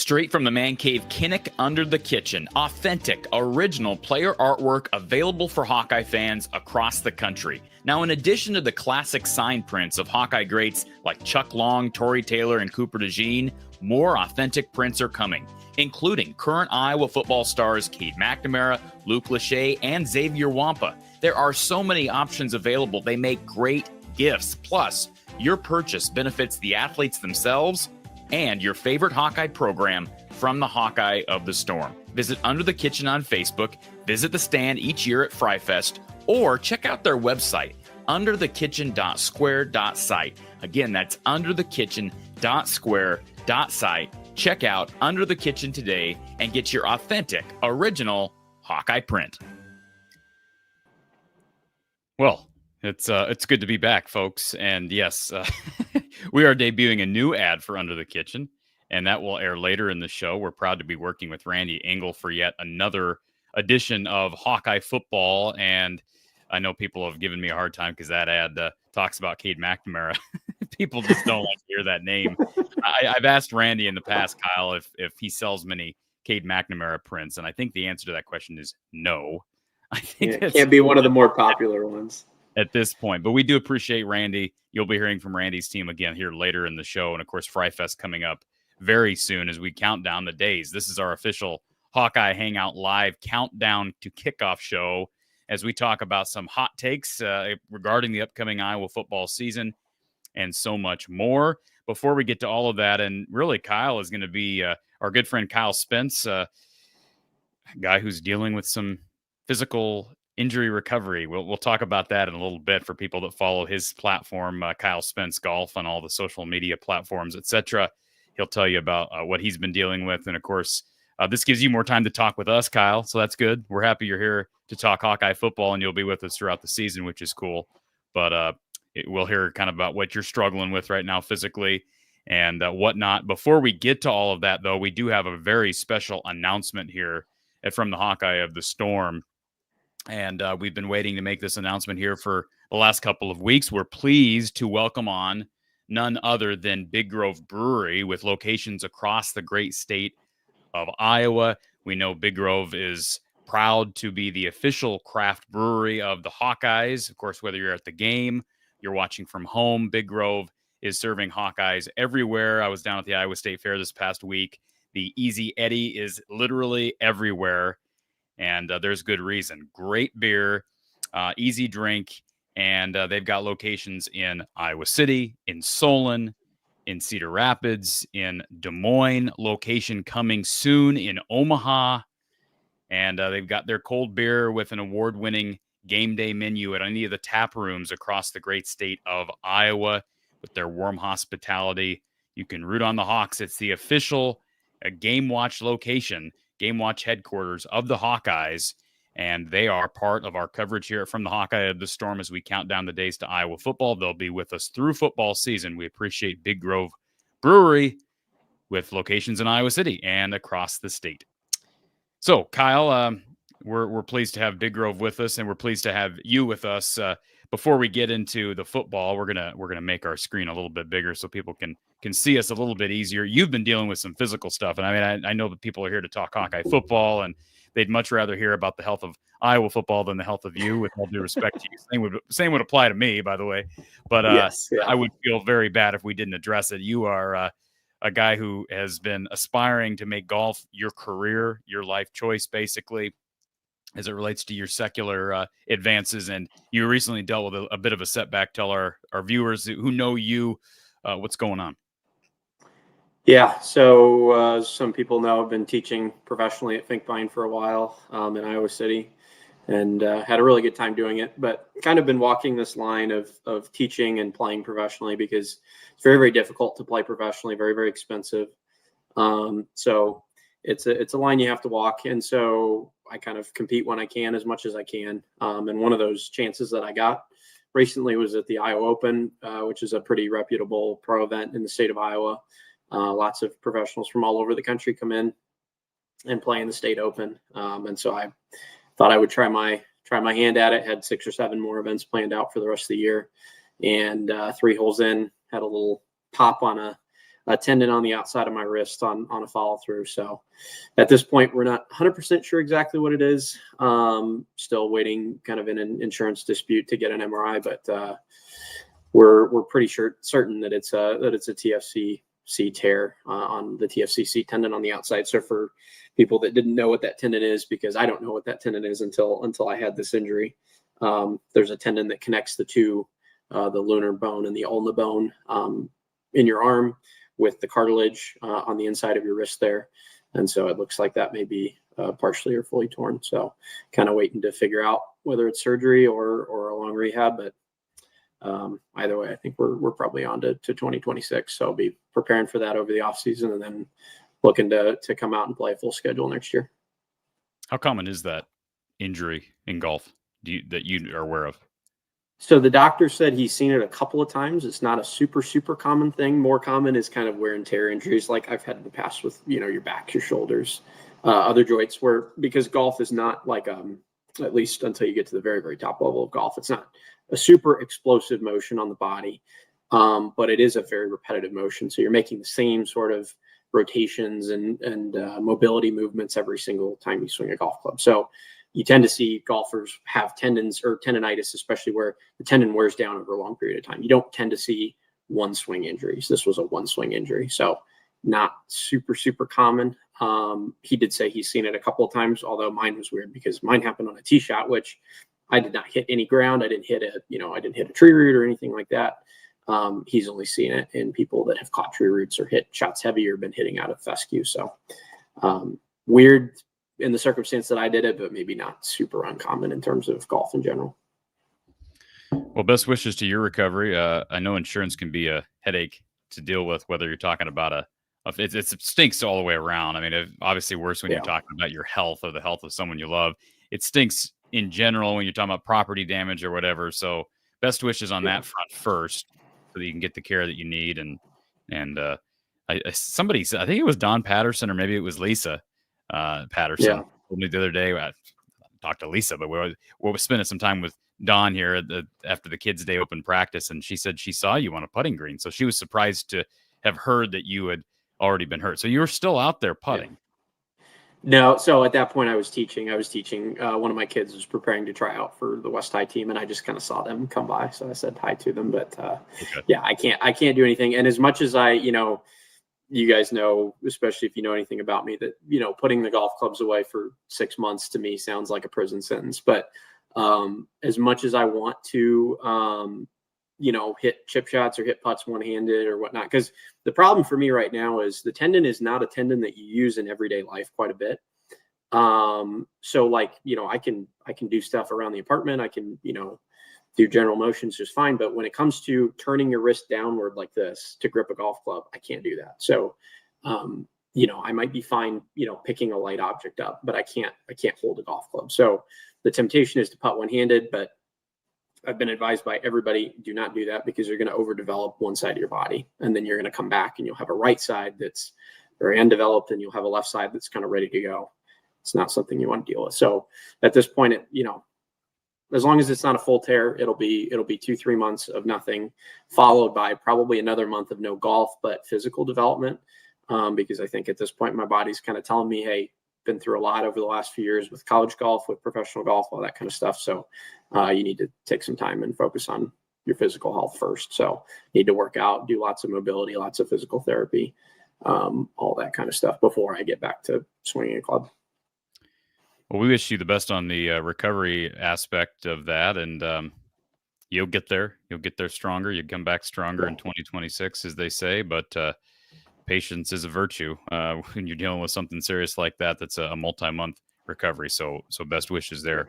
Straight from the man cave, Kinnick Under the Kitchen. Authentic, original player artwork available for Hawkeye fans across the country. Now, in addition to the classic sign prints of Hawkeye greats like Chuck Long, Torrey Taylor, and Cooper DeJean, more authentic prints are coming, including current Iowa football stars Cade McNamara, Luke Lachey, and Xavier Wampa. There are so many options available. They make great gifts. Plus, your purchase benefits the athletes themselves and your favorite Hawkeye program from the Hawkeye of the Storm. Visit Under the Kitchen on Facebook, visit the stand each year at FryFest, or check out their website, underthekitchen.square.site. Again, that's underthekitchen.square.site. Check out Under the Kitchen today and get your authentic, original Hawkeye print. Well, it's good to be back, folks. And yes, we are debuting a new ad for Under the Kitchen, and that will air later in the show. We're proud to be working with Randy Engel for yet another edition of Hawkeye football. And I know people have given me a hard time because that ad talks about Cade McNamara. People just don't like to hear that name. I've asked Randy in the past, Kyle, if he sells many Cade McNamara prints, and I think the answer to that question is no. I think it can't be one of the more popular ones at this point, but we do appreciate Randy. You'll be hearing from Randy's team again here later in the show. And of course, FryFest coming up very soon as we count down the days. This is our official Hawkeye Hangout live countdown to kickoff show as we talk about some hot takes regarding the upcoming Iowa football season and so much more. Before we get to all of that, and really Kyle is going to be our good friend Kyle Spence, a guy who's dealing with some physical injury recovery. We'll talk about that in a little bit for people that follow his platform, Kyle Spence Golf, on all the social media platforms, etc. He'll tell you about what he's been dealing with. And of course, this gives you more time to talk with us, Kyle. So that's good. We're happy you're here to talk Hawkeye football, and you'll be with us throughout the season, which is cool. But we'll hear kind of about what you're struggling with right now physically and whatnot. Before we get to all of that, though, we do have a very special announcement here from the Hawkeye of the Storm. And we've been waiting to make this announcement here for the last couple of weeks. We're pleased to welcome on none other than Big Grove Brewery with locations across the great state of Iowa. We know Big Grove is proud to be the official craft brewery of the Hawkeyes. Of course, whether you're at the game, you're watching from home, Big Grove is serving Hawkeyes everywhere. I was down at the Iowa State Fair this past week. The Easy Eddie is literally everywhere. And there's good reason. Great beer, easy drink, and they've got locations in Iowa City, in Solon, in Cedar Rapids, in Des Moines, location coming soon in Omaha. And they've got their cold beer with an award-winning game day menu at any of the tap rooms across the great state of Iowa with their warm hospitality. You can root on the Hawks. It's the official Game Watch location, Game Watch headquarters of the Hawkeyes, and they are part of our coverage here from the Hawkeye of the Storm as we count down the days to Iowa football. They'll be with us through football season. We appreciate Big Grove Brewery with locations in Iowa City and across the state. So, Kyle, we're pleased to have Big Grove with us, and we're pleased to have you with us. Before we get into the football, we're gonna make our screen a little bit bigger so people can see us a little bit easier. You've been dealing with some physical stuff, and I mean, I know that people are here to talk Hawkeye football, and they'd much rather hear about the health of Iowa football than the health of you. With all due respect to you, same would apply to me, by the way. But yes, yeah. I would feel very bad if we didn't address it. You are a guy who has been aspiring to make golf your career, your life choice, basically, as it relates to your secular advances. And you recently dealt with a bit of a setback. Tell our viewers who know you what's going on. Yeah, so some people know I've been teaching professionally at Finkbine for a while in Iowa City, and had a really good time doing it, but kind of been walking this line of teaching and playing professionally because it's very, very difficult to play professionally, very, very expensive. So it's a line you have to walk. And so I kind of compete when I can as much as I can. And one of those chances that I got recently was at the Iowa Open, which is a pretty reputable pro event in the state of Iowa. Lots of professionals from all over the country come in and play in the state open. And so I thought I would try my hand at it. Had 6 or 7 more events planned out for the rest of the year, and 3 holes in, had a little pop on a a tendon on the outside of my wrist on a follow through. So at this point, we're not 100% sure exactly what it is. Still waiting kind of in an insurance dispute to get an MRI, but we're pretty certain that it's a TFCC tear on the TFCC tendon on the outside. So for people that didn't know what that tendon is, because I don't know what that tendon is until I had this injury, there's a tendon that connects the two, the lunar bone and the ulna bone in your arm with the cartilage on the inside of your wrist there. And so it looks like that may be partially or fully torn. So kind of waiting to figure out whether it's surgery or a long rehab. But either way, I think we're probably on to 2026. So I'll be preparing for that over the off season and then looking to come out and play a full schedule next year. How common is that injury in golf that you are aware of? So the doctor said he's seen it a couple of times. It's not a super common thing. More common is kind of wear and tear injuries like I've had in the past with, your back, your shoulders, other joints, because golf is not like, at least until you get to the very, very top level of golf, it's not a super explosive motion on the body, but it is a very repetitive motion. So you're making the same sort of rotations and mobility movements every single time you swing a golf club. So you tend to see golfers have tendons or tendonitis, especially where the tendon wears down over a long period of time. You don't tend to see one swing injuries. This was a one swing injury. So not super common. He did say he's seen it a couple of times, although mine was weird because mine happened on a tee shot, which I did not hit any ground. I didn't hit a tree root or anything like that. He's only seen it in people that have caught tree roots or hit shots heavy or been hitting out of fescue. So weird in the circumstance that I did it, but maybe not super uncommon in terms of golf in general. Well, best wishes to your recovery. I know insurance can be a headache to deal with, whether you're talking about it stinks all the way around. I mean, obviously worse when you're talking about your health or the health of someone you love. It stinks in general when you're talking about property damage or whatever. So best wishes on that front first, so that you can get the care that you need. And somebody said, I think it was Don Patterson or maybe it was Lisa Patterson told me the other day. I talked to Lisa, but we were spending some time with Don here after the kids' day open practice, and she said she saw you on a putting green. So she was surprised to have heard that you had already been hurt. So you were still out there putting. No, so at that point I was teaching. One of my kids was preparing to try out for the West High team, and I just kind of saw them come by, so I said hi to them. But I can't do anything. And as much as you guys know, especially if you know anything about me, that putting the golf clubs away for 6 months to me sounds like a prison sentence. But as much as I want to hit chip shots or hit putts one-handed or whatnot, because the problem for me right now is the tendon is not a tendon that you use in everyday life quite a bit. So I can do stuff around the apartment. I can do general motions just fine. But when it comes to turning your wrist downward like this to grip a golf club, I can't do that. So, I might be fine, picking a light object up, but I can't hold a golf club. So the temptation is to putt one-handed, but I've been advised by everybody, do not do that, because you're going to overdevelop one side of your body. And then you're going to come back and you'll have a right side that's very undeveloped and you'll have a left side that's kind of ready to go. It's not something you want to deal with. So at this point, as long as it's not a full tear, it'll be 2-3 months of nothing, followed by probably another month of no golf, but physical development. Because I think at this point, my body's kind of telling me, hey, been through a lot over the last few years with college golf, with professional golf, all that kind of stuff. So you need to take some time and focus on your physical health first. So you need to work out, do lots of mobility, lots of physical therapy, all that kind of stuff before I get back to swinging a club. Well, we wish you the best on the recovery aspect of that, and you'll get there. You'll get there stronger. You'll come back stronger in 2026, as they say. But patience is a virtue when you're dealing with something serious like that. That's a multi-month recovery. So best wishes there.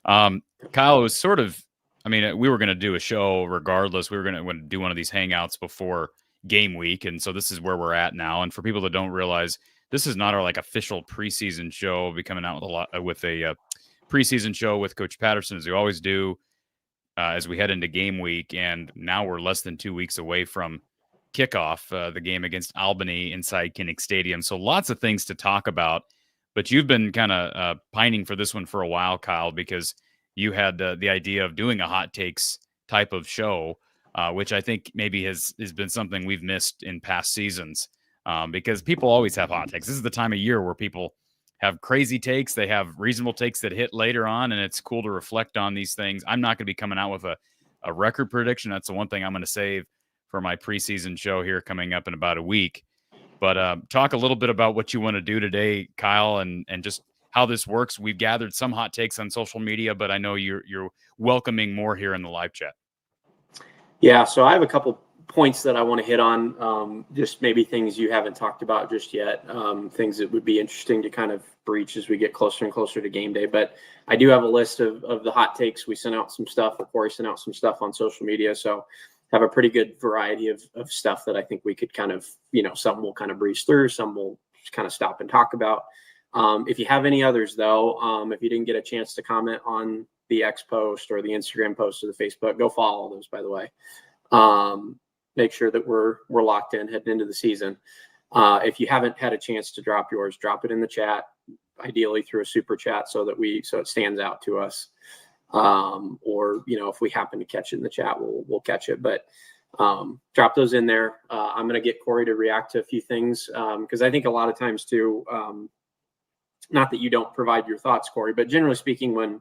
Kyle, it was sort of, we were going to do a show regardless. We were going to do one of these hangouts before game week, and so this is where we're at now. And for people that don't realize, this is not our official preseason show. We'll be coming out with a preseason show with Coach Patterson, as we always do, as we head into game week. And now we're less than 2 weeks away from kickoff, the game against Albany inside Kinnick Stadium. So lots of things to talk about. But you've been kind of pining for this one for a while, Kyle, because you had the idea of doing a hot takes type of show which I think maybe has been something we've missed in past seasons, because people always have hot takes. This is the time of year where people have crazy takes. They have reasonable takes that hit later on, and it's cool to reflect on these things. I'm not going to be coming out with a record prediction. That's the one thing I'm going to save for my preseason show here coming up in about a week. But talk a little bit about what you want to do today, Kyle, and just how this works. We've gathered some hot takes on social media, but I know you're welcoming more here in the live chat. Yeah, so I have a couple points that I want to hit on, just maybe things you haven't talked about just yet, things that would be interesting to kind of breach as we get closer and closer to game day. But I do have a list of the hot takes. We sent out some stuff, or Corey sent out some stuff on social media. So have a pretty good variety of stuff that I think we could kind of, some we'll kind of breeze through, some we'll just kind of stop and talk about. If you have any others, though, if you didn't get a chance to comment on the X post or the Instagram post or the Facebook, go follow those, by the way. Make sure that we're locked in heading into the season. If you haven't had a chance to drop yours, drop it in the chat, ideally through a super chat so it stands out to us. Or, if we happen to catch it in the chat, we'll catch it, but, drop those in there. I'm going to get Corey to react to a few things. Cause I think a lot of times too, not that you don't provide your thoughts, Corey, but generally speaking, when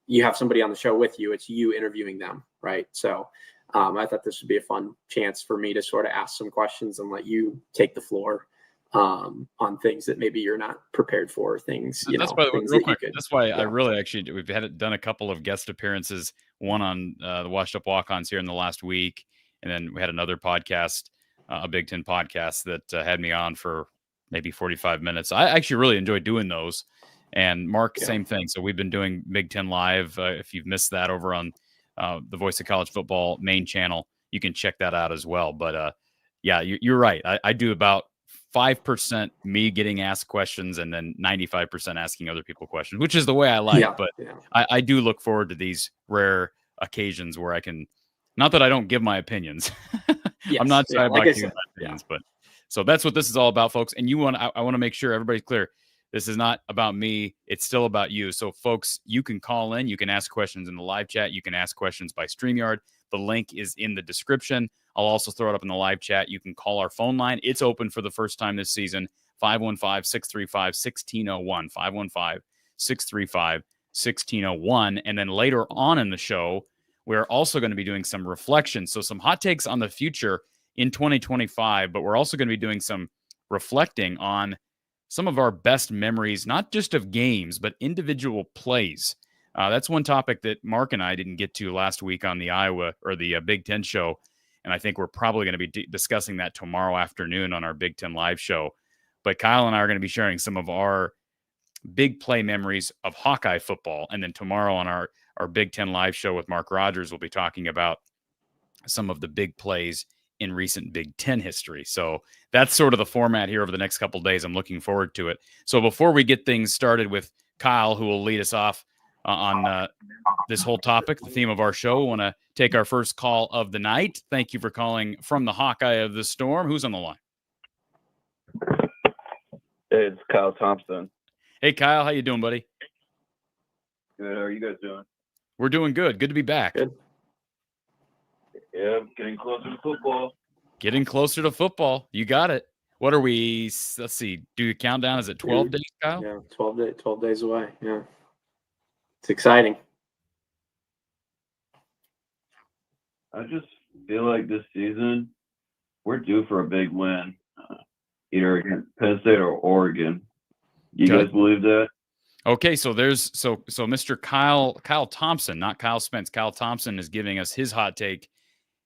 you have somebody on the show with you, it's you interviewing them. Right. So, I thought this would be a fun chance for me to sort of ask some questions and let you take the floor on things that maybe you're not prepared for. Things, that's why, real quick, that's why yeah. I really we've done a couple of guest appearances, one on the Washed Up Walk-Ons here in the last week, and then we had another podcast, a Big Ten podcast that had me on for maybe 45 minutes. I actually really enjoyed doing those. And Mark, same thing. So we've been doing Big Ten Live. If you've missed that over on the Voice of College Football main channel, you can check that out as well. But yeah, you're right. I do about 5% me getting asked questions and then 95% asking other people questions, which is the way I like. I do look forward to these rare occasions where I can, not that I don't give my opinions. Yes, I'm not shy about giving my opinions, but so that's what this is all about, folks. And I want to make sure everybody's clear. This is not about me. It's still about you. So, folks, you can call in. You can ask questions in the live chat. You can ask questions by StreamYard. The link is in the description. I'll also throw it up in the live chat. You can call our phone line. It's open for the first time this season, 515-635-1601, 515-635-1601. And then later on in the show, we're also going to be doing some reflections. So some hot takes on the future in 2025, but we're also going to be doing some reflecting on some of our best memories, not just of games, but individual plays. That's one topic that Mark and I didn't get to last week on the Iowa or the Big Ten show. And I think we're probably going to be discussing that tomorrow afternoon on our Big Ten Live show. But Kyle and I are going to be sharing some of our big play memories of Hawkeye football. And then tomorrow on our Big Ten Live show with Mark Rogers, we'll be talking about some of the big plays in recent Big Ten history. So that's sort of the format here over the next couple of days. I'm looking forward to it. So before we get things started with Kyle, who will lead us off on this whole topic, the theme of our show, we want to take our first call of the night. Thank you for calling from the Hawkeye of the Storm. Who's on the line? Hey, it's Kyle Thompson. Hey, Kyle. How you doing, buddy? Good. How are you guys doing? We're doing good. Good to be back. Good. Yeah, getting closer to football. Getting closer to football. You got it. What are we? Let's see. Do you countdown? Is it 12 days, Kyle? Yeah, 12 days away. Yeah. It's exciting. I just feel like this season we're due for a big win, either against Penn State or Oregon. You guys believe that? Okay, so there's so Mr. Kyle Thompson, not Kyle Spence. Kyle Thompson is giving us his hot take.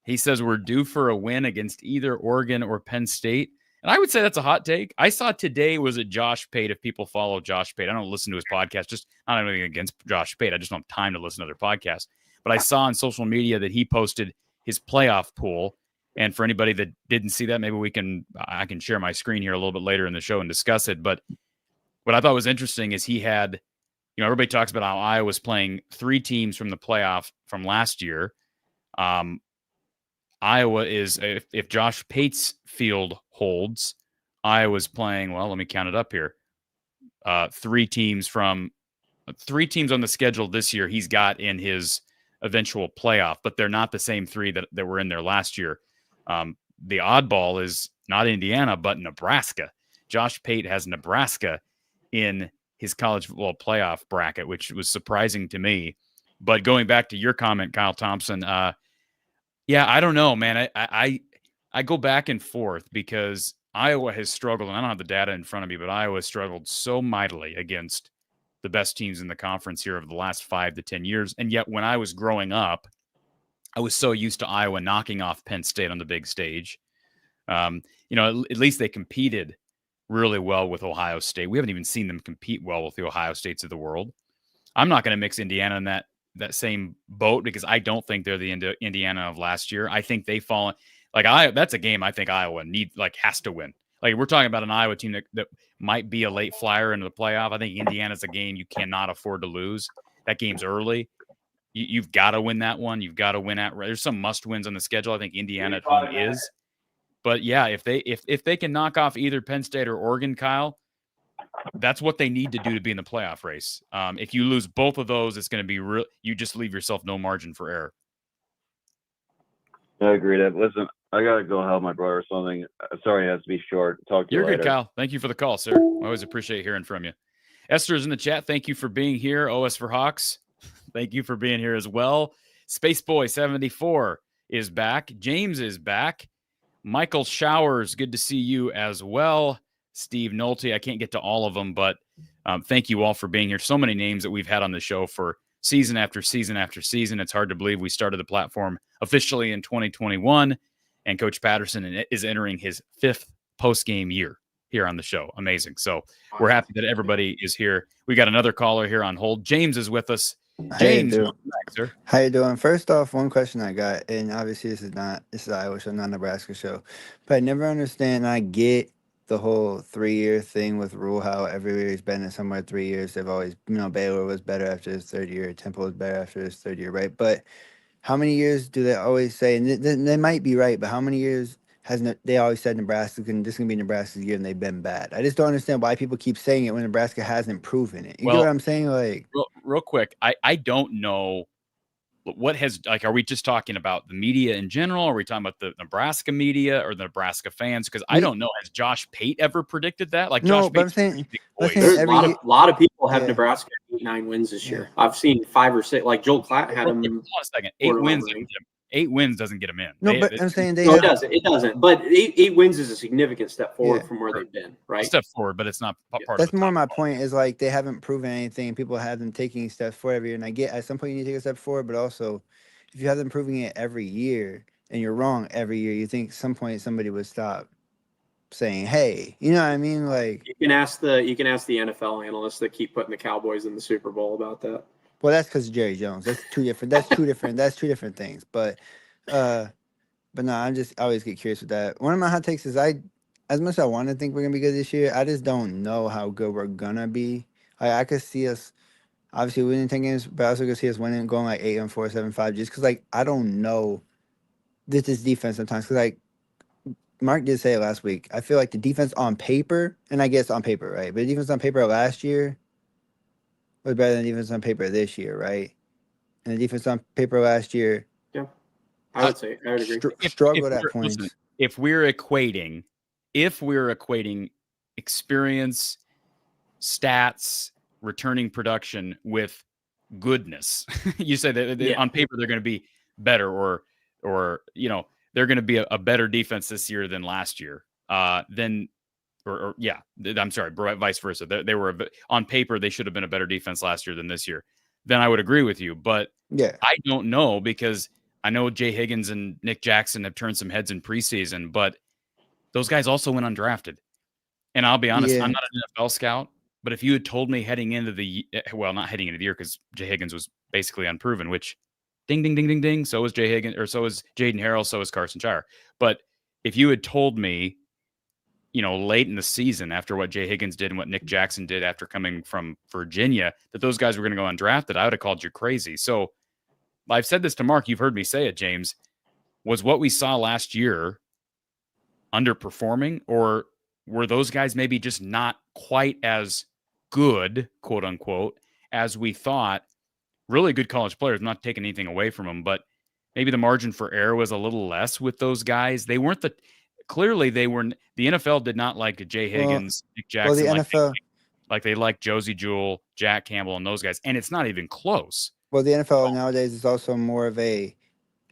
He says we're due for a win against either Oregon or Penn State. And I would say that's a hot take. I saw today was a Josh Pate. If people follow Josh Pate, I don't listen to his podcast, just not anything against Josh Pate. I just don't have time to listen to other podcasts. But I saw on social media that he posted his playoff pool. And for anybody that didn't see that, maybe I can share my screen here a little bit later in the show and discuss it. But what I thought was interesting is he had, everybody talks about how Iowa's playing 3 teams from the playoff from last year. Iowa is, if Josh Pate's field holds, Iowa's playing, well, let me count it up here. 3 teams on the schedule this year he's got in his eventual playoff, but they're not the same three that were in there last year. The oddball is not Indiana, but Nebraska. Josh Pate has Nebraska in his college football playoff bracket, which was surprising to me. But going back to your comment, Kyle Thompson, yeah, I don't know, man. I go back and forth because Iowa has struggled, and I don't have the data in front of me, but Iowa has struggled so mightily against the best teams in the conference here over the last 5 to 10 years. And yet when I was growing up, I was so used to Iowa knocking off Penn State on the big stage. At least they competed really well with Ohio State. We haven't even seen them compete well with the Ohio States of the world. I'm not going to mix Indiana in that same boat because I don't think they're the Indiana of last year. I think they fall that's a game I think Iowa has to win. Like, we're talking about an Iowa team that might be a late flyer into the playoff. I think Indiana's a game you cannot afford to lose. That game's early. You've got to win that one. You've got to win there's some must wins on the schedule. I think Indiana at home is. But yeah, if they can knock off either Penn State or Oregon, Kyle, that's what they need to do to be in the playoff race. If you lose both of those, it's going to be real. You just leave yourself no margin for error. I agree. Listen, I gotta go help my brother or something. Sorry, it has to be short. Talk to you later. You're good, Kyle. Thank you for the call, sir. I always appreciate hearing from you. Esther's in the chat. Thank you for being here. OS for Hawks. Thank you for being here as well. Spaceboy74 is back. James is back. Michael Showers, good to see you as well. Steve Nolte, I can't get to all of them, but thank you all for being here. So many names that we've had on the show for season after season after season. It's hard to believe we started the platform officially in 2021, and Coach Patterson is entering his 5th post-game year here on the show. Amazing. So we're happy that everybody is here. We got another caller here on hold. James is with us. James, welcome back, sir. How you doing? First off, one question I got, and obviously this is Iowa show, not Nebraska show, but I never understand. I get the whole 3-year thing with Rule, how every year he's been in somewhere 3 years. They've always, Baylor was better after his 3rd year, Temple was better after his 3rd year, right? But how many years do they always say? And they might be right, but how many years they always said this is going to be Nebraska's year, and they've been bad? I just don't understand why people keep saying it when Nebraska hasn't proven it. You get what I'm saying? Like, real quick, I don't know what has, are we just talking about the media in general? Are we talking about the Nebraska media or the Nebraska fans? Because I don't know. Has Josh Pate ever predicted that? No, but I'm saying a lot of people have Nebraska 8-9 wins this year. I've seen 5 or 6. Like Joel Klatt had them. Hold on a second. 8 wins. 8 wins doesn't get them in. I'm saying it doesn't. It doesn't. But 8 wins is a significant step forward from where they've been, right? Step forward, but it's not part That's of the more my point, is like they haven't proven anything. People have them taking steps forward every year. And I get at some point you need to take a step forward, but also if you have them proving it every year and you're wrong every year, you think at some point somebody would stop saying, hey, you know what I mean? Like, you can ask the NFL analysts that keep putting the Cowboys in the Super Bowl about that. Well, that's because of Jerry Jones. That's two different things. But no, I always get curious with that. One of my hot takes is as much as I want to think we're gonna be good this year, I just don't know how good we're gonna be. I could see us obviously winning 10 games, but I also could see us winning, going like 8-4, 7-5, just because I don't know this defense sometimes. Because Mark did say it last week. I feel like the defense on paper, and I guess on paper, right? But the defense on paper last year was better than the defense on paper this year, right? And the defense on paper last year, I would agree. Struggled at points. Listen, if we're equating experience, stats, returning production with goodness, you say that on paper they're going to be better, or they're going to be a better defense this year than last year. I'm sorry, vice versa. They were on paper they should have been a better defense last year than this year. Then I would agree with you, but I don't know, because I know Jay Higgins and Nick Jackson have turned some heads in preseason, but those guys also went undrafted. And I'll be honest, I'm not an NFL scout, but if you had told me heading into not heading into the year, because Jay Higgins was basically unproven, which ding, ding, ding, ding, ding. So was Jay Higgins, or so was Jaden Harrell, so was Carson Shire. But if you had told me, late in the season after what Jay Higgins did and what Nick Jackson did after coming from Virginia, that those guys were going to go undrafted, I would have called you crazy. So I've said this to Mark. You've heard me say it, James. Was what we saw last year underperforming, or were those guys maybe just not quite as good, quote unquote, as we thought really good college players. I'm not taking anything away from them, but maybe the margin for error was a little less with those guys. They weren't clearly they were. The NFL did not like Jay Higgins, Nick Well, the Jackson, NFL. like they like Josie Jewell, Jack Campbell, and those guys, and it's not even close. Well, the NFL nowadays is also more of a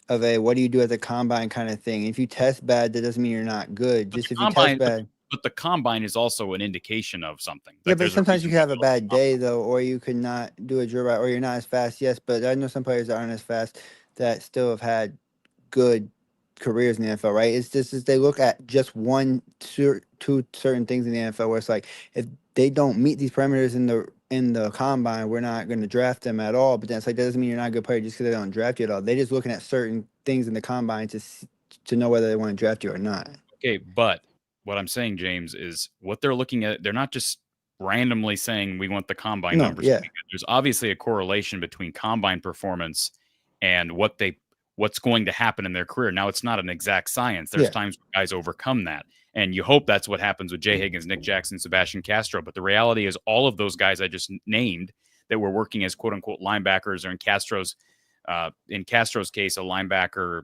what do you do at the combine kind of thing. If you test bad, that doesn't mean you're not good. Just if you test bad. But the combine is also an indication of something. Yeah, but sometimes you could have a bad day though, or you could not do a drill right, or you're not as fast. Yes, but I know some players that aren't as fast that still have had good careers in the NFL, right? It's just they look at just two certain things in the NFL where it's like if they don't meet these parameters in the combine, we're not going to draft them at all. But then it's like that doesn't mean you're not a good player just because they don't draft you at all. They're just looking at certain things in the combine to know whether they want to draft you or not. Okay, but what I'm saying, James, is what they're looking at. They're not just randomly saying we want the combine numbers. Yeah. There's obviously a correlation between combine performance and what's going to happen in their career. Now, it's not an exact science. There's times when guys overcome that. And you hope that's what happens with Jay Higgins, Nick Jackson, Sebastian Castro. But the reality is all of those guys I just named that were working as quote unquote linebackers, or in Castro's case, a linebacker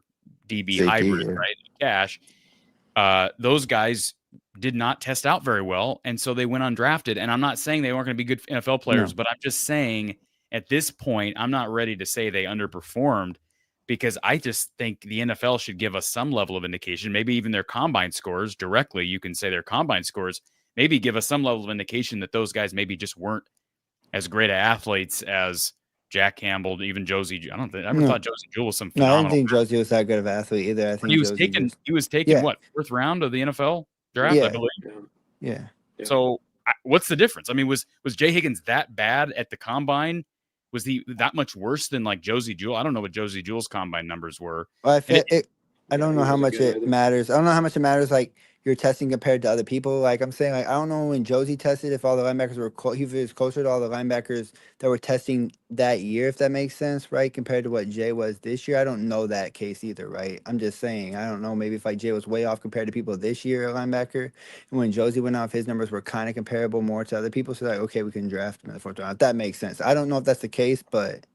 DB Safety, hybrid, right? Cash. Those guys did not test out very well. And so they went undrafted. And I'm not saying they weren't going to be good NFL players, but I'm just saying at this point, I'm not ready to say they underperformed, because I just think the NFL should give us some level of indication, maybe even their combine scores directly. You can say their combine scores, maybe give us some level of indication that those guys maybe just weren't as great of athletes as Jack Campbell, even Josie. I never thought Josie Jewell was some phenomenal. No, I didn't think Josie was that good of an athlete either. I think he was taken what, fourth round of the NFL draft, I believe. Yeah. So what's the difference? I mean, was Jay Higgins that bad at the combine? Was he that much worse than like Josie Jewell? I don't know what Josie Jewell's combine numbers were. Well, I don't know how much it matters. I don't know how much it matters, like your testing compared to other people. Like I'm saying, like I don't know when Josie tested if all the linebackers were he was closer to all the linebackers that were testing that year, if that makes sense, right? Compared to what Jay was this year. I don't know that case either, right? I'm just saying, I don't know. Maybe if like Jay was way off compared to people this year at linebacker, and when Josie went off, his numbers were kind of comparable more to other people. So like, okay, we can draft him in the fourth round. If that makes sense. I don't know if that's the case, but.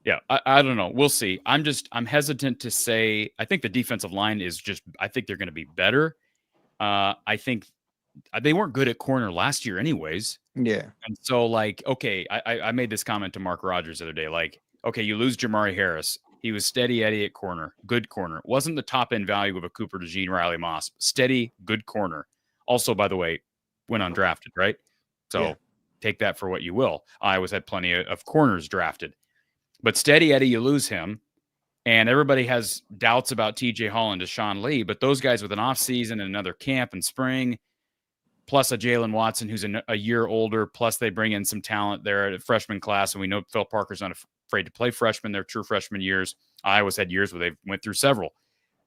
Yeah, I don't know. We'll see. I'm hesitant to say. I think the defensive line I think they're going to be better. I think they weren't good at corner last year anyways. Yeah. And so like, okay, I made this comment to Mark Rogers the other day. Like, okay, you lose Jamari Harris. He was steady Eddie at corner, good corner. Wasn't the top end value of a Cooper DeJean, Riley Moss. Steady, good corner. Also, by the way, went undrafted, right? So take that for what you will. Iowa's had plenty of corners drafted. But steady Eddie, you lose him, and everybody has doubts about TJ Hall and Deshaun Lee. But those guys with an offseason and another camp in spring, plus a Jalen Watson who's a year older, plus they bring in some talent there at a freshman class, and we know Phil Parker's not afraid to play freshmen. They're true freshman years. Iowa's had years where they went through several.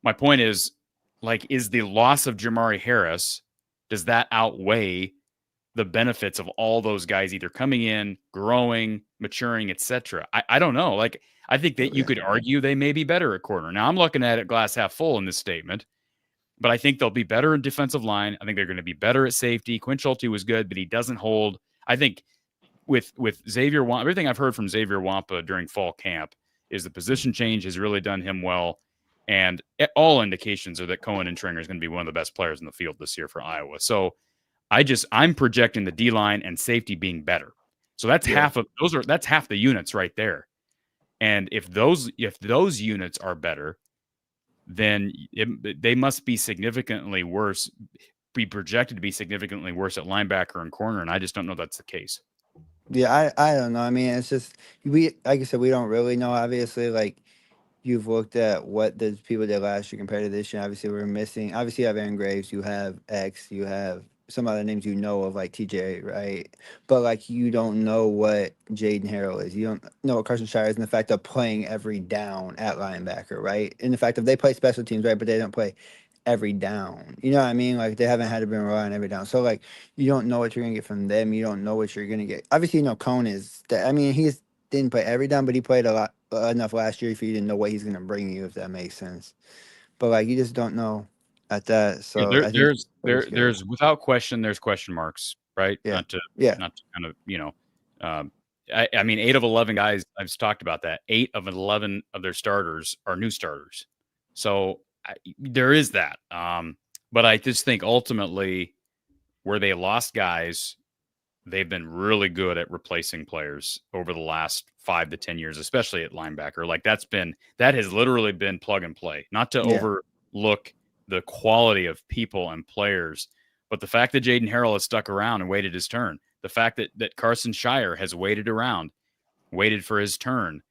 My point is, like, is the loss of Jamari Harris, does that outweigh the benefits of all those guys either coming in, growing, maturing, etc.? I don't know. Like, I think that you could argue they may be better at corner. Now, I'm looking at it glass half full in this statement, but I think they'll be better in defensive line. I think they're going to be better at safety. Quinn Schulte was good, but he doesn't hold. I think with Xavier Wampa, everything I've heard from Xavier Wampa during fall camp is the position change has really done him well. And all indications are that Cohen and Tringer is going to be one of the best players in the field this year for Iowa. So I'm projecting the D-line and safety being better. So that's half the units right there. And if those units are better, then they must be significantly worse, be projected to be significantly worse at linebacker and corner. And I just don't know that's the case. Yeah, I don't know. I mean, it's just like I said, we don't really know. Obviously, like you've looked at what the people did last year compared to this year. Obviously, we're missing. Obviously, you have Aaron Graves, you have X, you have some other names of, like TJ, right? But like you don't know what Jaden Harrell is. You don't know what Carson Shire is, and the fact of playing every down at linebacker, right? And the fact of they play special teams, right? But they don't play every down. You know what I mean? Like they haven't had to be relying on every down. So like you don't know what you're gonna get from them. You don't know what you're gonna get. Obviously, Cone is. I mean, didn't play every down, but he played a lot enough last year for you to know what he's gonna bring you, if that makes sense. But like you just don't know at that. So there's without question, there's question marks, right? Yeah. Not to kind of I mean, 8 of 11 guys, I've talked about that. 8 of 11 of their starters are new starters. So there is that. But I just think ultimately where they lost guys, they've been really good at replacing players over the last 5 to 10 years, especially at linebacker. Like that has literally been plug and play, not to Yeah. overlook the quality of people and players, but the fact that Jaden Harrell has stuck around and waited his turn, the fact that Carson Shire has waited around, waited for his turn.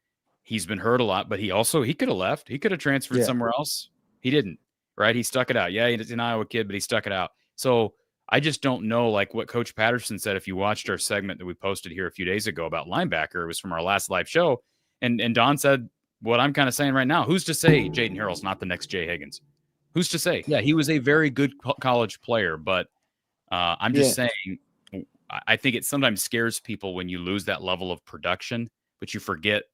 He's been hurt a lot, but he could have left. He could have transferred somewhere else. He didn't, right? He stuck it out. Yeah, he's an Iowa kid, but he stuck it out. So I just don't know, like what Coach Patterson said. If you watched our segment that we posted here a few days ago about linebacker, it was from our last live show. And Don said what I'm kind of saying right now. Who's to say Jaden Harrell's not the next Jay Higgins? Who's to say? Yeah, he was a very good college player, but I'm just saying, I think it sometimes scares people when you lose that level of production, but you forget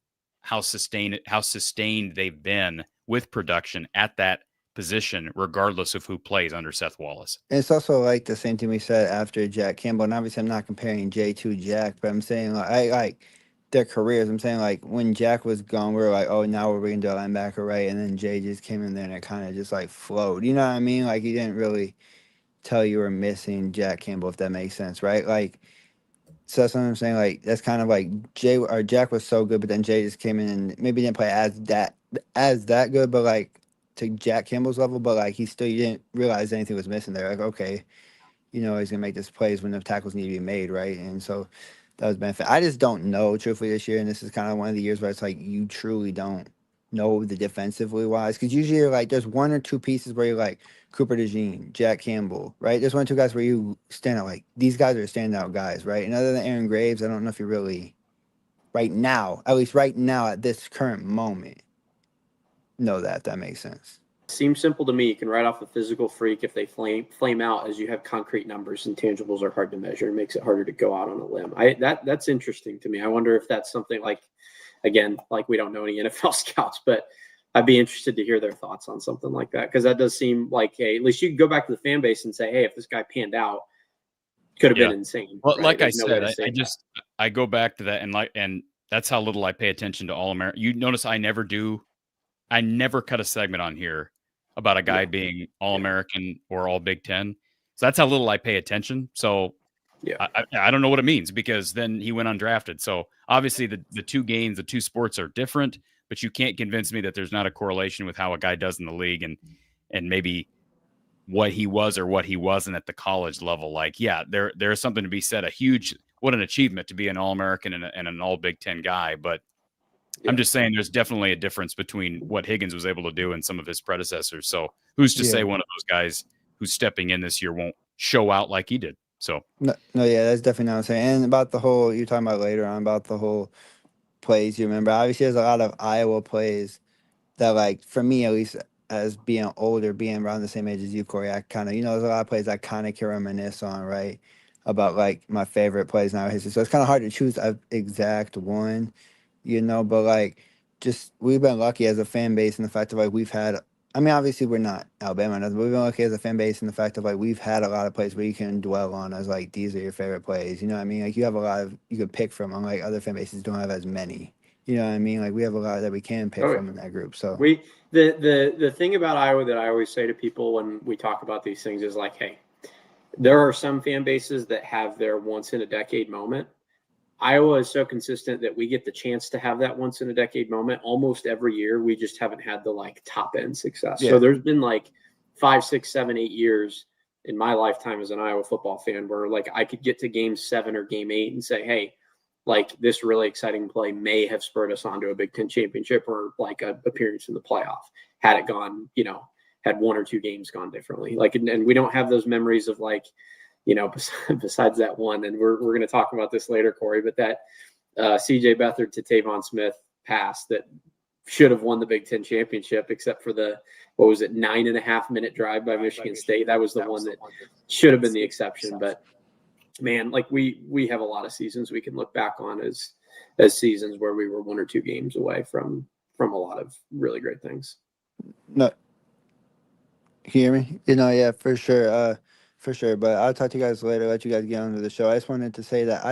how sustained they've been with production at that position, regardless of who plays under Seth Wallace. And it's also like the same thing we said after Jack Campbell. And obviously, I'm not comparing Jay to Jack, but I'm saying I like their careers. I'm saying like when Jack was gone, we were like, oh, now we're going to do a linebacker, right? And then Jay just came in there and it kind of just like flowed. You know what I mean? Like he didn't really tell you were missing Jack Campbell, if that makes sense, right? Like, so that's what I'm saying. Like that's kind of like Jack was so good, but then Jay just came in and maybe didn't play as that good, but like to Jack Campbell's level, but like you didn't realize anything was missing there. Like, okay, he's gonna make this plays when the tackles need to be made, right? And so that was benefit. I just don't know, truthfully, this year, and this is kind of one of the years where it's like you truly don't know the defensively wise, because usually you're like there's one or two pieces where you're like Cooper DeJean, Jack Campbell, right? There's one or two guys where you stand out like these guys are standout guys, right? And other than Aaron Graves, I don't know if you really right now, at least right now at this current moment, know that, if that makes sense. Seems simple to me. You can write off a physical freak if they flame out, as you have concrete numbers and tangibles are hard to measure. It makes it harder to go out on a limb. That's interesting to me. I wonder if that's something like, again, like we don't know any NFL scouts, but I'd be interested to hear their thoughts on something like that, because that does seem like, hey, at least you can go back to the fan base and say, hey, if this guy panned out, could have been insane. Well, right? like There's I no said, I go back to that, and that's how little I pay attention to All-American. You notice I never cut a segment on here about a guy being All-American or All Big Ten. So that's how little I pay attention. So I don't know what it means, because then he went undrafted. So obviously the two games, the two sports are different, but you can't convince me that there's not a correlation with how a guy does in the league and maybe what he was or what he wasn't at the college level. Like, yeah, there is something to be said. What an achievement to be an All-American and an All Big Ten guy. But I'm just saying there's definitely a difference between what Higgins was able to do and some of his predecessors. So who's to say one of those guys who's stepping in this year won't show out like he did? So no, yeah, that's definitely not what I'm saying. And about the whole you're talking about later on about the whole plays, you remember, obviously there's a lot of Iowa plays that, like, for me at least, as being older, being around the same age as you, Corey, I kind of, there's a lot of plays I kind of can reminisce on, right? About like my favorite plays in our history. So it's kind of hard to choose an exact one, but like just we've been lucky as a fan base in the fact of like we've had, I mean, obviously we're not Alabama, but we've been lucky as a fan base in the fact of like we've had a lot of plays where you can dwell on as like these are your favorite plays. You know what I mean? Like you have a lot of you could pick from, unlike other fan bases don't have as many. You know what I mean? Like we have a lot that we can pick from in that group. So the thing about Iowa that I always say to people when we talk about these things is like, hey, there are some fan bases that have their once in a decade moment. Iowa is so consistent that we get the chance to have that once in a decade moment almost every year. We just haven't had the like top end success. So there's been like 5, 6, 7, 8 years in my lifetime as an Iowa football fan where like I could get to game 7 or game 8 and say, hey, like this really exciting play may have spurred us onto a Big Ten championship or like a appearance in the playoff. Had it gone, had 1 or 2 games gone differently. Like, and we don't have those memories of like, besides that one, and we're going to talk about this later, Corey, but that CJ Beathard to Tavon Smith pass that should have won the Big Ten championship, except for the 9.5-minute drive by Michigan State. That was the one that should have been the exception. But man, like we have a lot of seasons we can look back on as seasons where we were 1 or 2 games away from a lot of really great things. No, hear me? Yeah, for sure. For sure, but I'll talk to you guys later. Let you guys get on to the show. I just wanted to say that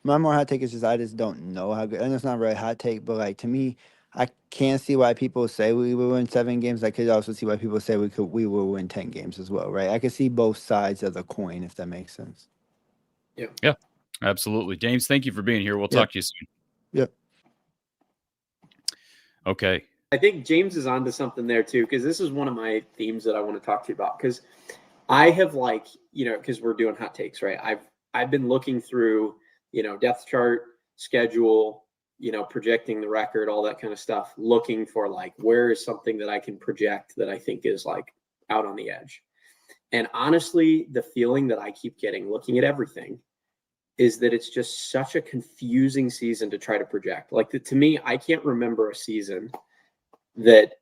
my more hot take is just I just don't know how good. And it's not really a hot take, but like to me, I can't see why people say we will win 7 games. I could also see why people say we will win 10 games as well, right? I could see both sides of the coin if that makes sense. Yeah, absolutely. James, thank you for being here. We'll Yep. talk to you soon. Yep. Okay. I think James is onto something there too, because this is one of my themes that I want to talk to you about. Because I have because we're doing hot takes, right? I've been looking through, depth chart, schedule, projecting the record, all that kind of stuff, looking for like where is something that I can project that I think is like out on the edge. And honestly, the feeling that I keep getting looking at everything is that it's just such a confusing season to try to project. Like to me, I can't remember a season that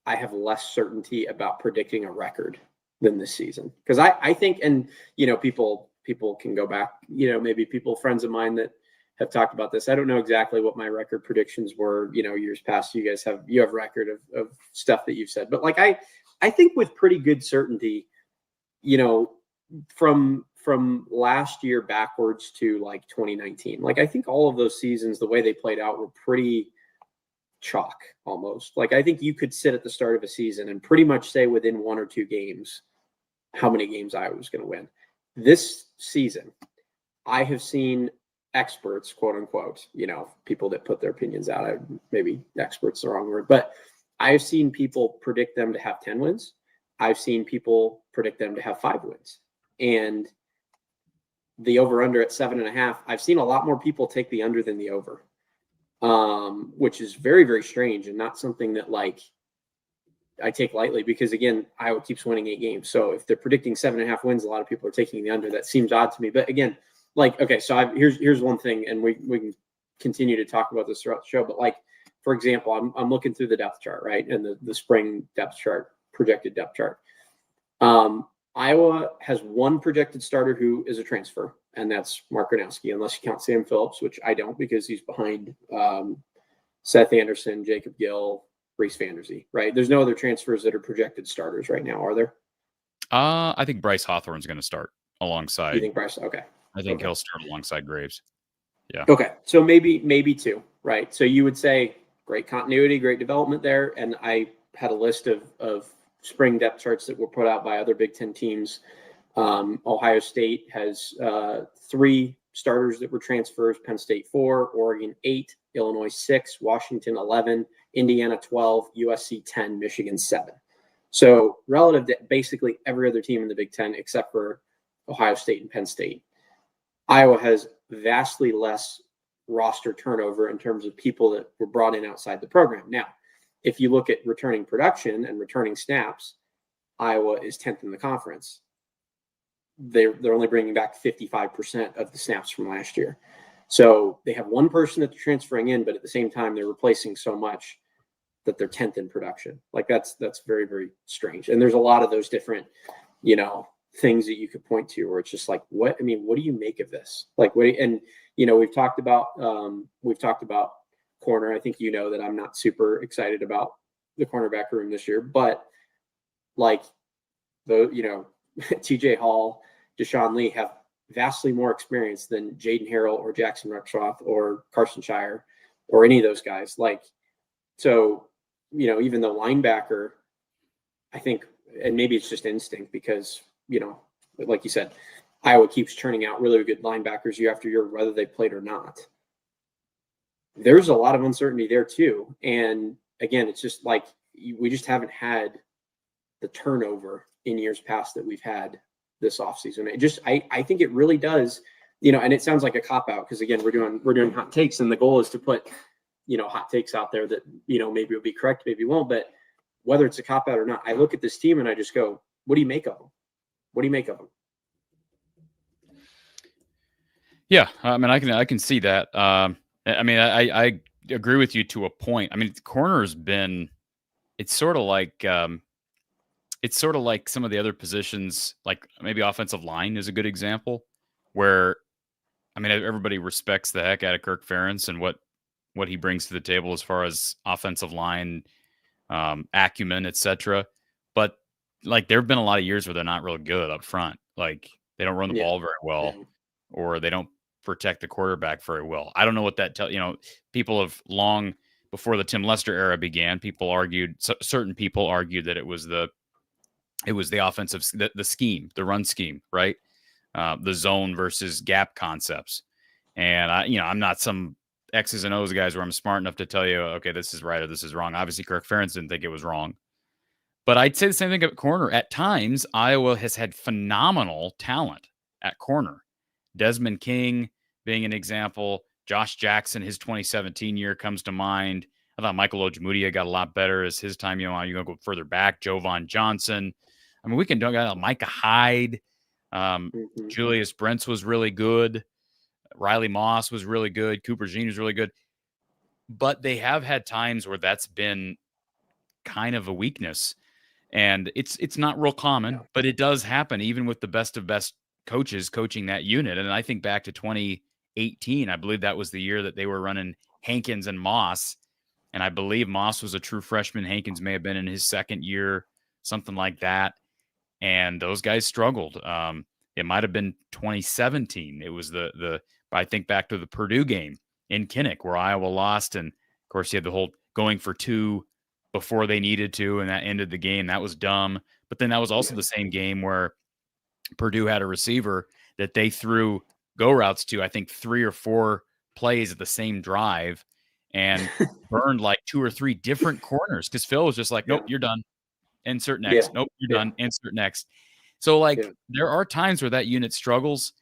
I have less certainty about predicting a record than this season. Because I think, and people can go back, maybe friends of mine that have talked about this. I don't know exactly what my record predictions were, years past. You guys have record of stuff that you've said. But like I think with pretty good certainty, from last year backwards to like 2019, like I think all of those seasons, the way they played out were pretty chalk almost. Like I think you could sit at the start of a season and pretty much say within 1 or 2 games how many games I was going to win. This season, I have seen experts, quote unquote, people that put their opinions out. Maybe experts the wrong word, but I've seen people predict them to have 10 wins. I've seen people predict them to have 5 wins. And the over under at 7.5, I've seen a lot more people take the under than the over. Which is very, very strange and not something that like I take lightly, because again, Iowa keeps winning 8 games. So if they're predicting 7.5 wins, a lot of people are taking the under. That seems odd to me. But again, like, okay, so here's one thing, and we can continue to talk about this throughout the show. But like, for example, I'm looking through the depth chart, right? And the spring depth chart, projected depth chart. Iowa has 1 projected starter who is a transfer, and that's Mark Gronowski, unless you count Sam Phillips, which I don't, because he's behind Seth Anderson, Jacob Gill, Reese Vanderzee, right? There's no other transfers that are projected starters right now, are there? I think Bryce Hawthorne's going to start alongside. You think Bryce? Okay. I think he'll start alongside Graves. Yeah. Okay. So maybe 2, right? So you would say great continuity, great development there. And I had a list of spring depth charts that were put out by other Big Ten teams. Ohio State has 3 starters that were transfers, Penn State 4, Oregon 8, Illinois 6, Washington 11, Indiana 12, USC 10, Michigan 7. So relative to basically every other team in the Big Ten except for Ohio State and Penn State, Iowa has vastly less roster turnover in terms of people that were brought in outside the program. Now, if you look at returning production and returning snaps, Iowa is 10th in the conference. They're only bringing back 55% of the snaps from last year. So they have 1 person that they're transferring in, but at the same time, they're replacing so much that they're 10th in production. Like that's very, very strange. And there's a lot of those different, things that you could point to where it's just like, what do you make of this? Like, we've talked about corner. I think that I'm not super excited about the cornerback room this year, but like TJ Hall, Deshaun Lee have vastly more experience than Jaden Harrell or Jackson Rexroth or Carson Shire or any of those guys. Like, so, even the linebacker, I think, and maybe it's just instinct because, like you said, Iowa keeps churning out really good linebackers year after year, whether they played or not. There's a lot of uncertainty there too. And again, it's just like, we just haven't had the turnover in years past that we've had this offseason. I think it really does, and it sounds like a cop out because again, we're doing hot takes, and the goal is to put, hot takes out there that, maybe will be correct, maybe won't, but whether it's a cop out or not, I look at this team and I just go, what do you make of them? What do you make of them? Yeah. I mean, I can see that. I agree with you to a point. I mean, the corner has been, it's sort of like some of the other positions, like maybe offensive line is a good example where, I mean, everybody respects the heck out of Kirk Ferentz and what he brings to the table as far as offensive line, acumen, etc. But like, there've been a lot of years where they're not real good up front. Like they don't run the ball very well, or they don't protect the quarterback very well. I don't know what that people have long before the Tim Lester era began, certain people argued that it was the offensive, the scheme, the run scheme, right? The zone versus gap concepts. And I'm not some X's and O's guys where I'm smart enough to tell you, okay, this is right or this is wrong. Obviously, Kirk Ferentz didn't think it was wrong. But I'd say the same thing at corner. At times, Iowa has had phenomenal talent at corner. Desmond King being an example. Josh Jackson, his 2017 year comes to mind. I thought Michael Ojemudia got a lot better as his time. You're going to go further back. Jovan Johnson. I mean, we can talk about Micah Hyde. Julius Brents was really good. Riley Moss was really good. Cooper Jean was really good. But they have had times where that's been kind of a weakness. And it's not real common, but it does happen even with the best of best coaches coaching that unit. And I think back to 2018, I believe that was the year that they were running Hankins and Moss. And I believe Moss was a true freshman. Hankins may have been in his second year, something like that. And those guys struggled. It might have been 2017. It was I think back to the Purdue game in Kinnick where Iowa lost. And of course, you had the whole going for two before they needed to, and that ended the game. That was dumb. But then that was also the same game where Purdue had a receiver that they threw go routes to, I think 3 or 4 plays at the same drive, and burned like 2 or 3 different corners because Phil was just like, nope, you're done. Insert next. Nope, you're done. Insert next. So there are times where that unit struggles.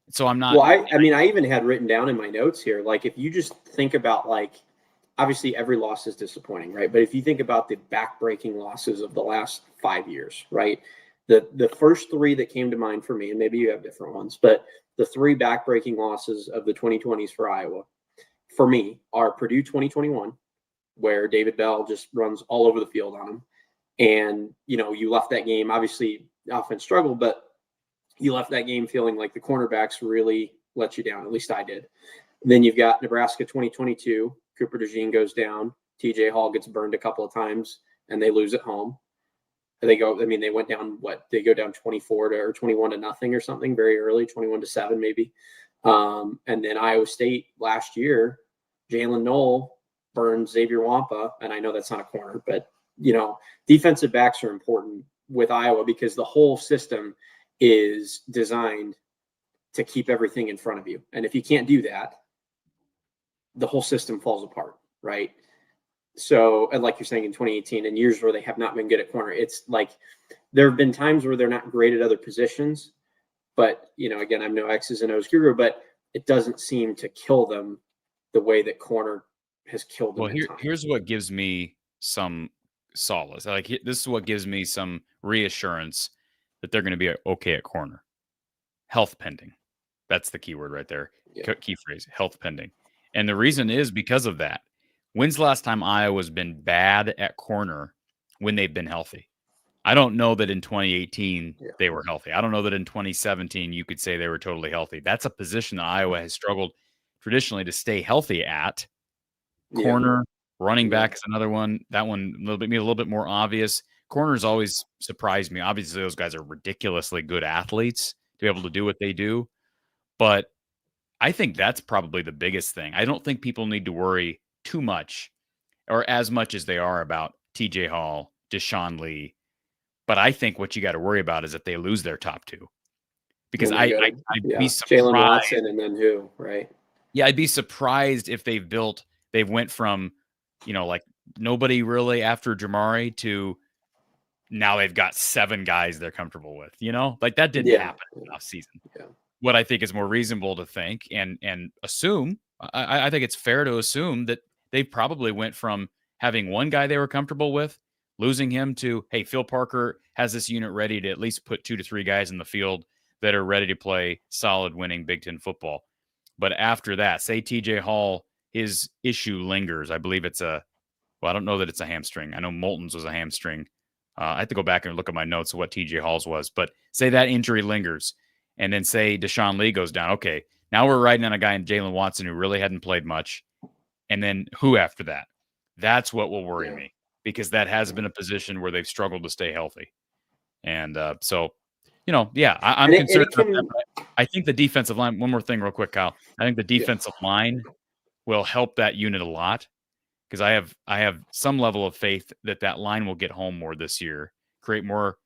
So I'm not. Well, I mean, I even had written down in my notes here, like if you just think about obviously every loss is disappointing, right? But if you think about the back-breaking losses of the last 5 years, right? The first 3 that came to mind for me, and maybe you have different ones, but the 3 back-breaking losses of the 2020s for Iowa, for me, are Purdue 2021, where David Bell just runs all over the field on him. And, you left that game, obviously offense struggled, but you left that game feeling like the cornerbacks really let you down. At least I did. Then you've got Nebraska 2022. Cooper DeJean goes down. TJ Hall gets burned a couple of times, and they lose at home. And they went down, they go down 24 or 21 to nothing or something very early, 21-7 maybe. And then Iowa State last year, Jalen Knoll burns Xavier Wampa. And I know that's not a corner, but, defensive backs are important with Iowa because the whole system is designed to keep everything in front of you. And if you can't do that, the whole system falls apart, right? So, and like you're saying, in 2018 and years where they have not been good at corner, it's like there have been times where they're not great at other positions, but again, I'm no X's and O's guru, but it doesn't seem to kill them the way that corner has killed them. Well, here's what gives me some solace. This is what gives me some reassurance that they're going to be okay at corner. Health pending. That's the key word right there. Yeah. Key phrase, health pending. And the reason is because of that. When's the last time Iowa's been bad at corner when they've been healthy? I don't know that in 2018 they were healthy. I don't know that in 2017 you could say they were totally healthy. That's a position that Iowa has struggled traditionally to stay healthy at. Corner, running back is another one. That one a little bit more obvious. Corners always surprised me. Obviously, those guys are ridiculously good athletes to be able to do what they do. But I think that's probably the biggest thing. I don't think people need to worry too much or as much as they are about TJ Hall, Deshaun Lee. But I think what you got to worry about is if they lose their top 2. Because I'd be surprised. Jalen Watson and then who, right? Yeah, I'd be surprised if they've went from, nobody really after Jamari to now they've got 7 guys they're comfortable with, that didn't happen in the offseason. Yeah. What I think is more reasonable to think and assume, I think it's fair to assume that they probably went from having one guy they were comfortable with, losing him to, hey, Phil Parker has this unit ready to at least put 2 to 3 guys in the field that are ready to play solid winning Big Ten football. But after that, say TJ Hall, his issue lingers. I believe I don't know that it's a hamstring. I know Moulton's was a hamstring. I have to go back and look at my notes of what TJ Hall's was. But say that injury lingers. And then say Deshaun Lee goes down. Okay, now we're riding on a guy in Jalen Watson who really hadn't played much. And then who after that? That's what will worry me because that has been a position where they've struggled to stay healthy. And so Yeah, I'm And concerned it about can, that. But I think the defensive line. One more thing, real quick, Kyle. I think the defensive line will help that unit a lot because I have some level of faith that line will get home more this year, create more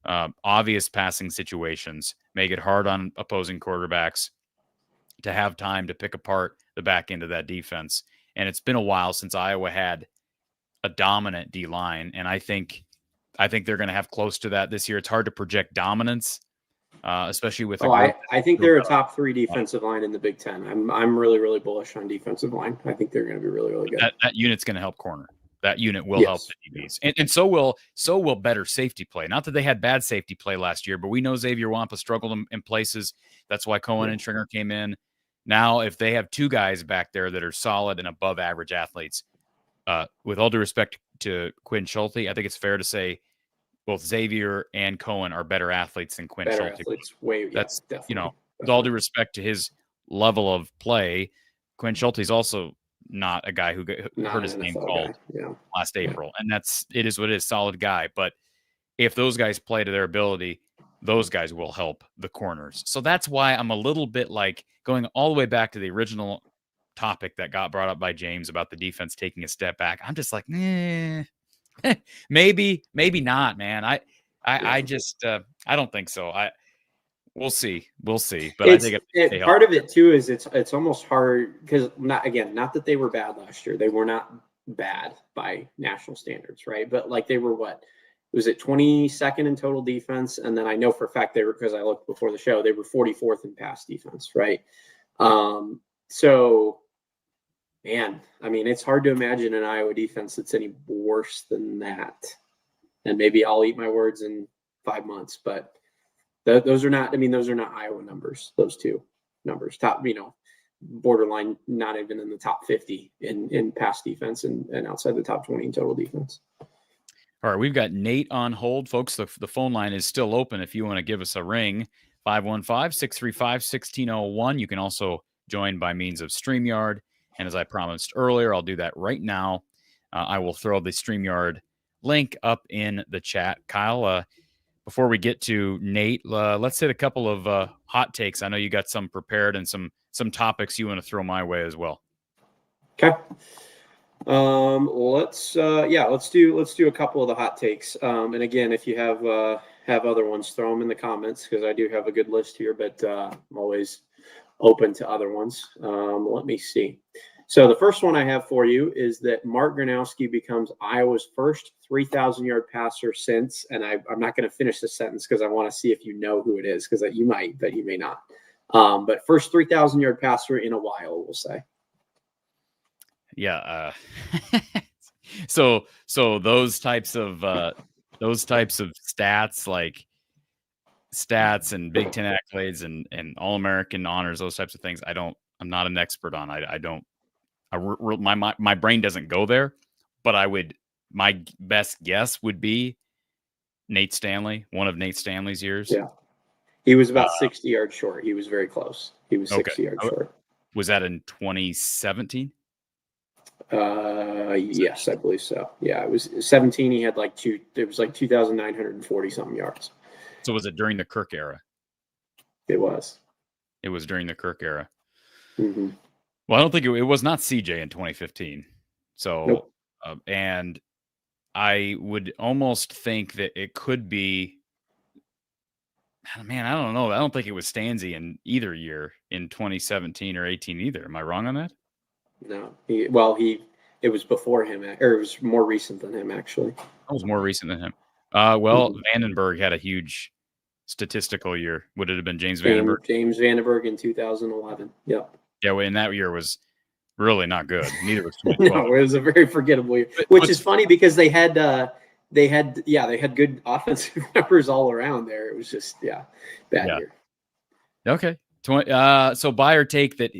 obvious passing situations, make it hard on opposing quarterbacks to have time to pick apart the back end of that defense. And it's been a while since Iowa had a dominant D line, and I think they're going to have close to that this year. It's hard to project dominance, especially with a group. I think they're a top 3 defensive line in the Big Ten. I'm really, really bullish on defensive line. I think they're going to be really, really good. That unit's going to help corner. That unit will help the DBs, and so will better safety play. Not that they had bad safety play last year, but we know Xavier Wampa struggled in places. That's why Cohen and Stringer came in. Now, if they have 2 guys back there that are solid and above average athletes, with all due respect to Quinn Schulte, I think it's fair to say both Xavier and Cohen are better athletes than Quinn Schulte. Athletes, that's definitely. With all due respect to his level of play, Quinn Schulte's also not a guy who heard his name called last April, and it is what it is. Solid guy, but if those guys play to their ability, those guys will help the corners. So that's why I'm a little bit like going all the way back to the original topic that got brought up by James about the defense taking a step back. I'm just like, maybe not, man. I just I don't think so. We'll see. But I think part of it too is it's almost hard because not that they were bad last year. They were not bad by national standards, right? But like they were was it 22nd in total defense? And then I know for a fact they were, because I looked before the show, they were 44th in pass defense, right? So, man, I mean, it's hard to imagine an Iowa defense that's any worse than that. And maybe I'll eat my words in 5 months, but those are not Iowa numbers. Those 2 numbers, top, borderline, not even in the top 50 in pass defense and outside the top 20 in total defense. All right, we've got Nate on hold, folks. The phone line is still open if you want to give us a ring, 515-635-1601. You can also join by means of StreamYard. And as I promised earlier, I'll do that right now. I will throw the StreamYard link up in the chat. Kyle, before we get to Nate, let's hit a couple of hot takes. I know you got some prepared and some topics you want to throw my way as well. Okay. Let's do a couple of the hot takes. And again, if you have other ones, throw them in the comments because I do have a good list here, but I'm always open to other ones. Let me see. So the first one I have for you is that Mark Gronowski becomes Iowa's first 3,000-yard passer since, and I'm not going to finish the sentence because I want to see if you know who it is, because you might, but you may not. But first 3,000-yard passer in a while, we'll say. Yeah. So those types of stats, like stats and Big Ten accolades and All-American honors, those types of things, I'm not an expert on. My brain doesn't go there, but my best guess would be Nate Stanley, one of Nate Stanley's years. Yeah. He was about 60 yards short. He was very close. He was 60 yards short. Was that in 2017? Yes, I believe so. Yeah, it was 17. He had it was 2,940 something yards. So was it during the Kirk era? It was during the Kirk era. Mm-hmm. Well, I don't think it was not CJ in 2015. So, nope. And I would almost think that it could be, man, I don't know. I don't think it was Stanzi in either year in 2017 or 18 either. Am I wrong on that? No. It was before him, or it was more recent than him, actually. It was more recent than him. Vandenberg had a huge statistical year. Would it have been James Vandenberg? James Vandenberg in 2011. Yep. Yeah, and that year was really not good. Neither was 2012. No, it was a very forgettable year, which is funny because they had good offensive numbers all around there. It was just bad year. Okay. So buy or take that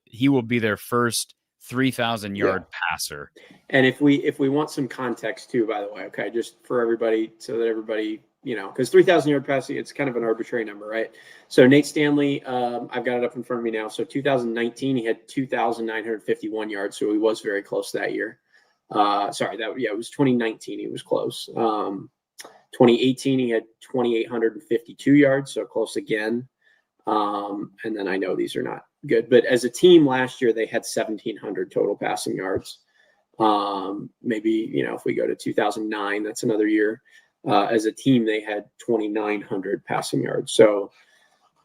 he will be their first 3,000-yard passer. And if we want some context too, by the way, okay, just for everybody, so that everybody, because 3,000-yard passing, it's kind of an arbitrary number, right? So Nate Stanley, I've got it up in front of me now. So 2019, he had 2,951 yards, so he was very close that year. It was 2019. He was close. 2018, he had 2,852 yards, so close again. And then I know these are not good, but as a team last year, they had 1,700 total passing yards. Maybe, if we go to 2009, that's another year. As a team, they had 2,900 passing yards. So,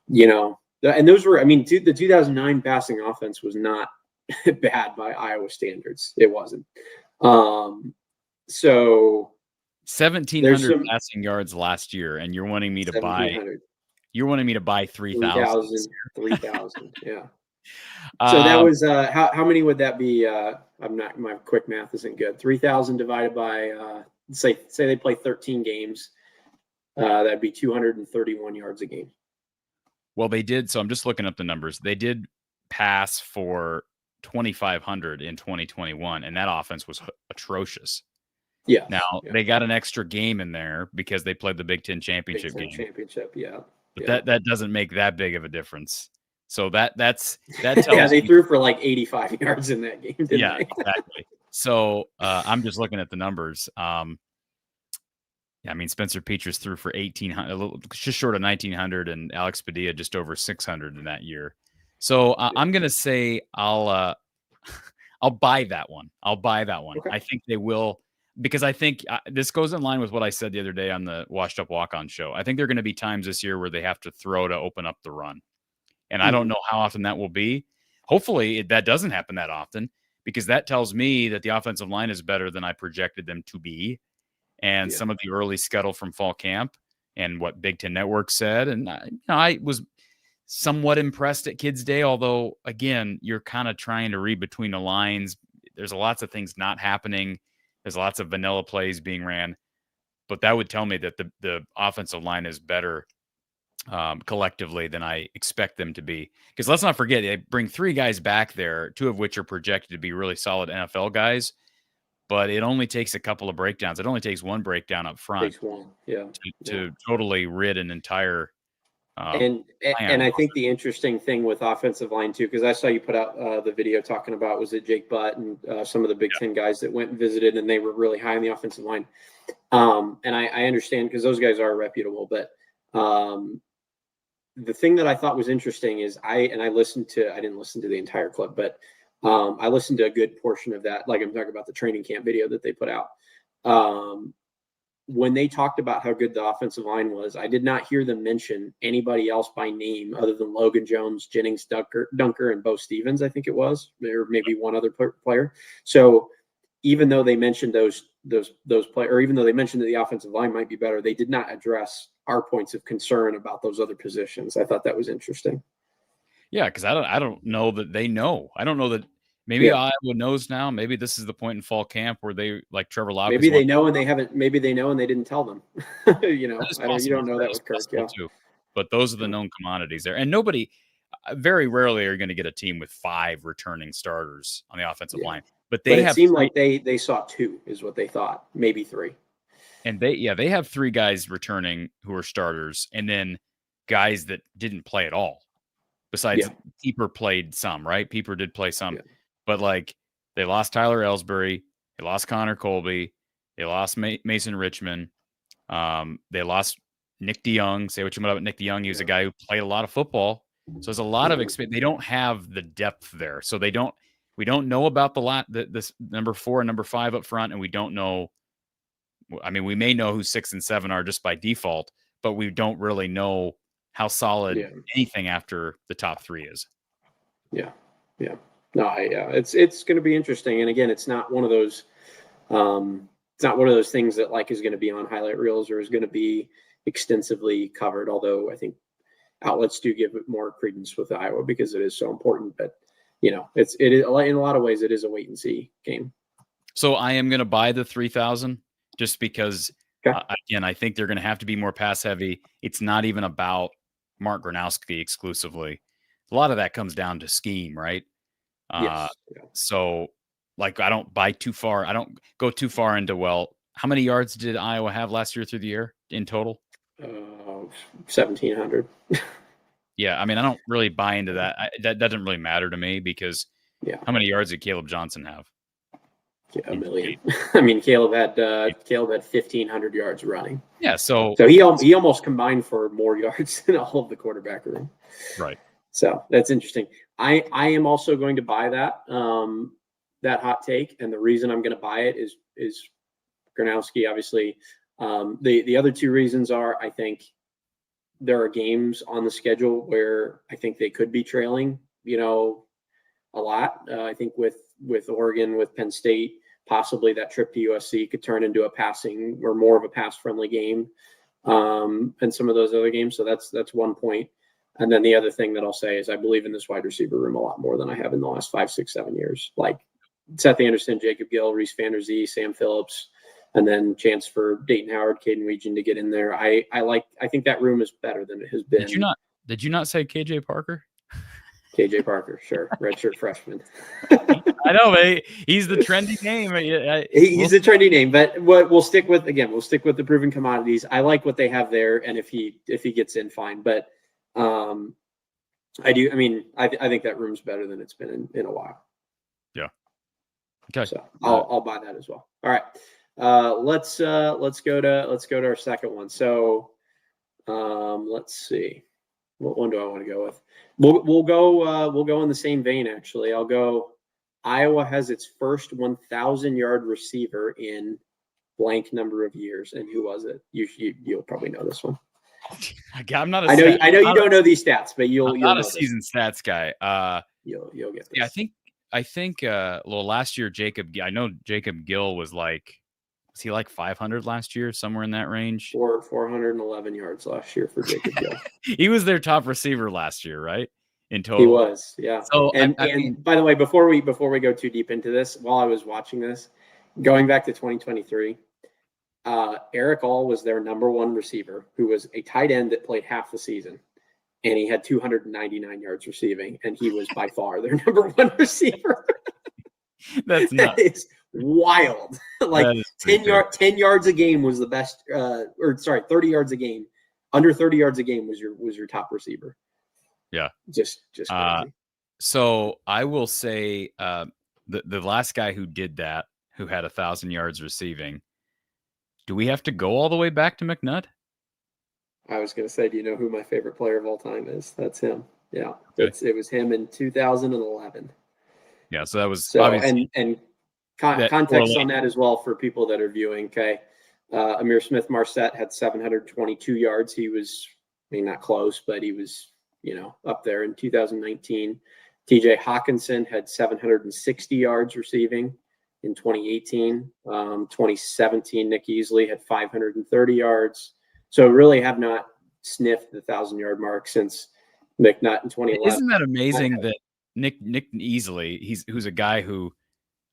and those were, the 2009 passing offense was not bad by Iowa standards. It wasn't. So 1,700 passing yards last year, and you're wanting me to buy 3,000. 3,000. Yeah. So that was how many would that be? My quick math isn't good. 3,000 divided by say they play 13 games. That'd be 231 yards a game. Well, they did. So I'm just looking up the numbers. They did pass for 2,500 in 2021, and that offense was atrocious. Yeah. Now they got an extra game in there because they played the Big Ten championship game. Yeah. But that doesn't make that big of a difference. So that tells they threw for like 85 yards in that game. Didn't they? Exactly. So I'm just looking at the numbers. Spencer Petras threw for 1,800, just short of 1,900, and Alex Padilla just over 600 in that year. So I'm gonna say I'll buy that one. Okay. I think they will, because I think this goes in line with what I said the other day on the Washed Up Walk-On show. I think there are going to be times this year where they have to throw to open up the run. And I don't know how often that will be. Hopefully that doesn't happen that often, because that tells me that the offensive line is better than I projected them to be. And some of the early scuttle from fall camp and what Big Ten Network said. And I was somewhat impressed at Kids Day, although, again, you're kind of trying to read between the lines. There's lots of things not happening. There's lots of vanilla plays being ran. But that would tell me that the offensive line is better collectively than I expect them to be. Because let's not forget, they bring 3 guys back there, 2 of which are projected to be really solid NFL guys. But it only takes a couple of breakdowns. It only takes one breakdown up front to totally rid an entire and I think the interesting thing with offensive line too, because I saw you put out the video talking about, was it Jake Butt and some of the Big Ten guys that went and visited, and they were really high on the offensive line. And I understand, because those guys are reputable, but the thing that I thought was interesting is I didn't listen to the entire clip, but I listened to a good portion of that. Like, I'm talking about the training camp video that they put out. When they talked about how good the offensive line was, I did not hear them mention anybody else by name other than Logan Jones, Jennings Dunker, and Bo Stevens, I think it was, or maybe one other player. So even though they mentioned those players, or even though they mentioned that the offensive line might be better, they did not address our points of concern about those other positions. I thought that was interesting. Yeah, because I don't know that they know. I don't know that maybe Iowa knows now. Maybe this is the point in fall camp where they, like Trevor Locke. Maybe they know and they haven't. Maybe they know and they didn't tell them. You don't know that with Kirk. Yeah. Too. But those are the known commodities there, and nobody. Very rarely are going to get a team with 5 returning starters on the offensive line. But it seemed like they saw 2 is what they thought, maybe 3. And they have 3 guys returning who are starters, and then guys that didn't play at all. Besides, Pieper played some, right? Pieper did play some, but like they lost Tyler Ellsbury, they lost Connor Colby, they lost Mason Richmond, they lost Nick DeYoung. Say what you want about Nick DeYoung, he was a guy who played a lot of football, so there's a lot of experience. They don't have the depth there, so we don't know about this number 4 and number 5 up front, and we don't know. I mean, we may know who 6 and 7 are just by default, but we don't really know how solid anything after the top 3 is. Yeah. No, it's going to be interesting. And again, it's not one of those things that like is going to be on highlight reels or is going to be extensively covered. Although I think outlets do give it more credence with Iowa because it is so important. But it is in a lot of ways it is a wait and see game. So I am going to buy the 3,000 just because. Again, I think they're going to have to be more pass heavy. It's not even about Mark Gronowski exclusively. A lot of that comes down to scheme, right? So, like, I don't buy too far. I don't go too far into, how many yards did Iowa have last year through the year in total? 1,700. Yeah, I mean, I don't really buy into that. That doesn't really matter to me because how many yards did Caleb Johnson have? Yeah, a million. I mean, Caleb had 1,500 yards running. Yeah, so he almost combined for more yards than all of the quarterback room. right. So that's interesting. I am also going to buy that that hot take, and the reason I'm going to buy it is Gronowski, obviously. The other two reasons are, I think there are games on the schedule where I think they could be trailing, a lot. I think with Oregon, with Penn State, possibly that trip to USC could turn into a passing or more of a pass-friendly game, and some of those other games. So that's one point. And then the other thing that I'll say is I believe in this wide receiver room a lot more than I have in the last 5, 6, 7 years. Like Seth Anderson, Jacob Gill, Reese Vanderzee, Sam Phillips, and then chance for Dayton Howard, Caden Weegan to get in there. I think that room is better than it has been. Did you not say KJ Parker? KJ Parker, sure, redshirt freshman. I know, but he's the trendy name. He's a trendy name, but we'll stick with the proven commodities. I like what they have there, and if he gets in, fine. But I do. I mean, I think that room's better than it's been in a while. Yeah. Okay. So I'll buy that as well. All right. Let's go to our second one. So let's see. What one do I want to go with? We'll go in the same vein, actually. I'll go Iowa has its first 1,000-yard receiver in blank number of years. And who was it? You'll probably know this one. I'm not. I know you don't know these stats, but you'll not know a seasoned stats guy. You'll get this. Yeah, I think. Well, last year I know Jacob Gill was he like 500 last year, somewhere in that range? 411 yards last year for Jacob Gill. He was their top receiver last year, right? In total, he was. Yeah. So and by the way, before we go too deep into this, while I was watching this, going back to 2023. Eric All was their number one receiver, who was a tight end that played half the season, and he had 299 yards receiving, and he was by far their number one receiver. That's nuts. That is wild. Like 10 yards a game was the best, 30 yards a game. Under 30 yards a game was your top receiver. Yeah, just crazy. So I will say the last guy who did that, who had 1,000 yards receiving. Do we have to go all the way back to McNutt? I was going to say, do you know who my favorite player of all time is? That's him. Yeah, okay. It was him in 2011. Yeah, so that was obviously, and context on that as well for people that are viewing. Okay, Amir Smith-Marset had 722 yards. He was, not close, but he was, up there in 2019. TJ Hawkinson had 760 yards receiving. In 2018, 2017, Nick Easley had 530 yards. So really have not sniffed the 1,000-yard mark since McNutt in 2011. Isn't that amazing that Nick Easley, who's a guy who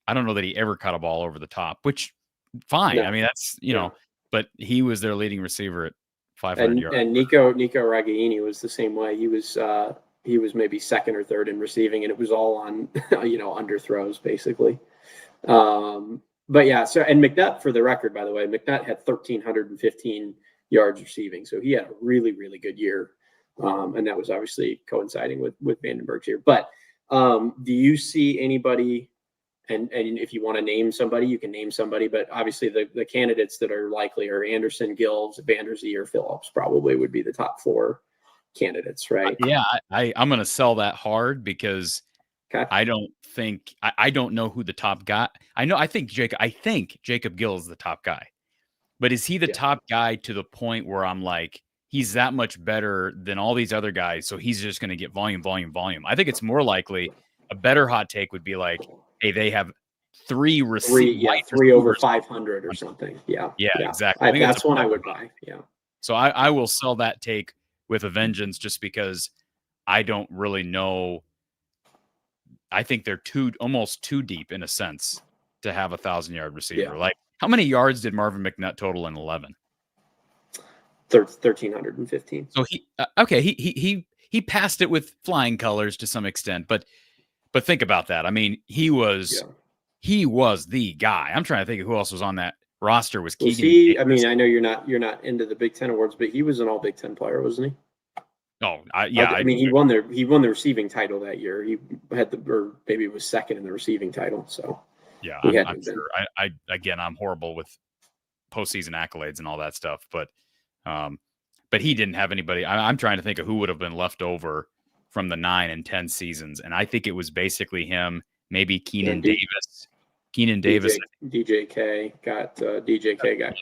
I don't know that he ever caught a ball over the top, which fine. No. I mean, that's, but he was their leading receiver at 500 yards. And Nico Ragaini was the same way. He was maybe second or third in receiving, and it was all on, underthrows basically. But yeah, so, and McNutt, for the record, by the way, McNutt had 1,315 yards receiving. So he had a really, really good year. And that was obviously coinciding with Vandenberg's year. But do you see anybody, and if you want to name somebody, you can name somebody, but obviously the candidates that are likely are Anderson, Gills, Vanderzee, or Phillips probably would be the top 4 candidates, right? Yeah, I'm going to sell that hard because I don't know who the top guy. I think Jacob Gill is the top guy, but is he the top guy to the point where I'm like, he's that much better than all these other guys, so he's just going to get volume. I think it's more likely a better hot take would be like, hey, they have 3 over 500 or something. Yeah, exactly. That's one I would buy. Yeah. So I will sell that take with a vengeance, just because I don't really know. I think they're almost too deep in a sense to have a 1,000-yard receiver. Yeah. Like, how many yards did Marvin McNutt total in 11? 1,315. So he passed it with flying colors to some extent, but think about that. I mean, he was the guy. I'm trying to think of who else was on that roster. Was Keegan? I know you're not into the Big Ten awards, but he was an All Big Ten player, wasn't he? Oh, he won the receiving title that year. He had or maybe it was second in the receiving title. So Yeah, He I'm hadn't been. sure. Again, I'm horrible with postseason accolades and all that stuff, but he didn't have anybody. I'm trying to think of who would have been left over from the 9 and 10 seasons, and I think it was basically him, maybe Keenan Davis. Keenan Davis, DJK got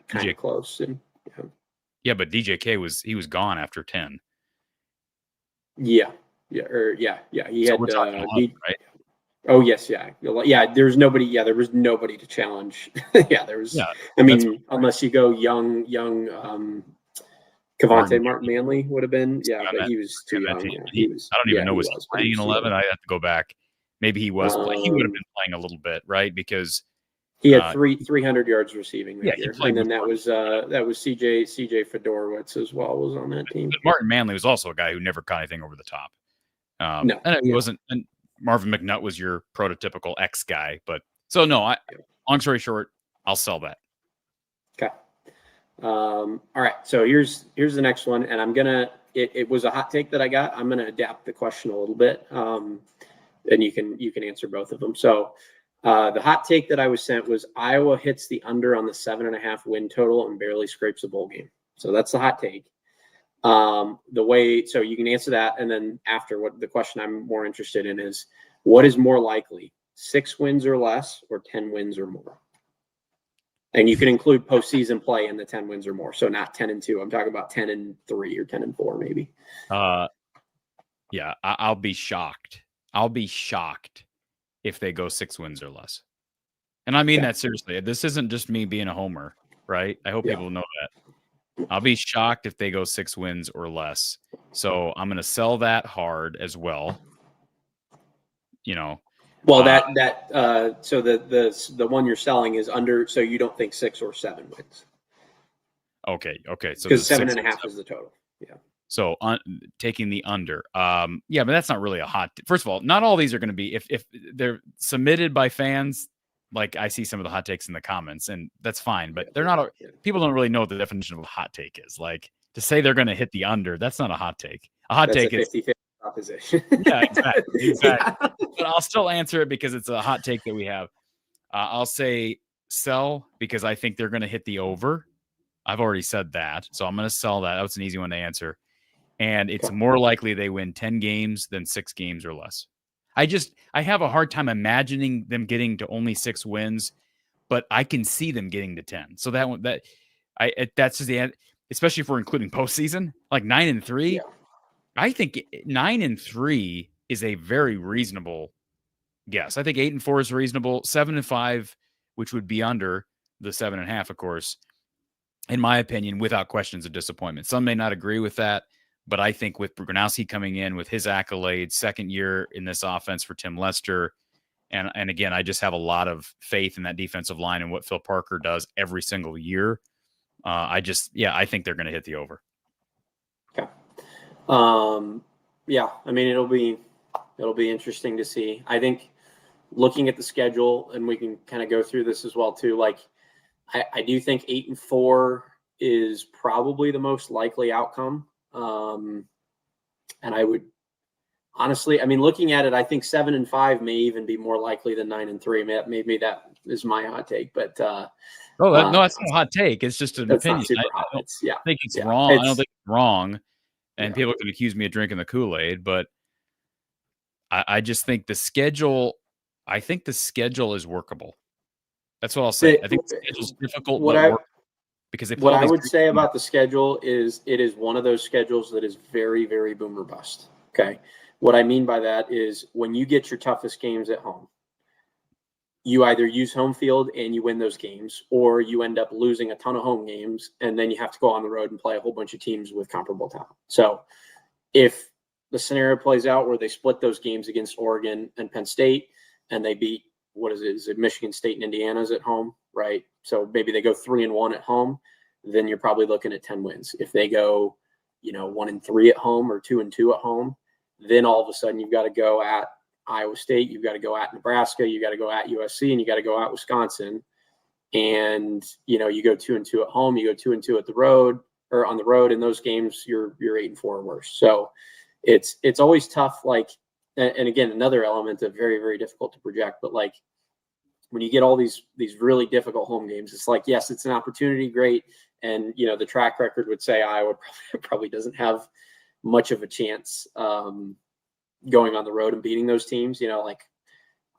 kind of close, and but DJK was gone after 10. Yeah. He So had we're talking 11, right? Oh yes, yeah. There's nobody. Yeah, there was nobody to challenge. There was. Yeah, I mean, unless you go young Cavante Martin Manley would have been. Yeah, but he was too young. Yeah, I don't even know was he playing in 11. I have to go back. Maybe he was. He would have been playing a little bit, right? Because he had 300 yards receiving that year, and then that was CJ Fedorowicz as well was on that team. But Martin Manley was also a guy who never caught anything over the top. No, and he wasn't. And Marvin McNutt was your prototypical X guy, but so no. Long story short, I'll sell that. Okay. All right. So here's the next one, and I'm gonna. It was a hot take that I got. I'm gonna adapt the question a little bit, and you can answer both of them. So the hot take that I was sent was Iowa hits the under on the 7.5 win total and barely scrapes a bowl game. So that's the hot take. So you can answer that, and then after, what the question I'm more interested in is, what is more likely, 6 wins or less, or 10 wins or more? And you can include postseason play in the 10 wins or more. So not 10-2. I'm talking about 10-3 or 10-4 maybe. Yeah, I'll be shocked. I'll be shocked if they go 6 wins or less. And I mean that seriously. This isn't just me being a homer, right? I hope people know that. I'll be shocked if they go 6 wins or less. So I'm going to sell that hard as well. Well, so the one you're selling is under, so you don't think 6 or 7 wins. Okay. So because 7.5 is the total. Yeah. So taking the under. But that's not really a hot. First of all, not all these are going to be, if they're submitted by fans. Like, I see some of the hot takes in the comments, and that's fine, but they're not. People don't really know what the definition of a hot take is. Like, to say they're going to hit the under, that's not a hot take. A hot take is 50-50 opposition. Yeah, exactly. But I'll still answer it because it's a hot take that we have. I'll say sell because I think they're going to hit the over. I've already said that, so I'm going to sell that. That was an easy one to answer. And it's more likely they win 10 games than 6 games or less. I have a hard time imagining them getting to only 6 wins, but I can see them getting to 10. So that's just the, especially if we're including postseason, like 9-3. Yeah. I think 9-3 is a very reasonable guess. I think 8-4 is reasonable. 7-5, which would be under the 7.5, of course, in my opinion, without questions, a disappointment. Some may not agree with that. But I think with Brunowski coming in with his accolades, second year in this offense for Tim Lester, and again, I just have a lot of faith in that defensive line and what Phil Parker does every single year. I think they're going to hit the over. Okay. I mean, it'll be interesting to see. I think looking at the schedule, and we can kind of go through this as well too. Like, I do think 8-4 is probably the most likely outcome. And I would honestly, I mean, looking at it, I think 7-5 may even be more likely than 9-3. Maybe that is my hot take, but no, that's not a hot take. It's just an opinion. I don't think it's wrong. I don't think it's wrong, and people can accuse me of drinking the Kool-Aid, but I just think the schedule. I think the schedule is workable. That's what I'll say. I think the schedule's difficult, because what I would say about the schedule is it is one of those schedules that is very, very boom or bust. Okay. What I mean by that is when you get your toughest games at home, you either use home field and you win those games, or you end up losing a ton of home games, and then you have to go on the road and play a whole bunch of teams with comparable talent. So if the scenario plays out where they split those games against Oregon and Penn State, and they beat, is it Michigan State and Indiana's at home, right? So maybe they go 3-1 at home, then you're probably looking at 10 wins. If they go, 1-3 at home or 2-2 at home, then all of a sudden you've got to go at Iowa State, you've got to go at Nebraska, you got to go at USC, and you got to go at Wisconsin. And, you go 2-2 at home, you go 2-2 at the road or on the road. In those games, you're 8-4 or worse. So it's always tough. Like, and again, another element of very, very difficult to project, but like, when you get all these really difficult home games, it's like, yes, it's an opportunity, great. And, the track record would say Iowa probably doesn't have much of a chance going on the road and beating those teams, like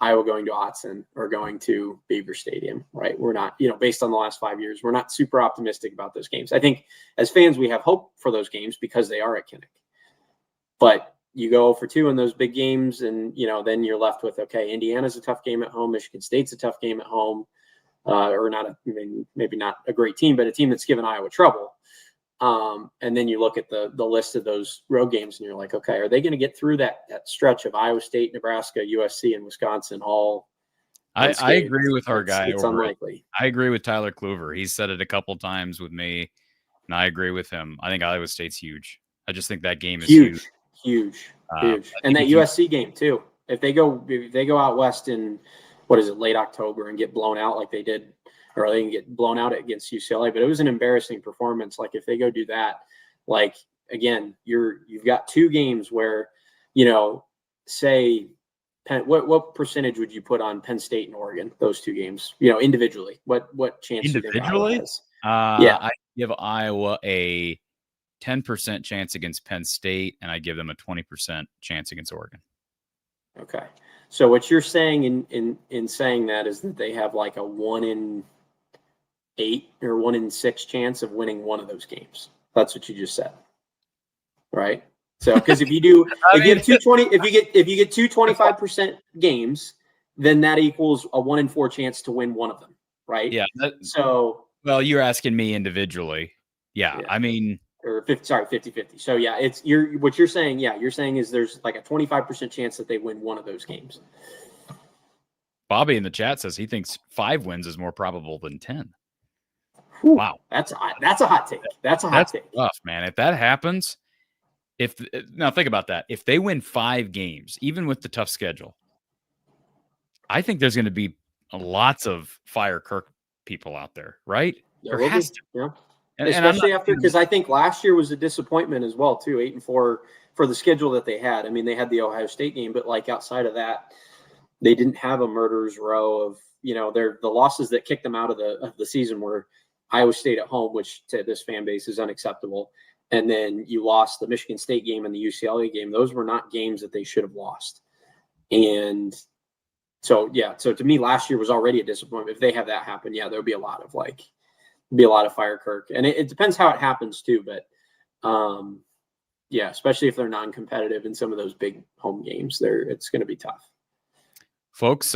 Iowa going to Autzen or going to Beaver Stadium, right? We're not, based on the last 5 years, we're not super optimistic about those games. I think as fans, we have hope for those games because they are at Kinnick. But you go for 2 in those big games, and then you're left with, okay, Indiana's a tough game at home, Michigan State's a tough game at home, or not. Maybe not a great team, but a team that's given Iowa trouble. And then you look at the list of those road games, and you're like, okay, are they going to get through that stretch of Iowa State, Nebraska, USC, and Wisconsin all? I agree with our guy. It's unlikely. I agree with Tyler Kluver. He said it a couple times with me, and I agree with him. I think Iowa State's huge. I just think that game is huge. And that USC game too. If they go out west in late October and get blown out like they did, or they can get blown out against UCLA, but it was an embarrassing performance. Like if they go do that, like again, you've got 2 games where, say what percentage would you put on Penn State and Oregon? Those 2 games, individually, what chance individually? I give Iowa a 10% chance against Penn State, and I give them a 20% chance against Oregon. Okay. So what you're saying in saying that is that they have like a 1 in 8 or 1 in 6 chance of winning one of those games. That's what you just said. Right? So because if you do if you get 2 25% games, then that equals a 1 in 4 chance to win one of them, right? Yeah. Well, you're asking me individually. Yeah. I mean, or 50-50. So yeah, what you're saying. Yeah, you're saying is there's like a 25% chance that they win one of those games. Bobby in the chat says he thinks 5 wins is more probable than 10. Whew, wow, that's a hot take. That's rough, man. If that happens, now think about that. If they win 5 games, even with the tough schedule, I think there's going to be lots of Fire Kirk people out there, right? There has to. Yeah. Especially after, because I think last year was a disappointment as well too. 8-4 for the schedule that they had. I mean, they had the Ohio State game, but like outside of that, they didn't have a murderer's row of the losses that kicked them out of the season were Iowa State at home, which to this fan base is unacceptable, and then you lost the Michigan State game and the UCLA game. Those were not games that they should have lost, and so to me, last year was already a disappointment. If they have that happen, there'll be a lot of Fire Kirk, and it depends how it happens too. But especially if they're non-competitive in some of those big home games, it's going to be tough. Folks,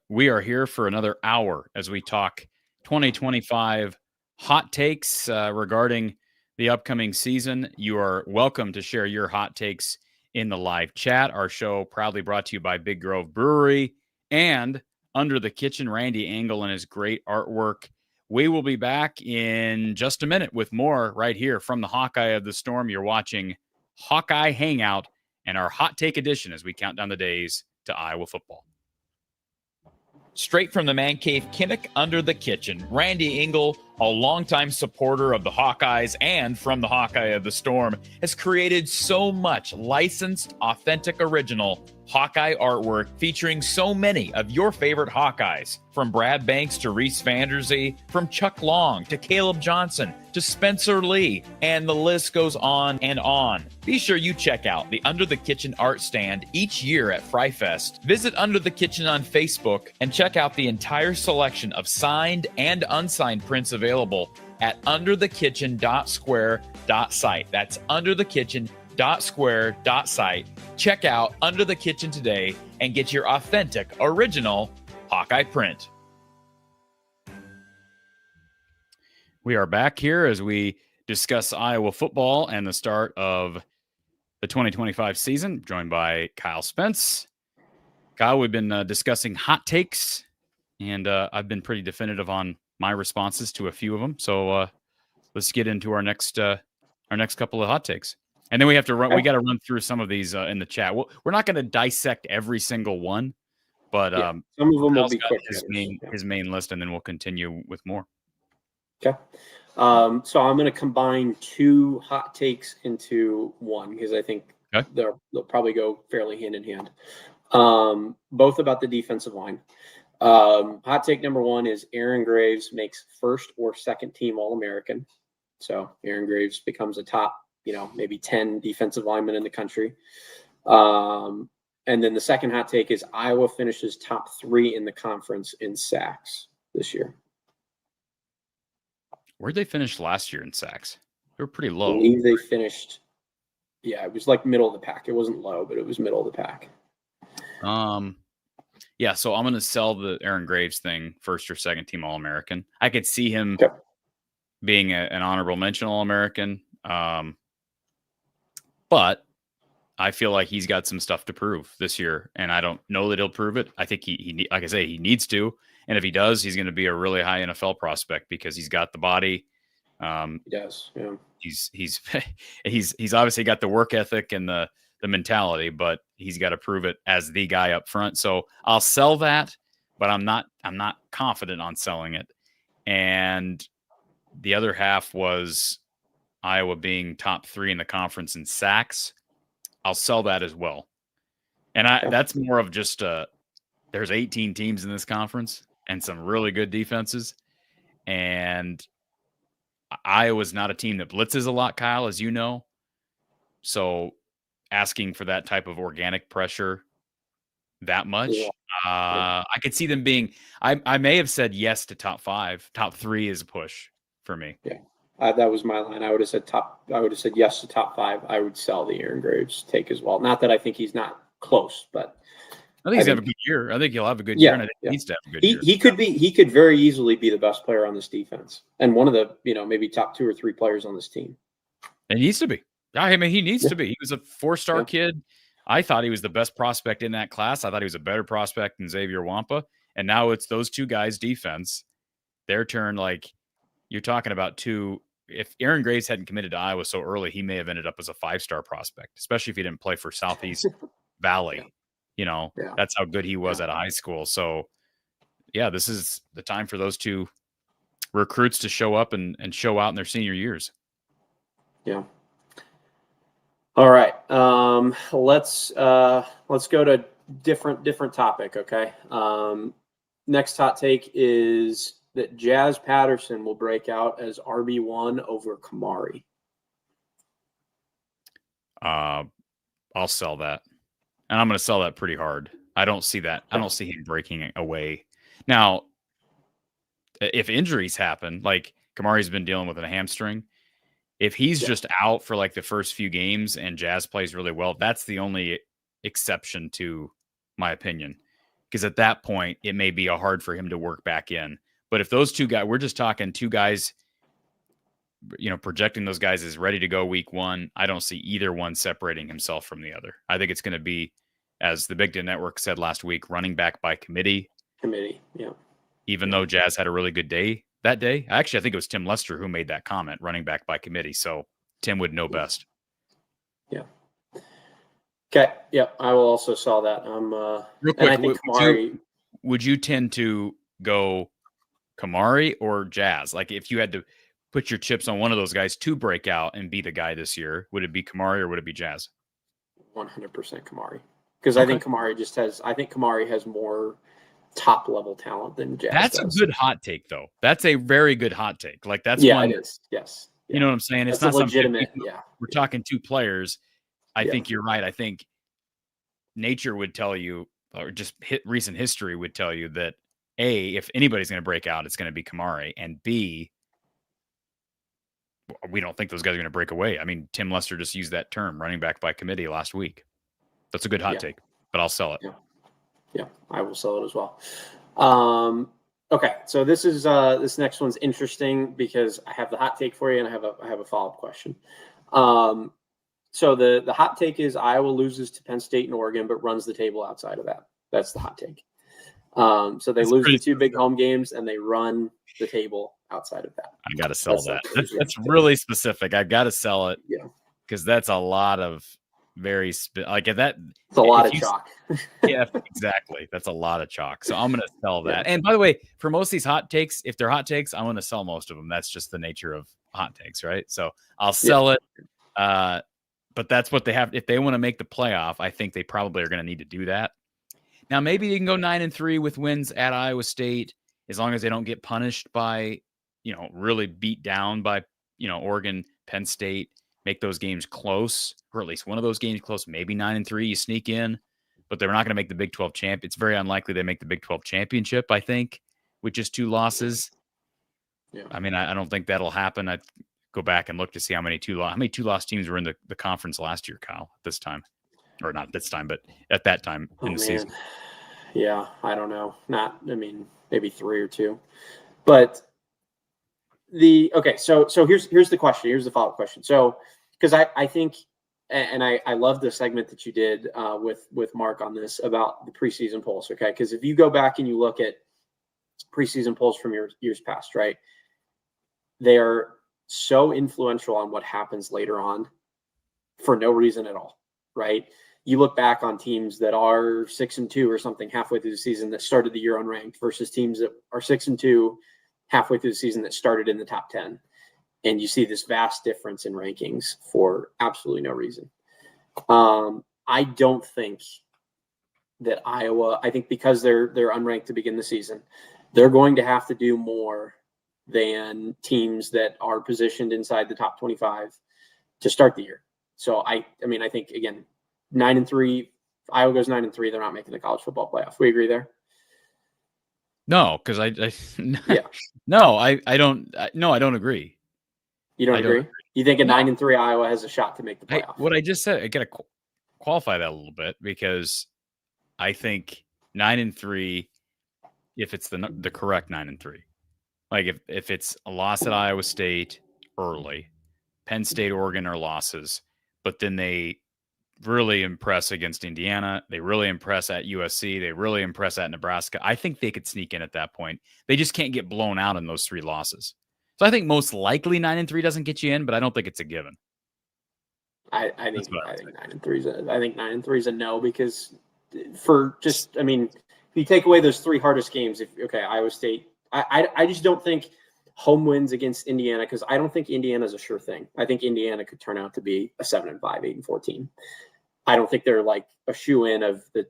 we are here for another hour as we talk 2025 hot takes regarding the upcoming season. You are welcome to share your hot takes in the live chat. Our show proudly brought to you by Big Grove Brewery and Under the Kitchen, Randy Engel and his great artwork. We will be back in just a minute with more right here from the Hawkeye of the Storm. You're watching Hawkeye Hangout and our hot take edition as we count down the days to Iowa football. Straight from the man cave, Kinnick Under the Kitchen, Randy Engel, a longtime supporter of the Hawkeyes and from the Hawkeye of the Storm, has created so much licensed, authentic, original Hawkeye artwork featuring so many of your favorite Hawkeyes, from Brad Banks to Reese Vanderzee, from Chuck Long to Caleb Johnson to Spencer Lee, and the list goes on and on. Be sure you check out the Under the Kitchen art stand each year at Fry Fest. Visit Under the Kitchen on Facebook and check out the entire selection of signed and unsigned prints available at underthekitchen.square.site. That's underthekitchen.square.site. Check out Under the Kitchen today and get your authentic, original Hawkeye print. We are back here as we discuss Iowa football and the start of the 2025 season, joined by Kyle Spence. Kyle, we've been discussing hot takes, and I've been pretty definitive on my responses to a few of them. So let's get into our next couple of hot takes. And then we have to run. We got to run through some of these in the chat. We're not going to dissect every single one, but some of them will be quick. His main list, and then we'll continue with more. Okay. So I'm going to combine 2 hot takes into one because I think they'll probably go fairly hand in hand. Both about the defensive line. Hot take number one is Aaron Graves makes first or second team All-American. So Aaron Graves becomes a top, maybe 10 defensive lineman in the country. And then the second hot take is Iowa finishes top 3 in the conference in sacks this year. Where'd they finish last year in sacks? They were pretty I low. believe they finished, it was like middle of the pack. It wasn't low, but it was middle of the pack. Yeah, so I'm going to sell the Aaron Graves thing, first or second team All-American. I could see him being an honorable mention All-American. But I feel like he's got some stuff to prove this year, and I don't know that he'll prove it. I think he like I say, he needs to, and if he does, he's going to be a really high NFL prospect because he's got the body. He does. Yeah. He's obviously got the work ethic and the mentality, but he's got to prove it as the guy up front. So I'll sell that, but I'm not confident on selling it. And the other half was Iowa being top 3 in the conference in sacks. I'll sell that as well. And that's more of just there's 18 teams in this conference and some really good defenses. And Iowa's not a team that blitzes a lot, Kyle, as you know. So asking for that type of organic pressure that much, I could see them being, I may have said yes to top 5. Top 3 is a push for me. Yeah. That was my line. I would have said yes to top 5. I would sell the Aaron Graves take as well. Not that I think he's not close, but I think he's having a good year. I think he'll have a good year, and I think he needs to have a good year. He could very easily be the best player on this defense and one of the, maybe top 2 or 3 players on this team. And he needs to be. I mean, he needs to be. He was a 4-star kid. I thought he was the best prospect in that class. I thought he was a better prospect than Xavier Wampa. And now it's those two guys' defense. Their turn, like you're talking about 2. If Aaron Graves hadn't committed to Iowa so early, he may have ended up as a 5-star prospect, especially if he didn't play for Southeast Valley. That's how good he was at high school. So, yeah, this is the time for those 2 recruits to show up and show out in their senior years. Yeah. All right. Let's go to different topic. Okay. Next hot take is that Jazz Patterson will break out as RB1 over Kamari. I'll sell that. And I'm going to sell that pretty hard. I don't see that. I don't see him breaking away. Now, if injuries happen, like Kamari's been dealing with a hamstring, if he's just out for like the first few games and Jazz plays really well, that's the only exception to my opinion. Because at that point, it may be hard for him to work back in. But if those 2 guys, we're just talking 2 guys, projecting those guys as ready to go week 1, I don't see either one separating himself from the other. I think it's going to be, as the Big Ten Network said last week, running back by committee. Yeah. Even though Jazz had a really good day that day. Actually, I think it was Tim Lester who made that comment, running back by committee. So Tim would know best. Yeah. Okay. Yeah, I will also sell that. Real quick, I think Kamari. Would you tend to go Kamari or Jazz? Like if you had to put your chips on one of those guys to break out and be the guy this year, would it be Kamari or would it be Jazz? 100% Kamari. Because I think Kamari has more top level talent than Jazz. That's does. A good hot take, though. That's a very good hot take. Like that's it is. Yes. You know what I'm saying? It's That's not legitimate. Something. We're talking 2 players. I think you're right. I think nature would tell you, or just recent history would tell you that A, if anybody's going to break out, it's going to be Kamari, and B, we don't think those guys are going to break away. I mean, Tim Lester just used that term, running back by committee, last week. That's a good hot take, but I'll sell it. Yeah, I will sell it as well. Okay, so this is this next one's interesting because I have the hot take for you and I have a follow-up question. So the hot take is Iowa loses to Penn State and Oregon, but runs the table outside of that. That's the hot take. So they lose the 2 big home games and they run the table outside of that. I got to sell that. That's really specific. I got to sell it. Yeah, because that's a lot of very like that. It's a lot of chalk. Yeah, exactly. That's a lot of chalk. So I'm going to sell that. And by the way, for most of these hot takes, if they're hot takes, I'm going to sell most of them. That's just the nature of hot takes, right? So I'll sell it. But that's what they have. If they want to make the playoff, I think they probably are going to need to do that. Now, maybe they can go 9-3 with wins at Iowa State, as long as they don't get punished by, really beat down by, Oregon, Penn State, make those games close, or at least one of those games close. Maybe 9-3, you sneak in, but they're not going to make the Big 12 champ. It's very unlikely they make the Big 12 championship, I think, with just 2 losses. Yeah. I mean, I don't think that'll happen. I'd go back and look to see how many two-loss teams were in the conference last year, Kyle, at this time. Or not this time, but at that time in the season. Yeah, I don't know. Maybe 3 or 2. But so here's the question. Here's the follow-up question. So, because I think, and I love the segment that you did with Mark on this about the preseason polls. Okay, because if you go back and you look at preseason polls from years past, right, they are so influential on what happens later on for no reason at all, right? You look back on teams that are 6-2 or something halfway through the season that started the year unranked versus teams that are 6-2 halfway through the season that started in the top 10. And you see this vast difference in rankings for absolutely no reason. I don't think that I think because they're unranked to begin the season, they're going to have to do more than teams that are positioned inside the top 25 to start the year. So I think, again, 9-3, Iowa goes 9-3. They're not making the college football playoff. We agree there? No, because I don't agree. You don't agree? You think a 9-3 Iowa has a shot to make the playoff? What I just said, I got to qualify that a little bit, because I think 9-3, if it's the correct 9-3, like if it's a loss at Iowa State early, Penn State, Oregon are losses, but then they really impress against Indiana. They really impress at USC. They really impress at Nebraska. I think they could sneak in at that point. They just can't get blown out in those 3 losses. So I think most likely 9-3 doesn't get you in, but I don't think it's a given. I think 9-3 is a no, because if you take away those 3 hardest games, Iowa State, I just don't think home wins against Indiana, because I don't think Indiana's a sure thing. I think Indiana could turn out to be a 7-5, 8-4 team. I don't think they're like a shoe-in of the,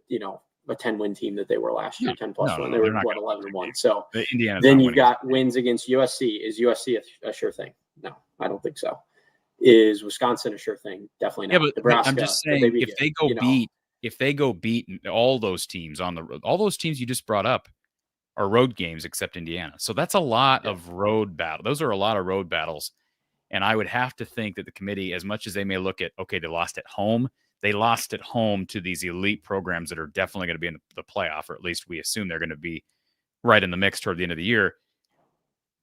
a 10-win team that they were last year, 10-plus win. They were 11-1. So then you've got wins against USC. Is USC a sure thing? No, I don't think so. Is Wisconsin a sure thing? Definitely not. Yeah, but Nebraska, I'm just saying, if they go beat all those teams on the road, all those teams you just brought up are road games except Indiana. So that's a lot of road battle. Those are a lot of road battles. And I would have to think that the committee, as much as they may look at, they lost at home, they lost at home to these elite programs that are definitely going to be in the playoff, or at least we assume they're going to be right in the mix toward the end of the year.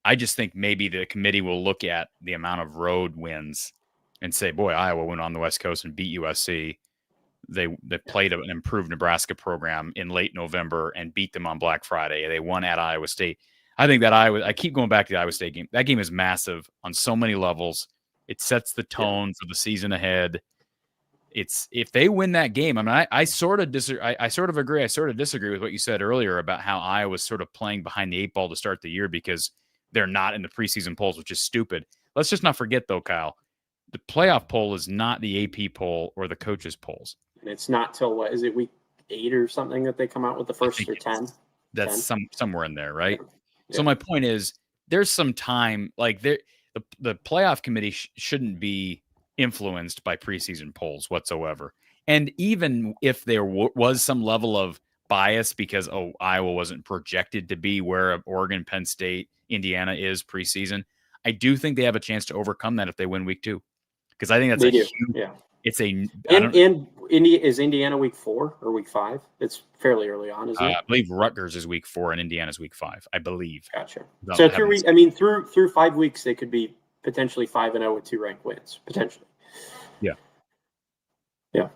I just think maybe the committee will look at the amount of road wins and say, boy, Iowa went on the West Coast and beat USC. They played an improved Nebraska program in late November and beat them on Black Friday. They won at Iowa State. I think that I keep going back to the Iowa State game. That game is massive on so many levels. It sets the tone for the season ahead. If they win that game, I sort of disagree. I sort of agree. I sort of disagree with what you said earlier about how Iowa's sort of playing behind the 8 ball to start the year because they're not in the preseason polls, which is stupid. Let's just not forget, though, Kyle, the playoff poll is not the AP poll or the coaches polls. And it's not till what is it, week 8 or something that they come out with the first, or 10? That's 10? somewhere in there, right? Yeah. So my point is, there's some time, like the playoff committee shouldn't be influenced by preseason polls whatsoever. And even if there was some level of bias because Iowa wasn't projected to be where Oregon, Penn State, Indiana is preseason, I do think they have a chance to overcome that if they win week 2, because I think that's huge. Yeah. It's is Indiana week 4 or week 5? It's fairly early on, isn't it? I believe Rutgers is week 4 and Indiana's week 5. I believe. Gotcha. So through 5 weeks, they could be potentially 5-0 with 2 ranked wins, potentially. Yeah. Yeah.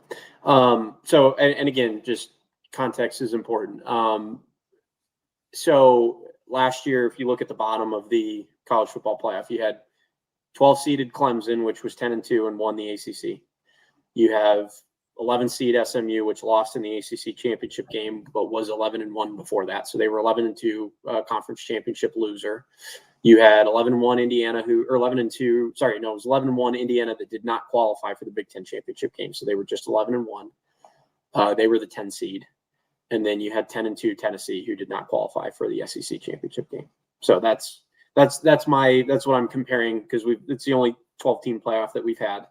So, and again, just context is important. So last year, if you look at the bottom of the college football playoff, you had 12-seeded Clemson, which was 10-2 and won the ACC. You have 11-seed SMU, which lost in the ACC championship game, but was 11-1 before that. So they were 11-2 conference championship loser. You had 11-1 Indiana, it was 11-1 Indiana that did not qualify for the Big Ten championship game. So they were just 11-1. They were the 10 seed. and then you had 10-2 Tennessee, who did not qualify for the SEC championship game. So that's what I'm comparing, because it's the only 12-team playoff that we've had.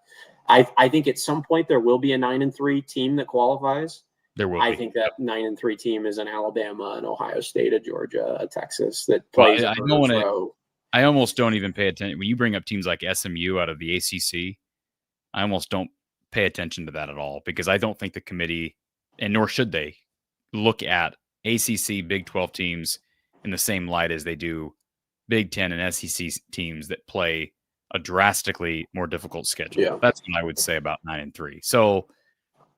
I think at some point there will be a 9-3 team that qualifies. There will I be. think that 9-3 team is an Alabama, an Ohio State, a Georgia, a Texas that plays I don't want to. I almost don't even pay attention when you bring up teams like SMU out of the ACC. I almost don't pay attention to that at all, because I don't think the committee, and nor should they, look at ACC Big 12 teams in the same light as they do Big 10 and SEC teams that play a drastically more difficult schedule. Yeah. That's what I would say about 9-3. So,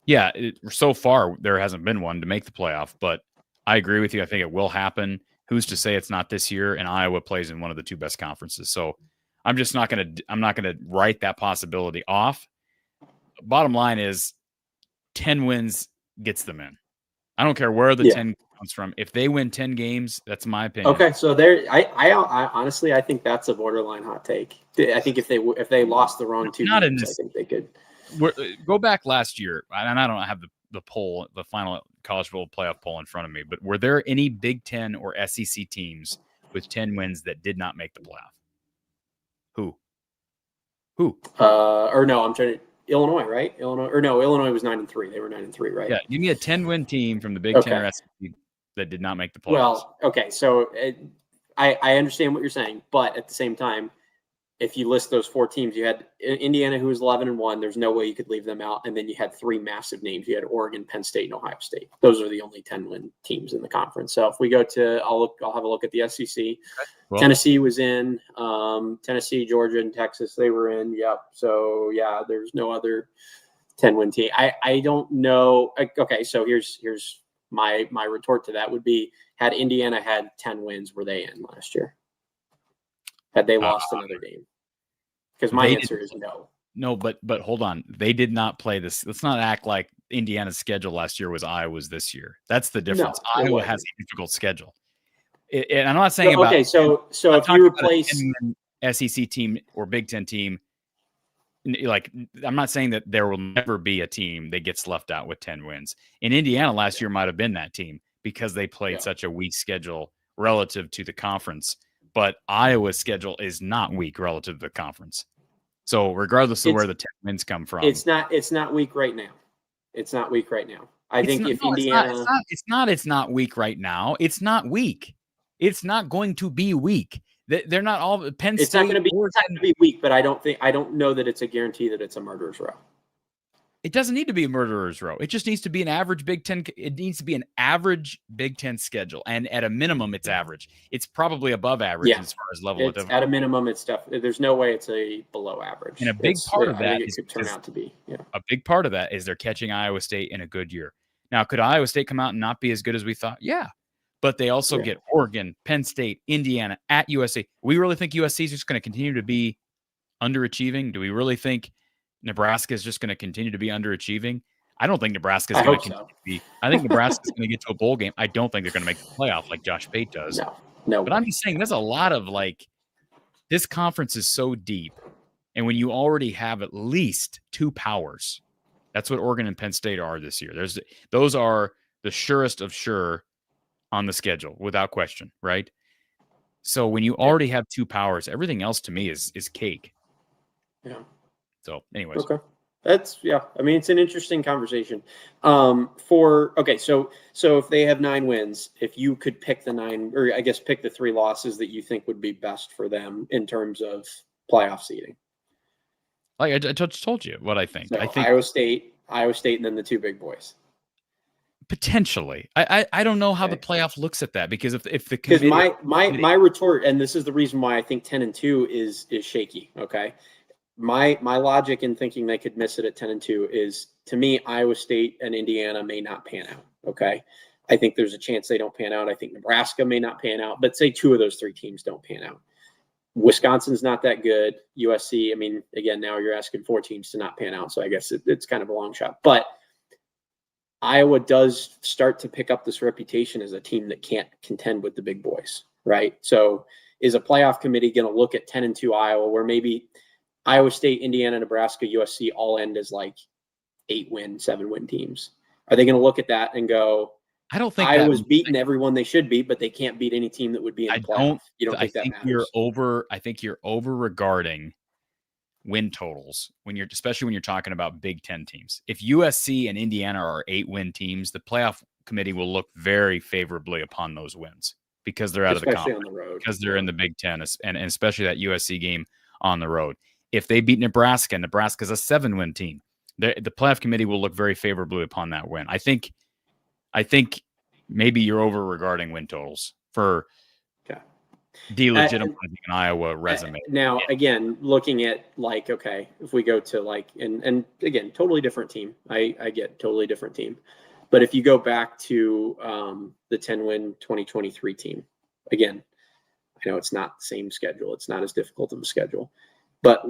yeah, so far there hasn't been one to make the playoff, but I agree with you. I think it will happen. Who's to say it's not this year? And Iowa plays in one of the two best conferences. So I'm not going to write that possibility off. Bottom line is 10 wins gets them in. I don't care where the 10 comes from. If they win 10 games, that's my opinion. Okay, so there, I honestly, I think that's a borderline hot take. I think if they lost the wrong two games, I think they could. Go back last year, and I don't have the poll, the final college football playoff poll in front of me, but were there any Big 10 or SEC teams with 10 wins that did not make the playoff? Who? Or no, I'm trying to. Illinois, right? Illinois was 9-3. They were 9-3, right? Yeah, give me a 10-win team from the Big 10 or SEC that did not make the playoffs. Well, okay, so I understand what you're saying, but at the same time, if you list those four teams, you had Indiana, who was 11-1. There's no way you could leave them out, and then you had three massive names. You had Oregon, Penn State, and Ohio State. Those are the only 10-win teams in the conference. So if we go to, I'll have a look at the SEC. Well, Tennessee was in. Tennessee, Georgia, and Texas, they were in. Yep. So yeah, there's no other 10-win team. I don't know. Okay, so here's my retort to that would be: had Indiana had 10 wins, were they in last year? Had they lost another game? Because my answer is no. No, but hold on. They did not play this. Let's not act like Indiana's schedule last year was Iowa's this year. That's the difference. No, Iowa has a difficult schedule. And I'm not saying about. Okay, so if you replace SEC team or Big 10 team, like, I'm not saying that there will never be a team that gets left out with 10 wins. In Indiana last year might have been that team because they played such a weak schedule relative to the conference. But Iowa's schedule is not weak relative to the conference. So regardless of where the 10 wins come from, it's not weak right now. It's not weak right now. I think if Indiana, it's not weak right now. It's not weak. It's not going to be weak. They're not all Penn State. It's not going to be weak, but I don't know that it's a guarantee that it's a murderer's row. It doesn't need to be a murderer's row. It just needs to be an average Big 10. It needs to be an average Big 10 schedule. And at a minimum, it's average. It's probably above average as far as level of difficulty. At a minimum, it's definitely, there's no way it's a below average. And a big part of that could turn out to be. Yeah. A big part of that is they're catching Iowa State in a good year. Now, could Iowa State come out and not be as good as we thought? Yeah. But they also get Oregon, Penn State, Indiana at USC. We really think USC is just going to continue to be underachieving? Do we really think Nebraska is just going to continue to be underachieving? I don't think Nebraska is going to continue to be. I think Nebraska is going to get to a bowl game. I don't think they're going to make the playoff like Josh Pate does. No. But I'm just saying there's a lot of this conference is so deep. And when you already have at least two powers, that's what Oregon and Penn State are this year. Those are the surest of sure on the schedule without question, right? So when you already have two powers, everything else to me is cake. Yeah. So anyways. Okay. I mean, it's an interesting conversation. So if they have 9 wins, if you could pick pick the 3 losses that you think would be best for them in terms of playoff seeding. Like I just told you what I think. So I think Iowa State, and then the 2 big boys. Potentially. I don't know how the playoff looks at that, because if the committee, my retort, and this is the reason why I think 10-2 is shaky. Okay. My logic in thinking they could miss it at 10-2 is, to me, Iowa State and Indiana may not pan out. Okay. I think there's a chance they don't pan out. I think Nebraska may not pan out, but say 2 of those 3 teams don't pan out. Wisconsin's not that good. USC, I mean, again, now you're asking 4 teams to not pan out. So I guess it's kind of a long shot, but Iowa does start to pick up this reputation as a team that can't contend with the big boys, right? So is a playoff committee going to look at 10-2 Iowa, where maybe Iowa State, Indiana, Nebraska, USC all end as 8-win, 7-win teams? Are they going to look at that and go, I don't think Iowa's beaten everyone they should beat, but they can't beat any team that would be in the playoff. You don't think that matters? I think you're over regarding win totals especially when you're talking about Big Ten teams. If USC and Indiana are 8-win teams, the playoff committee will look very favorably upon those wins because they're out of the conference, on the road, because they're in the Big Ten, and especially that USC game on the road. If they beat Nebraska, Nebraska's a 7-win team. The playoff committee will look very favorably upon that win. I think maybe you're over regarding win totals for delegitimizing an Iowa resume. Now, again, looking at okay, if we go to and again, totally different team. I get totally different team. But if you go back to the 10-win 2023 team, again, I know it's not the same schedule. It's not as difficult of a schedule. But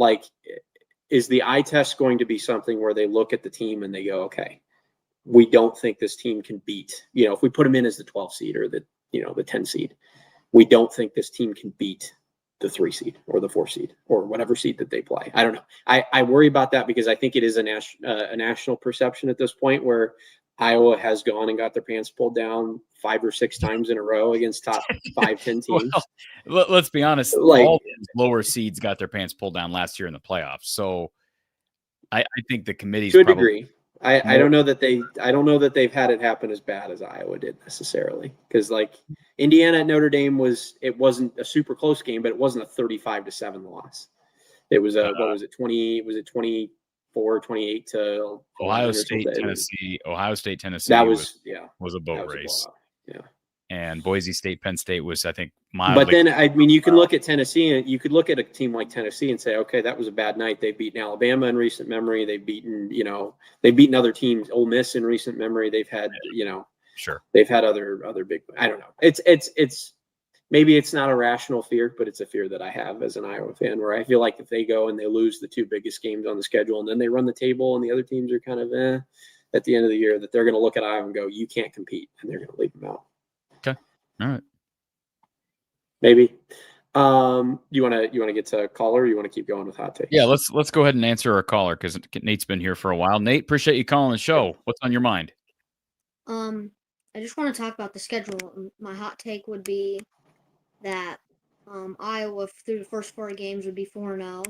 is the eye test going to be something where they look at the team and they go, okay, we don't think this team can beat, if we put them in as the 12 seed or the 10 seed, we don't think this team can beat the 3 seed or the 4 seed or whatever seed that they play. I don't know. I worry about that because I think it is a national perception at this point where Iowa has gone and got their pants pulled down 5 or 6 times in a row against top 5-10 teams. Well, let's be honest. All these lower seeds got their pants pulled down last year in the playoffs. So I think the committee's to a degree. I don't know that they've had it happen as bad as Iowa did necessarily, because Indiana at Notre Dame wasn't a super close game, but it wasn't a 35-7 loss. It was what was it 20? Was it 24-28 to Ohio State, Tennessee? Ohio State, Tennessee. That was a boat race. Yeah. And Boise State, Penn State was, I think, mildly. But then, you can look at Tennessee, and you could look at a team like Tennessee and say, okay, that was a bad night. They've beaten Alabama in recent memory. They've beaten other teams. Ole Miss in recent memory. They've had, sure. They've had other big. I don't know. It's maybe it's not a rational fear, but it's a fear that I have as an Iowa fan, where I feel like if they go and they lose the 2 biggest games on the schedule, and then they run the table, and the other teams are kind of at the end of the year, that they're going to look at Iowa and go, you can't compete, and they're going to leave them out. Okay. All right. Maybe. You want to get to a caller, or you want to keep going with hot takes? Yeah, let's go ahead and answer our caller because Nate's been here for a while. Nate, appreciate you calling the show. What's on your mind? I just want to talk about the schedule. My hot take would be that Iowa through the first 4 games would be 4-0.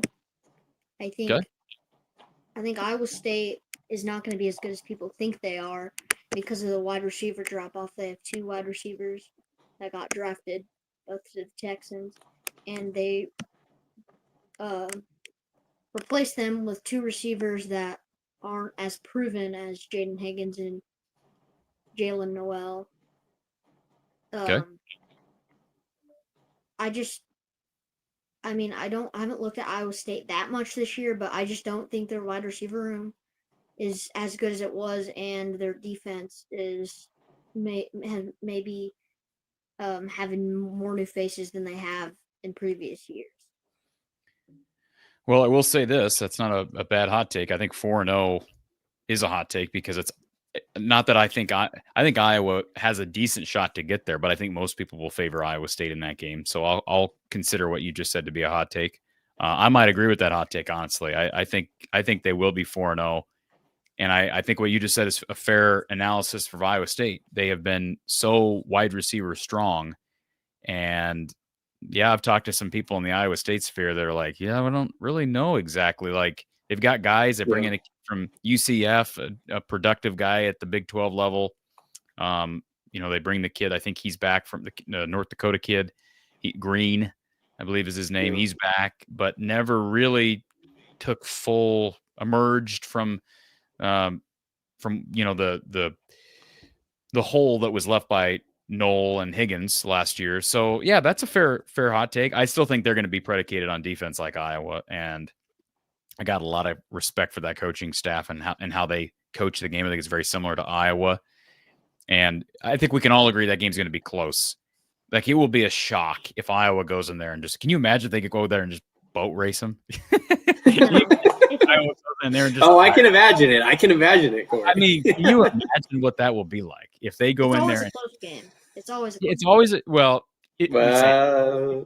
I think Iowa State is not going to be as good as people think they are because of the wide receiver drop off. They have 2 wide receivers that got drafted, both to the Texans, and they replaced them with 2 receivers that aren't as proven as Jaden Higgins and Jalen Noel. Okay. I haven't looked at Iowa State that much this year, but I just don't think their wide receiver room is as good as it was, and their defense is maybe having more new faces than they have in previous years. Well, I will say this. That's not a bad hot take. I think 4-0 is a hot take because it's not that I think Iowa has a decent shot to get there, but I think most people will favor Iowa State in that game. So I'll consider what you just said to be a hot take. I might agree with that hot take, honestly. I think they will be 4-0. And I think what you just said is a fair analysis for Iowa State. They have been so wide receiver strong. And yeah, I've talked to some people in the Iowa State sphere that are like, yeah, we don't really know exactly. They've got guys that bring in from UCF, a productive guy at the Big 12 level. They bring the kid. I think he's back from the North Dakota kid. Green, I believe is his name. Yeah. He's back, but never really emerged from the hole that was left by Knoll and Higgins last year. So yeah, that's a fair hot take. I still think they're going to be predicated on defense like Iowa, and I got a lot of respect for that coaching staff and how they coach the game. I think it's very similar to Iowa, and I think we can all agree that game's going to be close. It will be a shock if Iowa goes in there and can you imagine if they could go there and just boat race them? Iowa goes in there and I can imagine it. I can imagine it, Corey. I mean, can you imagine what that will be like if they go in there? It's always a close game. It's always a close it's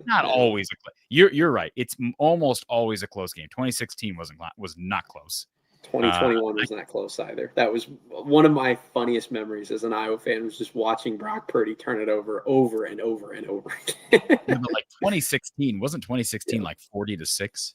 not always a close. You're right. It's almost always a close game. 2016 was not close. 2021 was not close either. That was one of my funniest memories as an Iowa fan, was just watching Brock Purdy turn it over and over and over again. But like 2016, wasn't 2016 like 40-6?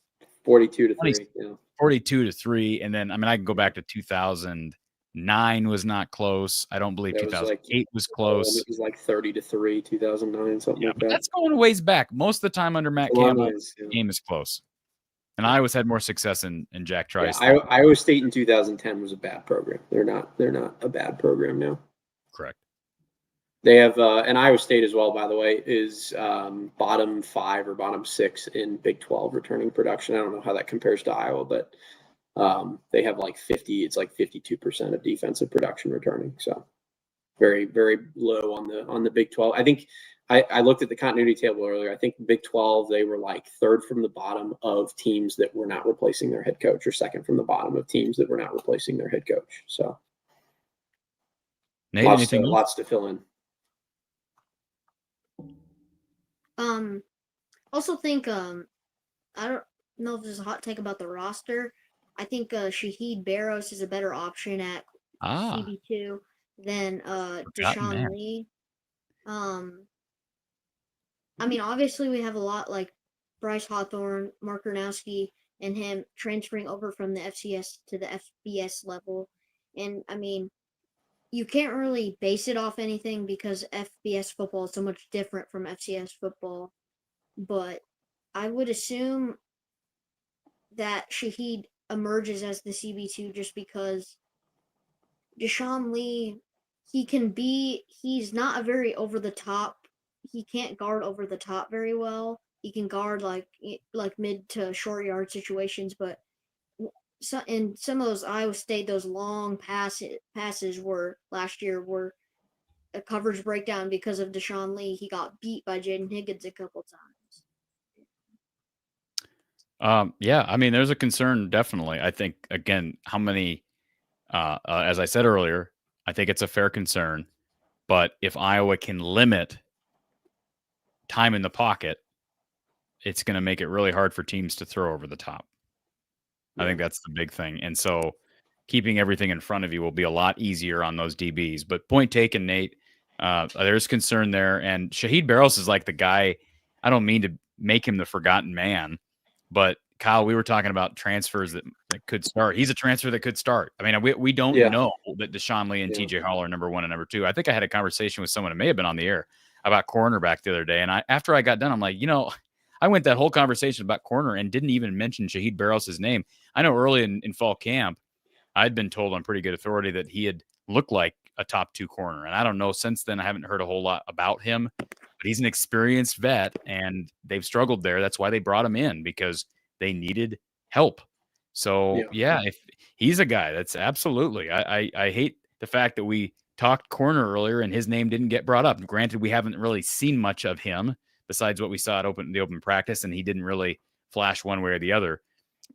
42-3. Yeah. 42-3. And then, I mean, I can go back to 2009 was not close. I don't believe 2008 was close. It was like 30-3, 2009, something like that. That's going a ways back. Most of the time under Matt Campbell, the game is close. And Iowa's had more success in Jack Trice. Yeah, Iowa State in 2010 was a bad program. They're not a bad program now. Correct. They have and Iowa State as well, by the way, is bottom 5 or bottom 6 in Big 12 returning production. I don't know how that compares to Iowa, but they have like 50. It's like 52% of defensive production returning. So very, very low on the Big 12. I think I looked at the continuity table earlier. I think Big 12, they were like third from the bottom of teams that were not replacing their head coach, or second from the bottom of teams that were not replacing their head coach. So Nate, lots to fill in. Also think I don't know if there's a hot take about the roster. I think Shaheed Barrows is a better option at CB2 than Deshaun Lee. I mean, obviously we have a lot like Bryce Hawthorne, Mark Gronowski, and him transferring over from the FCS to the FBS level. And I mean, you can't really base it off anything because FBS football is so much different from FCS football. But I would assume that Shaheed emerges as the CB2 just because Deshaun Lee, he's not a very over the top. He can't guard over the top very well. He can guard like mid to short yard situations, but in some of those Iowa State, those long passes were last year were a coverage breakdown because of Deshaun Lee. He got beat by Jaden Higgins a couple times. Yeah, I mean, there's a concern, definitely. I think, again, how many, as I said earlier, I think it's a fair concern. But if Iowa can limit time in the pocket, it's going to make it really hard for teams to throw over the top. I think that's the big thing. And so keeping everything in front of you will be a lot easier on those DBs. But point taken, Nate. There's concern there. And Shaheed Barrows is like the guy, I don't mean to make him the forgotten man, but Kyle, we were talking about transfers that could start. He's a transfer that could start. I mean, we don't know that Deshaun Lee and TJ Hall are number 1 and number 2. I think I had a conversation with someone, it may have been on the air, about cornerback the other day. And after I got done, I'm like, I went that whole conversation about corner and didn't even mention Shaheed Barrows' name. I know early in fall camp, I'd been told on pretty good authority that he had looked like a top 2 corner. And I don't know, since then, I haven't heard a whole lot about him. But he's an experienced vet, and they've struggled there. That's why they brought him in, because they needed help. So, if he's a guy that's absolutely, I hate the fact that we talked corner earlier and his name didn't get brought up. Granted, we haven't really seen much of him besides what we saw at the open practice, and he didn't really flash one way or the other.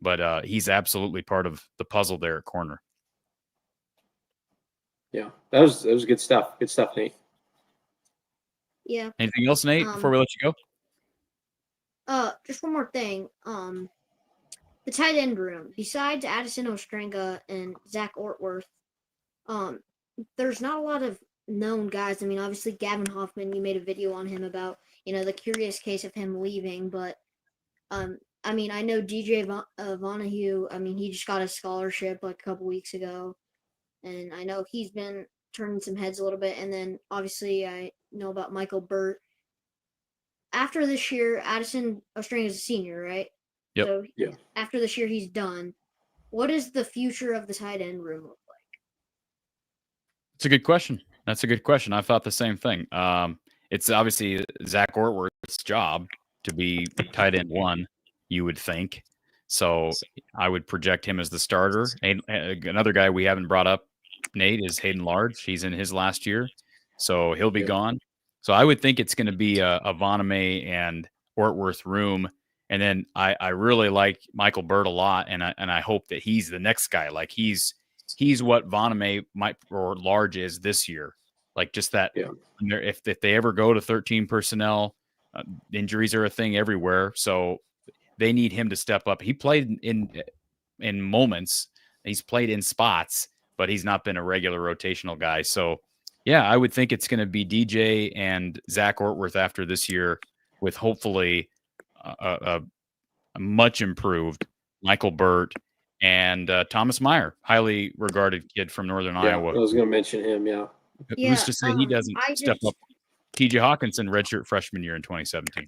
But he's absolutely part of the puzzle there at corner. Yeah, that was good stuff. Good stuff, Nate. Yeah. Anything else, Nate, before we let you go? Just one more thing. The tight end room, besides Addison Ostrenga and Zach Ortworth, there's not a lot of known guys. I mean, obviously Gavin Hoffman, you made a video on him about, the curious case of him leaving, but I mean, I know DJ Vonahue, I mean, he just got a scholarship like a couple weeks ago, and I know he's been turning some heads a little bit. And then obviously I know about Michael Burt. After this year, Addison Ostrenga is a senior, right? Yep. So after this year, he's done. What does the future of the tight end room look like? It's a good question. That's a good question. I thought the same thing. It's obviously Zach Ortworth's job to be tight end 1, you would think. So I would project him as the starter. Another guy we haven't brought up, Nate, is Hayden Large. He's in his last year, so he'll be gone. So I would think it's going to be a Voname and Ortworth room. And then I really like Michael Burt a lot, and I hope that he's the next guy. Like he's what Voname or Large is this year. Like just that. Yeah. If they ever go to 13 personnel, injuries are a thing everywhere. So they need him to step up. He played in moments He's played in spots, but he's not been a regular rotational guy. So, yeah, I would think it's going to be DJ and Zach Ortworth after this year, with hopefully a much improved Michael Burt and Thomas Meyer, highly regarded kid from Northern Yeah, Iowa. I was going to mention him. Yeah. Who's to say he doesn't step up? TJ Hawkinson, redshirt freshman year in 2017.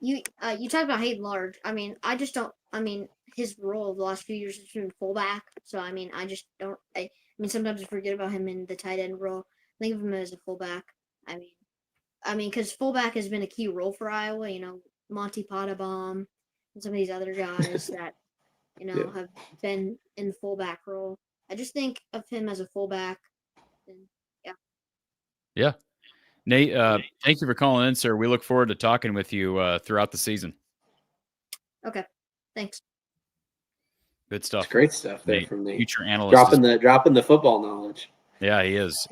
You talked about Hayden Large. I mean, I just don't. I mean, his role the last few years has been fullback. So I mean, I just don't. I mean, sometimes I forget about him in the tight end role. Think of him as a fullback. I mean, because fullback has been a key role for Iowa. You know, Monty Potabom and some of these other guys that have been in the fullback role. I just think of him as a fullback. And, yeah. Nate, thank you for calling in, sir. We look forward to talking with you throughout the season. Okay, thanks. Good stuff. It's great stuff there Nate, from Nate. Future analyst. Dropping the football knowledge. Yeah, he is.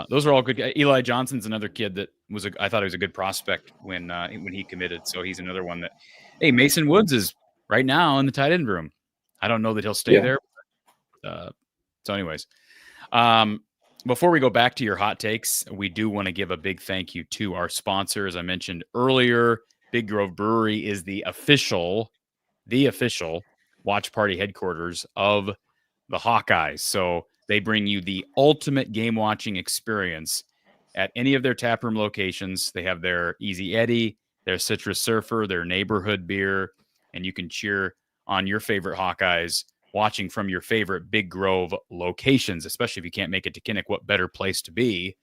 Those are all good guys. Eli Johnson's another kid that I thought he was a good prospect when he committed. So he's another one that. Hey, Mason Woods is right now in the tight end room. I don't know that he'll stay there. So, anyways, before we go back to your hot takes, we do want to give a big thank you to our sponsor. As I mentioned earlier, Big Grove Brewery is the official watch party headquarters of the Hawkeyes. So they bring you the ultimate game watching experience at any of their taproom locations. They have their Easy Eddie, their Citrus Surfer, their neighborhood beer, and you can cheer on your favorite Hawkeyes watching from your favorite Big Grove locations, especially if you can't make it to Kinnick. What better place to be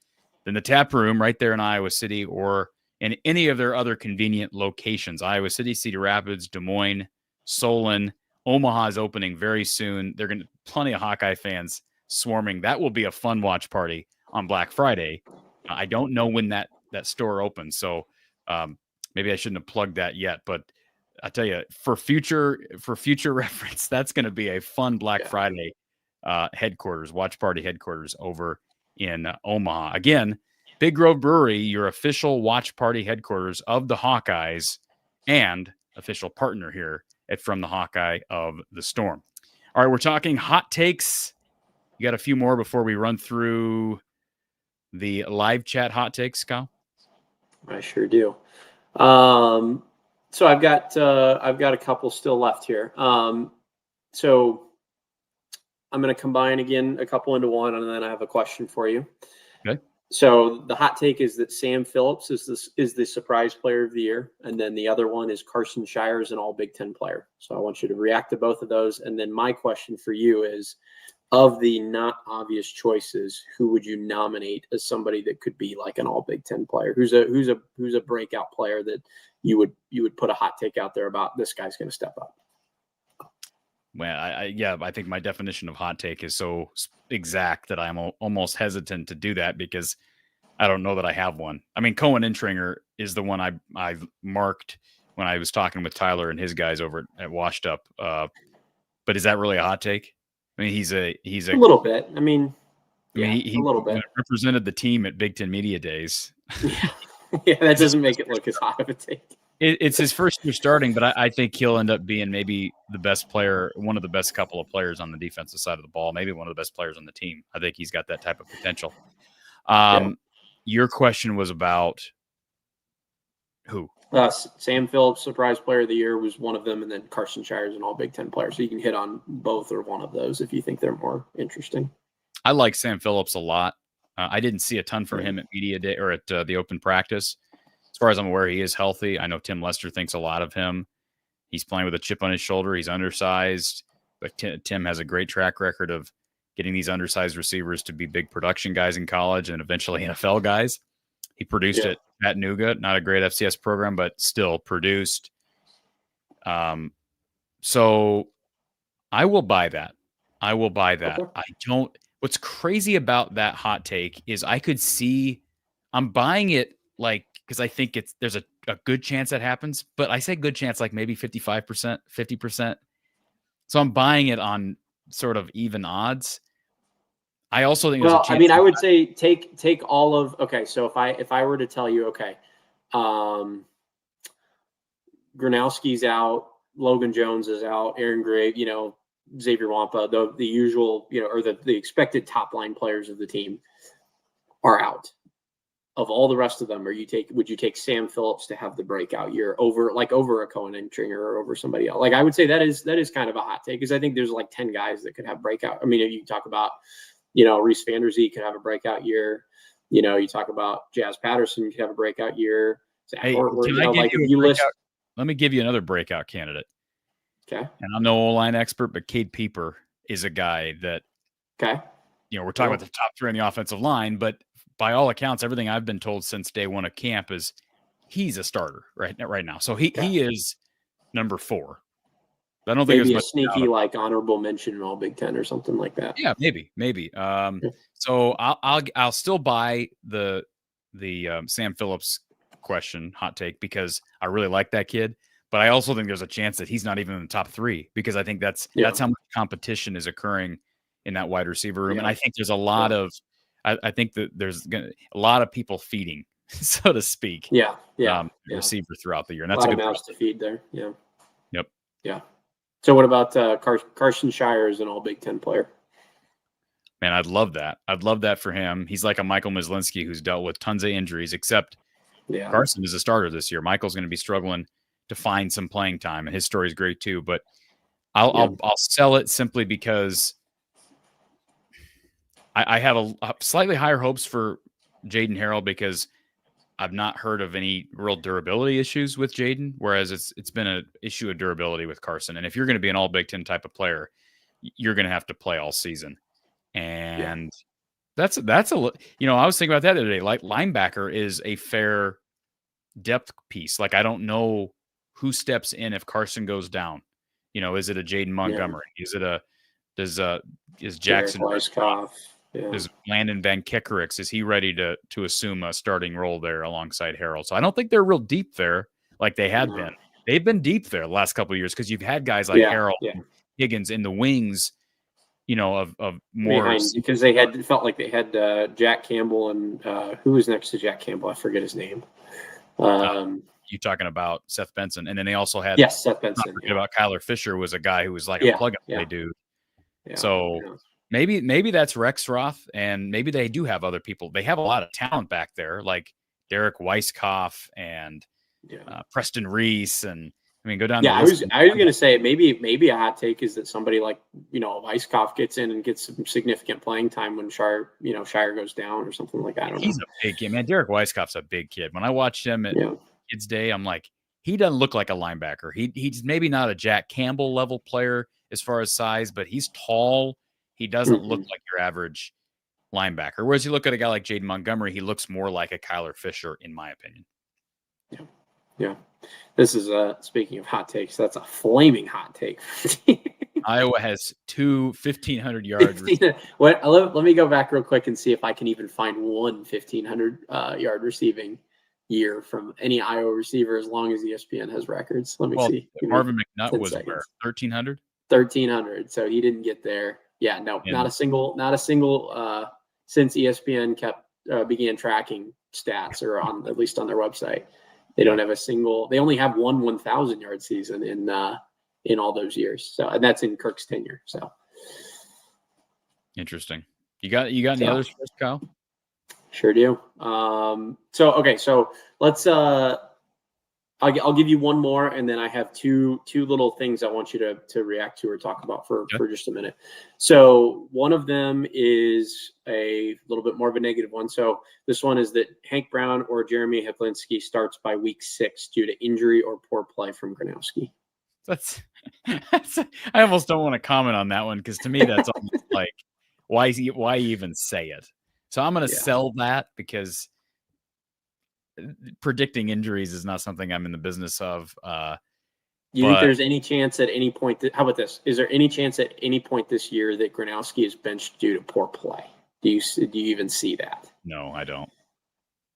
than the tap room right there in Iowa City or in any of their other convenient locations? Iowa City, Cedar Rapids, Des Moines, Solon, Omaha is opening very soon. They're going to plenty of Hawkeye fans swarming. That will be a fun watch party on Black Friday. I don't know when that store opens, so maybe I shouldn't have plugged that yet, but I tell you, for future reference, that's going to be a fun Black Friday watch party headquarters over in Omaha. Again, Big Grove Brewery, your official watch party headquarters of the Hawkeyes and official partner here at From the Hawkeye of the Storm. All right, we're talking hot takes. You got a few more before we run through the live chat hot takes, Kyle? I sure do. So I've got a couple still left here. So I'm going to combine again a couple into one, and then I have a question for you. Okay. So the hot take is that Sam Phillips is the surprise player of the year, and then the other one is Carson Shires, an All Big Ten player. So I want you to react to both of those, and then my question for you is, of the not obvious choices, who would you nominate as somebody that could be like an All Big Ten player? Who's a breakout player that you would put a hot take out there about? This guy's going to step up. Well, I think my definition of hot take is so exact that I'm almost hesitant to do that because I don't know that I have one. I mean, Cohen Intringer is the one I marked when I was talking with Tyler and his guys over at Washed Up. But is that really a hot take? I mean, he's a little bit. I mean, he a little bit represented the team at Big Ten Media Days. Yeah, that doesn't make it look as hot of a take. It's his first year starting, but I think he'll end up being maybe the best player, one of the best couple of players on the defensive side of the ball, maybe one of the best players on the team. I think he's got that type of potential. Your question was about who? Sam Phillips, surprise player of the year, was one of them, and then Carson Shires, an All Big Ten player. So you can hit on both or one of those if you think they're more interesting. I like Sam Phillips a lot. I didn't see a ton from him at media day or at the open practice. As far as I'm aware, he is healthy. I know Tim Lester thinks a lot of him. He's playing with a chip on his shoulder. He's undersized, but Tim has a great track record of getting these undersized receivers to be big production guys in college and eventually NFL guys. He produced at Chattanooga, not a great FCS program, but still produced. So I will buy that. Okay. What's crazy about that hot take is I'm buying it because I think there's a good chance that happens, but I say good chance like maybe 55%, 50%. So I'm buying it on sort of even odds. I also think there's a chance. I would say take all of, okay. So if I were to tell you, okay, Gronowski's out, Logan Jones is out, Aaron Gray, Xavier Wampa, the usual, or the expected top line players of the team are out. Of all the rest of them, would you take Sam Phillips to have the breakout year over a Cohen Entringer or over somebody else? Like, I would say that is kind of a hot take, because I think there's like 10 guys that could have breakout. I mean, if you talk about, Reese Vanderzee could have a breakout year. You talk about Jazz Patterson could have a breakout year. Hey, let me give you another breakout candidate. Okay. And I'm no O-line expert, but Cade Pieper is a guy that, okay, we're talking about the top 3 on the offensive line, but by all accounts, everything I've been told since day one of camp is he's a starter right now. So he is number 4. I don't think maybe there's a sneaky like honorable mention in all Big Ten or something like that. Yeah, maybe. So I'll still buy the Sam Phillips question hot take, because I really like that kid, but I also think there's a chance that he's not even in the top 3, because I think that's how much competition is occurring in that wide receiver room, and I think there's a lot of I think that there's a lot of people feeding, so to speak. Receiver throughout the year, and that's a good mouths to feed there. Yeah. Yep. Yeah. So what about Carson Shire as an all Big Ten player? Man, I'd love that. I'd love that for him. He's like a Michael Myslinski who's dealt with tons of injuries, except Carson is a starter this year. Michael's going to be struggling to find some playing time, and his story is great too. But I'll sell it simply because I have a slightly higher hopes for Jaden Harrell, because I've not heard of any real durability issues with Jaden, whereas it's been an issue of durability with Carson. And if you're going to be an all Big Ten type of player, you're going to have to play all season. And that's I was thinking about that the other day. Like, linebacker is a fair depth piece. Like, I don't know who steps in if Carson goes down. Is it a Jaden Montgomery? Is it is Jackson Weisskopf? Is Landon Van Kickerix, is he ready to assume a starting role there alongside Harold? So I don't think they're real deep there like they had been. They've been deep there the last couple of years, because you've had guys like Harold and Higgins in the wings, of more behind, because they felt like they had Jack Campbell and who was next to Jack Campbell? I forget his name. You talking about Seth Benson, and then they also had Seth Benson. Not forget about Kyler Fisher, was a guy who was like a plug-and-play dude. Maybe that's Rex Roth, and maybe they do have other people. They have a lot of talent back there, like Derek Weisskopf and Preston Reese, and go down. I was going to say maybe a hot take is that somebody like Weisskopf gets in and gets some significant playing time when Shire goes down or something like that. He's a big kid, man. Derek Weisskopf's a big kid. When I watched him at Kids Day, I'm like, he doesn't look like a linebacker. He's maybe not a Jack Campbell level player as far as size, but he's tall. He doesn't look like your average linebacker. Whereas you look at a guy like Jaden Montgomery, he looks more like a Kyler Fisher, in my opinion. Yeah. This is speaking of hot takes, that's a flaming hot take. Iowa has 2 1,500 yards. Let me go back real quick and see if I can even find one 1,500 yard receiving year from any Iowa receiver, as long as ESPN has records. Let me see. Marvin McNutt was where? 1,300? 1,300. So he didn't get there. Yeah, no, not a single since ESPN began tracking stats, or at least on their website. They don't have a single. They only have one 1,000 yard season in all those years. So, and that's in Kirk's tenure. So interesting. You got any others for us, Kyle? Sure do. So let's. I'll give you one more, and then I have two little things I want you to react to or talk about for just a minute. So one of them is a little bit more of a negative one. So this one is that Hank Brown or Jeremy Heplinski starts by week 6 due to injury or poor play from Gronowski. That's I almost don't want to comment on that one, because to me that's almost like why even say it. So I'm going to sell that, because predicting injuries is not something I'm in the business of. You think there's any chance at any point how about this? Is there any chance at any point this year that Gronowski is benched due to poor play? Do you even see that? No, I don't.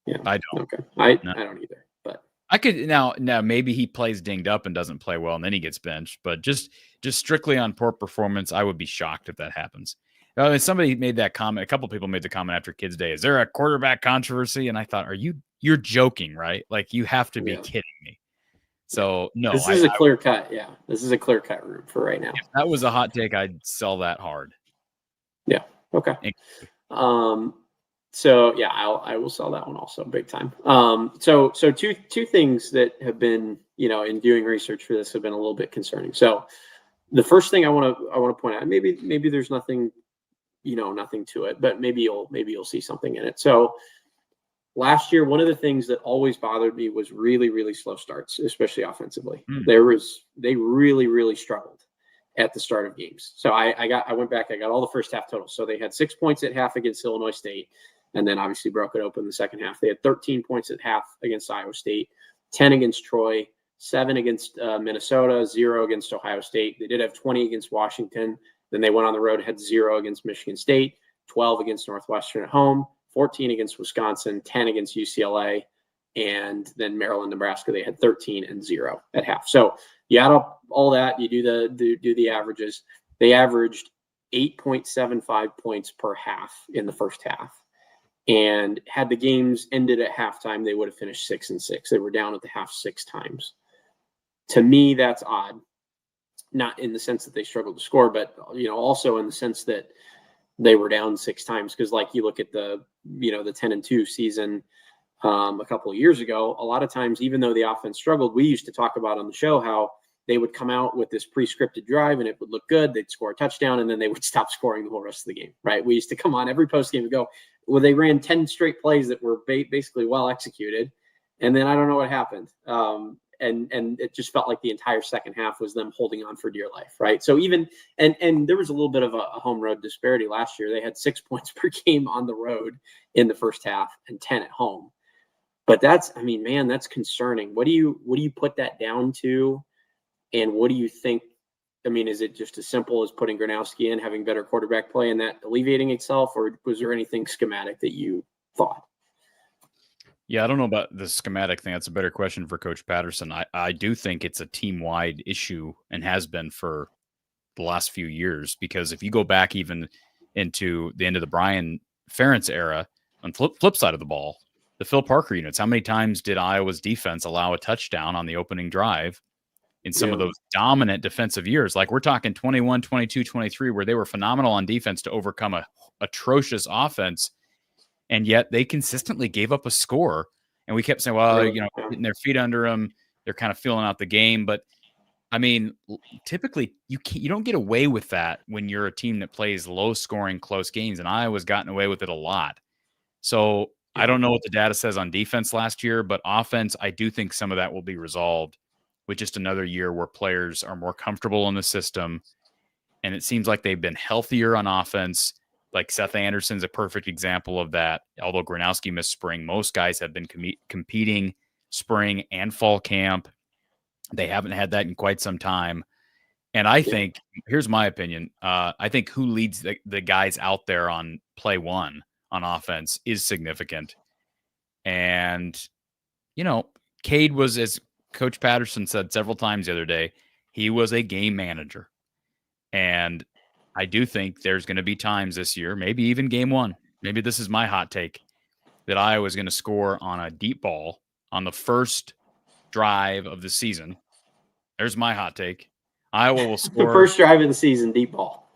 Yeah, I don't. Okay, I don't either. But I could now maybe he plays dinged up and doesn't play well, and then he gets benched. But just strictly on poor performance, I would be shocked if that happens. Somebody made that comment. A couple people made the comment after Kids Day. Is there a quarterback controversy? And I thought, you're joking, right? Like, you have to be kidding me. So no, This is a clear cut. Yeah, this is a clear cut route for right now. if that was a hot take, I'd sell that hard. Yeah. Okay. So yeah, I will sell that one also big time. So two things that have been, in doing research for this have been a little bit concerning. So the first thing I want to point out, maybe there's nothing, nothing to it, but maybe you'll see something in it. So last year, one of the things that always bothered me was really, really slow starts, especially offensively. They really, really struggled at the start of games. So I went back, I got all the first half totals. So they had 6 points at half against Illinois State, and then obviously broke it open in the second half. They had 13 points at half against Iowa State, 10 against Troy, 7 against Minnesota, 0 against Ohio State. They did have 20 against Washington. Then they went on the road, had 0 against Michigan State, 12 against Northwestern at home, 14 against Wisconsin, 10 against UCLA, and then Maryland, Nebraska. They had 13 and 0 at half. So you add up all that, you do the averages. They averaged 8.75 points per half in the first half. And had the games ended at halftime, they would have finished 6-6. They were down at the half 6 times. To me, that's odd. Not in the sense that they struggled to score, but also in the sense that they were down 6 times. Because like you look at the 10-2 season a couple of years ago, a lot of times, even though the offense struggled, we used to talk about on the show how they would come out with this pre-scripted drive and it would look good. They'd score a touchdown and then they would stop scoring the whole rest of the game, right? We used to come on every post game and go, well, they ran 10 straight plays that were basically well executed. And then I don't know what happened. And it just felt like the entire second half was them holding on for dear life, right? So even, and there was a little bit of a home road disparity last year. They had 6 points per game on the road in the first half and 10 at home. But that's concerning. What do you put that down to? And what do you think? I mean, is it just as simple as putting Gronowski in, having better quarterback play, and that alleviating itself, or was there anything schematic that you thought? Yeah, I don't know about the schematic thing. That's a better question for Coach Patterson. I do think it's a team-wide issue and has been for the last few years, because if you go back even into the end of the Brian Ferentz era, on flip side of the ball, the Phil Parker units, how many times did Iowa's defense allow a touchdown on the opening drive in some of those dominant defensive years? Like we're talking 21, 22, 23, where they were phenomenal on defense to overcome a atrocious offense. And yet they consistently gave up a score. And we kept saying, well, getting their feet under them, they're kind of feeling out the game. But I mean, typically you don't get away with that when you're a team that plays low scoring, close games. And Iowa's gotten away with it a lot. So I don't know what the data says on defense last year, but offense, I do think some of that will be resolved with just another year where players are more comfortable in the system. And it seems like they've been healthier on offense. Like Seth Anderson's a perfect example of that. Although Gronowski missed spring, most guys have been competing spring and fall camp. They haven't had that in quite some time. And I think, here's my opinion, I think who leads the guys out there on play one on offense is significant. And, Cade was, as Coach Patterson said several times the other day, he was a game manager. And I do think there's going to be times this year, maybe even game one, maybe this is my hot take, that Iowa's going to score on a deep ball on the first drive of the season. There's my hot take. Iowa will score. The first drive of the season, deep ball.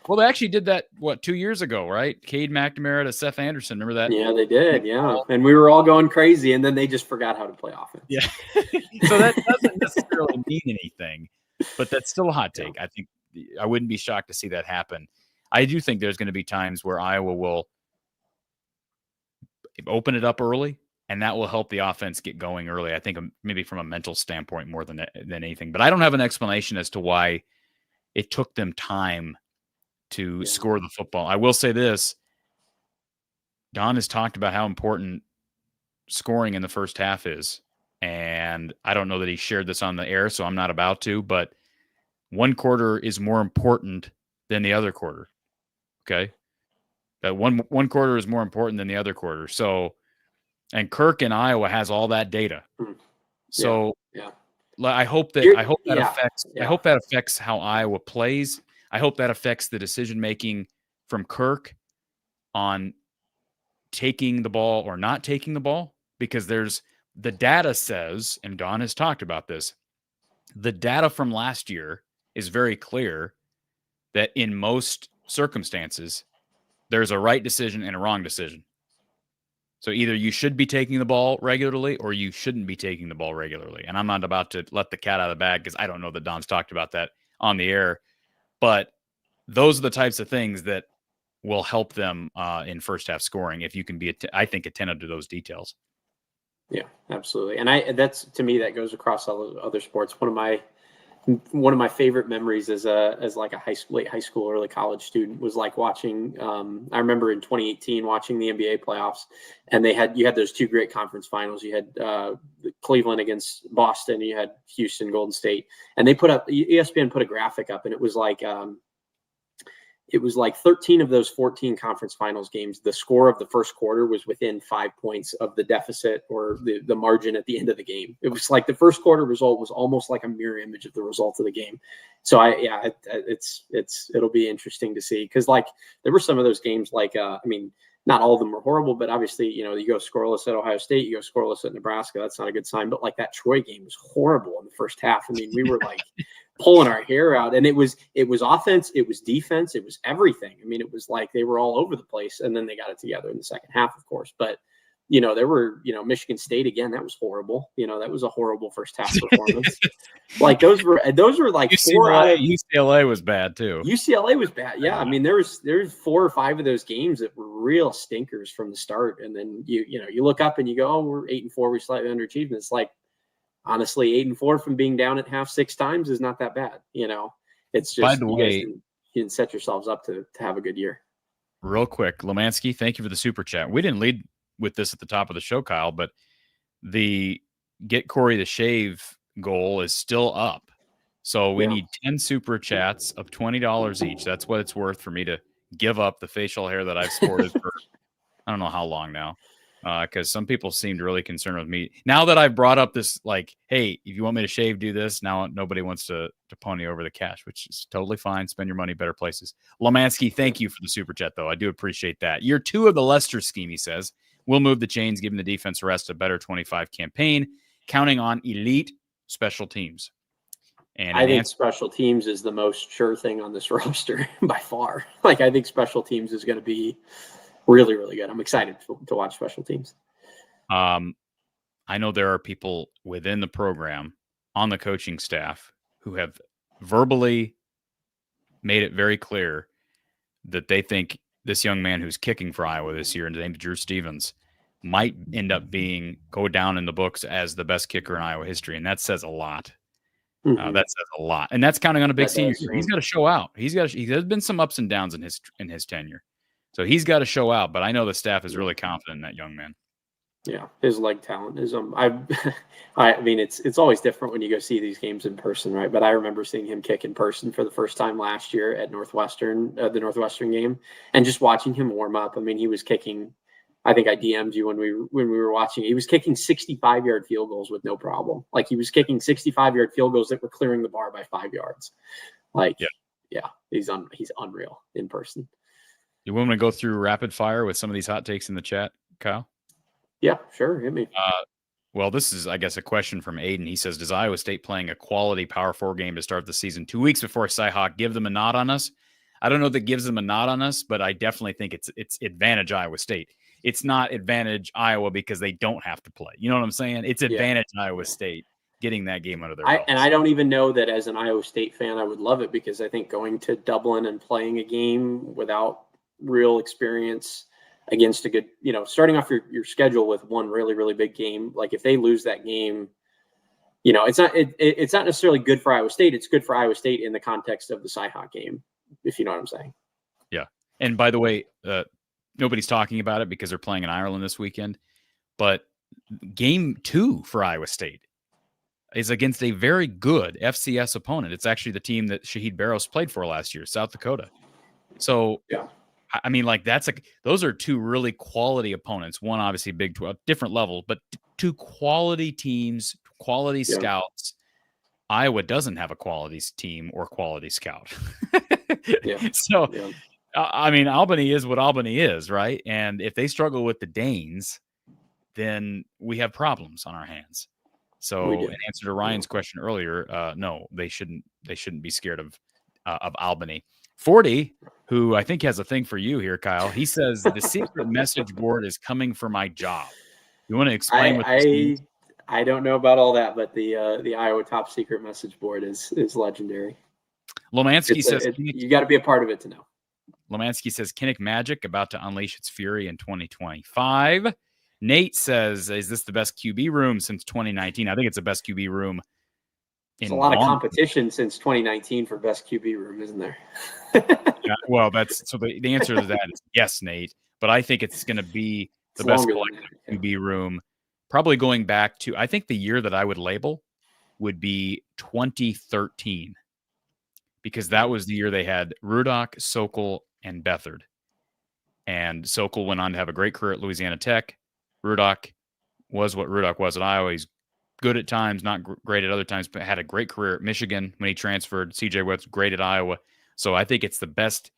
Well, they actually did that, 2 years ago, right? Cade McNamara to Seth Anderson. Remember that? Yeah, they did. Yeah. And we were all going crazy, and then they just forgot how to play offense. Yeah. So that doesn't necessarily mean anything, but that's still a hot take. I think I wouldn't be shocked to see that happen. I do think there's going to be times where Iowa will open it up early, and that will help the offense get going early. I think maybe from a mental standpoint more than anything. But I don't have an explanation as to why it took them time to score the football. I will say this. Don has talked about how important scoring in the first half is. And I don't know that he shared this on the air, so I'm not about to, but one quarter is more important than the other quarter. Okay. That one quarter is more important than the other quarter. So, and Kirk in Iowa has all that data. So I hope that affects how Iowa plays. I hope that affects the decision-making from Kirk on taking the ball or not taking the ball, because the data says, and Don has talked about this, the data from last year is very clear that in most circumstances, there's a right decision and a wrong decision. So either you should be taking the ball regularly or you shouldn't be taking the ball regularly. And I'm not about to let the cat out of the bag because I don't know that Don's talked about that on the air. But those are the types of things that will help them in first half scoring if you can be, I think, attentive to those details. Yeah, absolutely. And that's, to me, that goes across all other sports. One of my favorite memories as like a late high school, early college student was like watching. I remember in 2018 watching the NBA playoffs, and you had those two great conference finals. You had Cleveland against Boston. You had Houston, Golden State, and ESPN put a graphic up, and it was like 13 of those 14 conference finals games, the score of the first quarter was within 5 points of the deficit or the margin at the end of the game. It was like the first quarter result was almost like a mirror image of the result of the game. So it'll be interesting to see, because like there were some of those games, like not all of them were horrible, but obviously, you go scoreless at Ohio State, you go scoreless at Nebraska. That's not a good sign. But like that Troy game was horrible in the first half. I mean, we were like pulling our hair out, and it was offense, it was defense, it was everything. I mean, it was like they were all over the place, and then they got it together in the second half, of course. But there were, Michigan State again. That was horrible. That was a horrible first half performance. Like those were like UCLA was bad too. UCLA was bad. Yeah. I mean, there's 4 or 5 of those games that were real stinkers from the start. And then you look up and you go, oh, we're 8-4. We're slightly underachieved. And it's like, honestly, 8-4 from being down at half 6 times is not that bad. It's just, by the way, you didn't set yourselves up to have a good year. Real quick, Lemansky, thank you for the super chat. We didn't lead with this at the top of the show, Kyle, but the Get Corey the Shave goal is still up. So we need 10 super chats of $20 each. That's what it's worth for me to give up the facial hair that I've sported for I don't know how long now. Because some people seemed really concerned with me. Now that I've brought up this, like, hey, if you want me to shave, do this. Now nobody wants to pony over the cash, which is totally fine. Spend your money better places. Lemansky, thank you for the super chat, though. I do appreciate that. Year 2 of the Lester scheme, he says. We'll move the chains, giving the defense rest a better 25 campaign, counting on elite special teams. And I think special teams is the most sure thing on this roster by far. Like, I think special teams is going to be really, really good. I'm excited to watch special teams. I know there are people within the program on the coaching staff who have verbally made it very clear that they think this young man who's kicking for Iowa this year, named Drew Stevens, might end up go down in the books as the best kicker in Iowa history. And that says a lot. Mm-hmm. That says a lot. And that's counting on a big senior year. He's got to show out. There's been some ups and downs in his tenure. So he's got to show out, but I know the staff is really confident in that young man. Yeah, his leg talent is I mean, it's always different when you go see these games in person, right? But I remember seeing him kick in person for the first time last year at Northwestern, the Northwestern game, and just watching him warm up. I mean, he was kicking. I think I DM'd you when we were watching. He was kicking 65-yard field goals with no problem. Like, he was kicking 65-yard field goals that were clearing the bar by 5 yards. Like, yeah, he's unreal in person. You want me to go through rapid fire with some of these hot takes in the chat, Kyle? Yeah, sure. Hit me. Well, this is, I guess, a question from Aiden. He says, does Iowa State playing a quality Power 4 game to start the season 2 weeks before Cyhawk give them a nod on us? I don't know that gives them a nod on us, but I definitely think it's advantage Iowa State. It's not advantage Iowa because they don't have to play. You know what I'm saying? It's advantage Iowa State getting that game under their belts. And I don't even know that as an Iowa State fan I would love it, because I think going to Dublin and playing a game without real experience against a good, starting off your schedule with one really, really big game. Like, if they lose that game, it's not necessarily good for Iowa State. It's good for Iowa State in the context of the Cyhawk game, if you know what I'm saying. Yeah. And by the way, nobody's talking about it because they're playing in Ireland this weekend, but game 2 for Iowa State is against a very good FCS opponent. It's actually the team that Shahid Barrows played for last year, South Dakota. So, yeah. I mean, like, those are 2 really quality opponents. One, obviously, Big 12, different level, but 2 quality teams, quality scouts. Iowa doesn't have a quality team or quality scout. So, I mean, Albany is what Albany is, right? And if they struggle with the Danes, then we have problems on our hands. We So do. in answer to Ryan's question earlier, no, they shouldn't be scared of Albany. 40, who I think has a thing for you here, Kyle. He says the secret message board is coming for my job. You want to explain what this means? I don't know about all that, but the Iowa top secret message board is legendary. Lomansky says you got to be a part of it to know. Lomansky says Kinnick Magic about to unleash its fury in 2025. Nate says, is this the best QB room since 2019? I think it's the best QB room. There's a lot of competition since 2019 for best QB room, isn't there? Yeah, well, the answer to that is yes, Nate. But I think it's going to be the best collective QB room, probably going back to, I think the year that I would label would be 2013, because that was the year they had Rudock, Sokol, and Beathard. And Sokol went on to have a great career at Louisiana Tech. Rudock was what Rudock was at Iowa. He's good at times, not great at other times, but had a great career at Michigan when he transferred. CJ Webb's great at Iowa. So I think it's the best,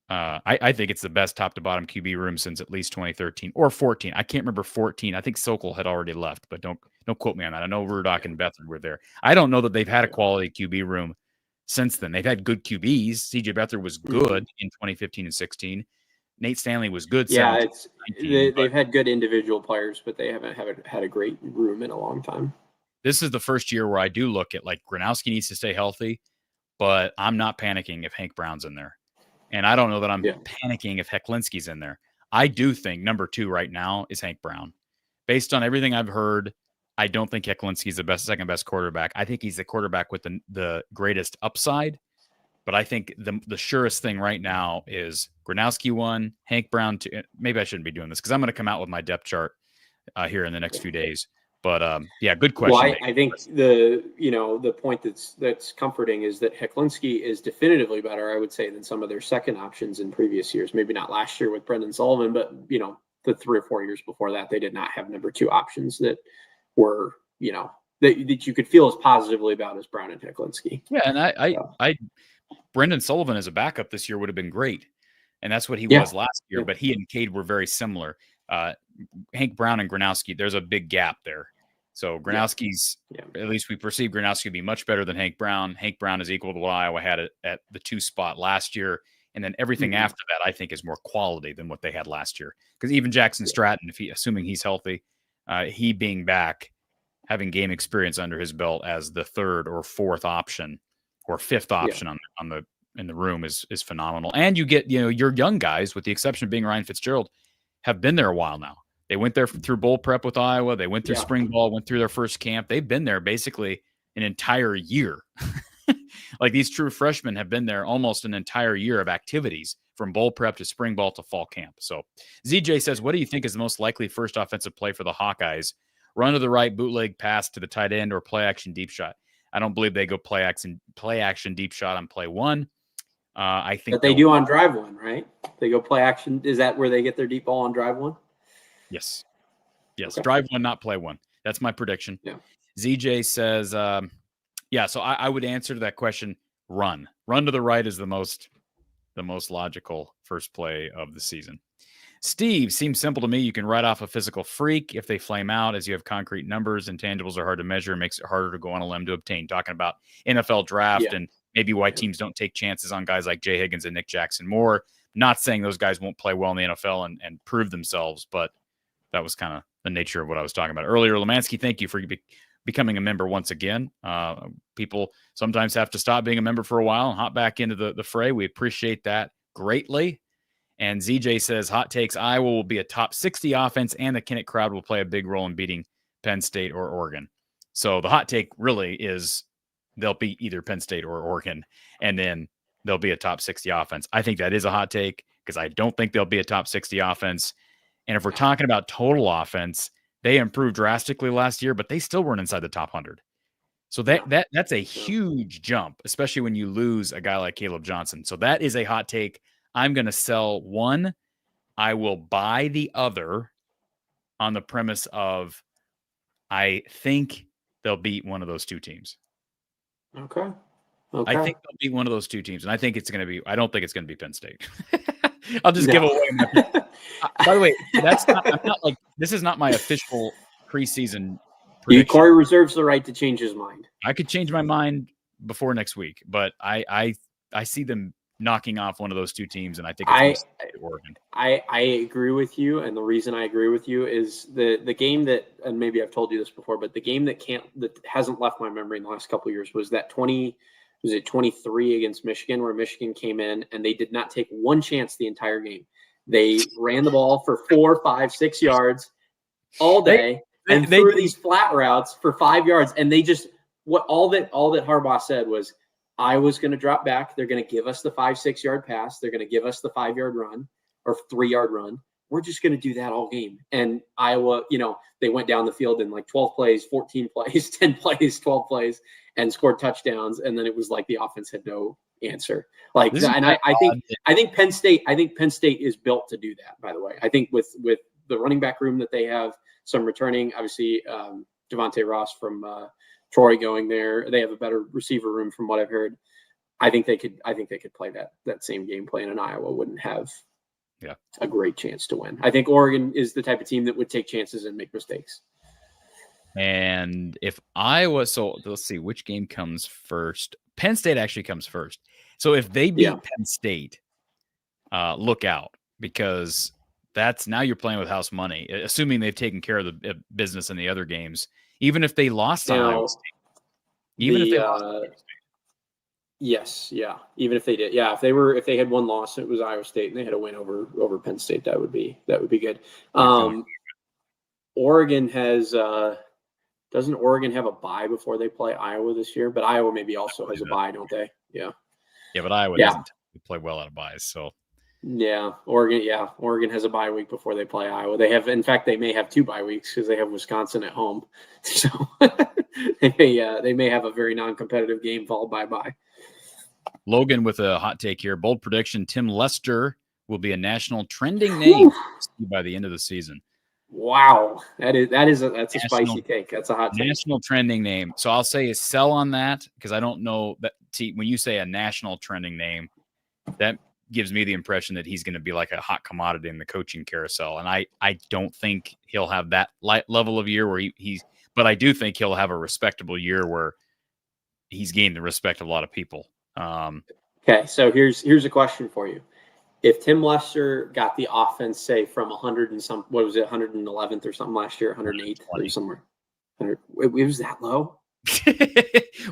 I think it's the best top to bottom QB room since at least 2013 or 14. I can't remember 14. I think Sokol had already left, but don't quote me on that. I know Rudock and Beathard were there. I don't know that they've had a quality QB room since then. They've had good QBs. CJ Beathard was good in 2015 and 16. Nate Stanley was good. Yeah, they've had good individual players, but they haven't had a great room in a long time. This is the first year where I do look at, like, Gronowski needs to stay healthy, but I'm not panicking if Hank Brown's in there. And I don't know that I'm panicking if Hecklinski's in there. I do think number 2 right now is Hank Brown. Based on everything I've heard, I don't think Hecklinski's the second best quarterback. I think he's the quarterback with the greatest upside. But I think the surest thing right now is Gronowski 1, Hank Brown 2. Maybe I shouldn't be doing this because I'm going to come out with my depth chart here in the next few days. But yeah, good question. Well, I think the point that's comforting is that Hecklinski is definitively better, I would say, than some of their second options in previous years. Maybe not last year with Brendan Sullivan, but the 3 or 4 years before that, they did not have number 2 options that were that you could feel as positively about as Brown and Hecklinski. Yeah, and I Brendan Sullivan as a backup this year would have been great. And that's what he was last year. Yeah. But he and Cade were very similar. Hank Brown and Gronowski, there's a big gap there. So Gronowski's, at least we perceive Gronowski to be much better than Hank Brown. Hank Brown is equal to what Iowa had at the 2 spot last year. And then everything after that, I think, is more quality than what they had last year. Because even Jackson Stratton, assuming he's healthy, he being back, having game experience under his belt as the 3rd or 4th option or 5th option in the room is phenomenal. And you get, your young guys, with the exception of being Ryan Fitzgerald, have been there a while now. They went there through bowl prep with Iowa. They went through spring ball, went through their first camp. They've been there basically an entire year. Like, these true freshmen have been there almost an entire year of activities, from bowl prep to spring ball to fall camp. So ZJ says, what do you think is the most likely first offensive play for the Hawkeyes? Run to the right, bootleg pass to the tight end, or play action deep shot? I don't believe they go play action deep shot on play 1. I think that they do on drive 1, right? They go play action. Is that where they get their deep ball on drive 1? Yes. Okay. Drive 1, not play 1. That's my prediction. Yeah. ZJ says, so I would answer to that question. Run to the right is the most logical first play of the season. Steve, seems simple to me. You can write off a physical freak if they flame out, as you have concrete numbers. Intangibles are hard to measure. It makes it harder to go on a limb to obtain. Talking about NFL draft and maybe why teams don't take chances on guys like Jay Higgins and Nick Jackson Moore. Not saying those guys won't play well in the NFL and prove themselves, but that was kind of the nature of what I was talking about earlier. Lemansky, thank you for becoming a member once again. People sometimes have to stop being a member for a while and hop back into the fray. We appreciate that greatly. And ZJ says, hot takes, Iowa will be a top 60 offense, and the Kinnick crowd will play a big role in beating Penn State or Oregon. So the hot take really is they'll beat either Penn State or Oregon, and then they'll be a top 60 offense. I think that is a hot take, because I don't think they'll be a top 60 offense. And if we're talking about total offense, they improved drastically last year, but they still weren't inside the top 100. So that's a huge jump, especially when you lose a guy like Caleb Johnson. So that is a hot take. I'm going to sell one. I will buy the other on the premise of I think they'll beat one of those 2 teams. Okay. I think they'll beat one of those 2 teams. And I think it's going to be, I don't think it's going to be Penn State. I'll just give away my pick. By the way, this is not my official preseason prediction. Corey reserves the right to change his mind. I could change my mind before next week, but I see them knocking off one of those two teams, and I think it's Oregon. I agree with you, and the reason I agree with you is the game that, and maybe I've told you this before, but the game that hasn't left my memory in the last couple of years was that 23 against Michigan, where Michigan came in and they did not take one chance the entire game. They ran the ball for 4, 5, 6 yards all day and threw these flat routes for 5 yards, and they just all that Harbaugh said was, Iowa's going to drop back. They're going to give us the 5, 6 yard pass. They're going to give us the 5 yard run or 3 yard run. We're just going to do that all game. And Iowa, they went down the field in like 12 plays, 14 plays, 10 plays, 12 plays, and scored touchdowns. And then it was like the offense had no answer. I think Penn State is built to do that, by the way. I think with the running back room that they have, some returning, obviously Devontae Ross from Troy going there. They have a better receiver room from what I've heard. I think they could play that same game plan, and Iowa wouldn't have a great chance to win. I think Oregon is the type of team that would take chances and make mistakes. And if Iowa, so let's see which game comes first. Penn State actually comes first. So if they beat Penn State, look out, because that's now you're playing with house money, assuming they've taken care of the business in the other games. Even if they lost to Iowa State. Even if they lost yes, yeah. Even if they did. Yeah, if they had one loss, it was Iowa State and they had a win over Penn State, that would be good. Oregon has doesn't Oregon have a bye before they play Iowa this year? But Iowa maybe also has a bye, don't they? Yeah. Yeah, but Iowa doesn't play well out of byes, so yeah, Oregon has a bye week before they play Iowa. They may have 2 bye weeks because they have Wisconsin at home. So they may have a very non-competitive game followed by a bye. Logan with a hot take here. Bold prediction: Tim Lester will be a national trending name by the end of the season. Wow, that's a spicy take. That's a hot take. National trending name. So I'll say a sell on that, because I don't know that. When you say a national trending name, that gives me the impression that he's going to be like a hot commodity in the coaching carousel. And I don't think he'll have that level of year where but I do think he'll have a respectable year where he's gained the respect of a lot of people. Okay. So here's a question for you. If Tim Lester got the offense, say from 100 and some, what was it? 111th or something last year, 108th or somewhere. It was that low.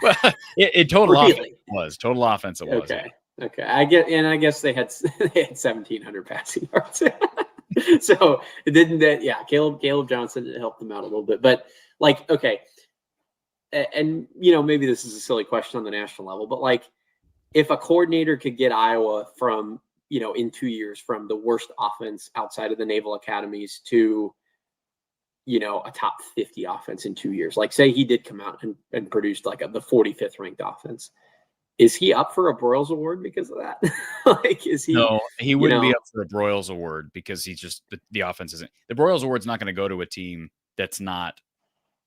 Well, it total offense was total offense. It was. Okay. I guess they had 1,700 passing yards. So it didn't that. Yeah. Caleb Johnson helped them out a little bit, but okay. And maybe this is a silly question on the national level, but if a coordinator could get Iowa from, in 2 years from the worst offense outside of the Naval Academies to, a top 50 offense in 2 years, say he did come out and produced the 45th ranked offense. Is he up for a Broyles Award because of that? Is he? No, he wouldn't be up for a Broyles Award because he's just the offense isn't. The Broyles Award's not going to go to a team that's not.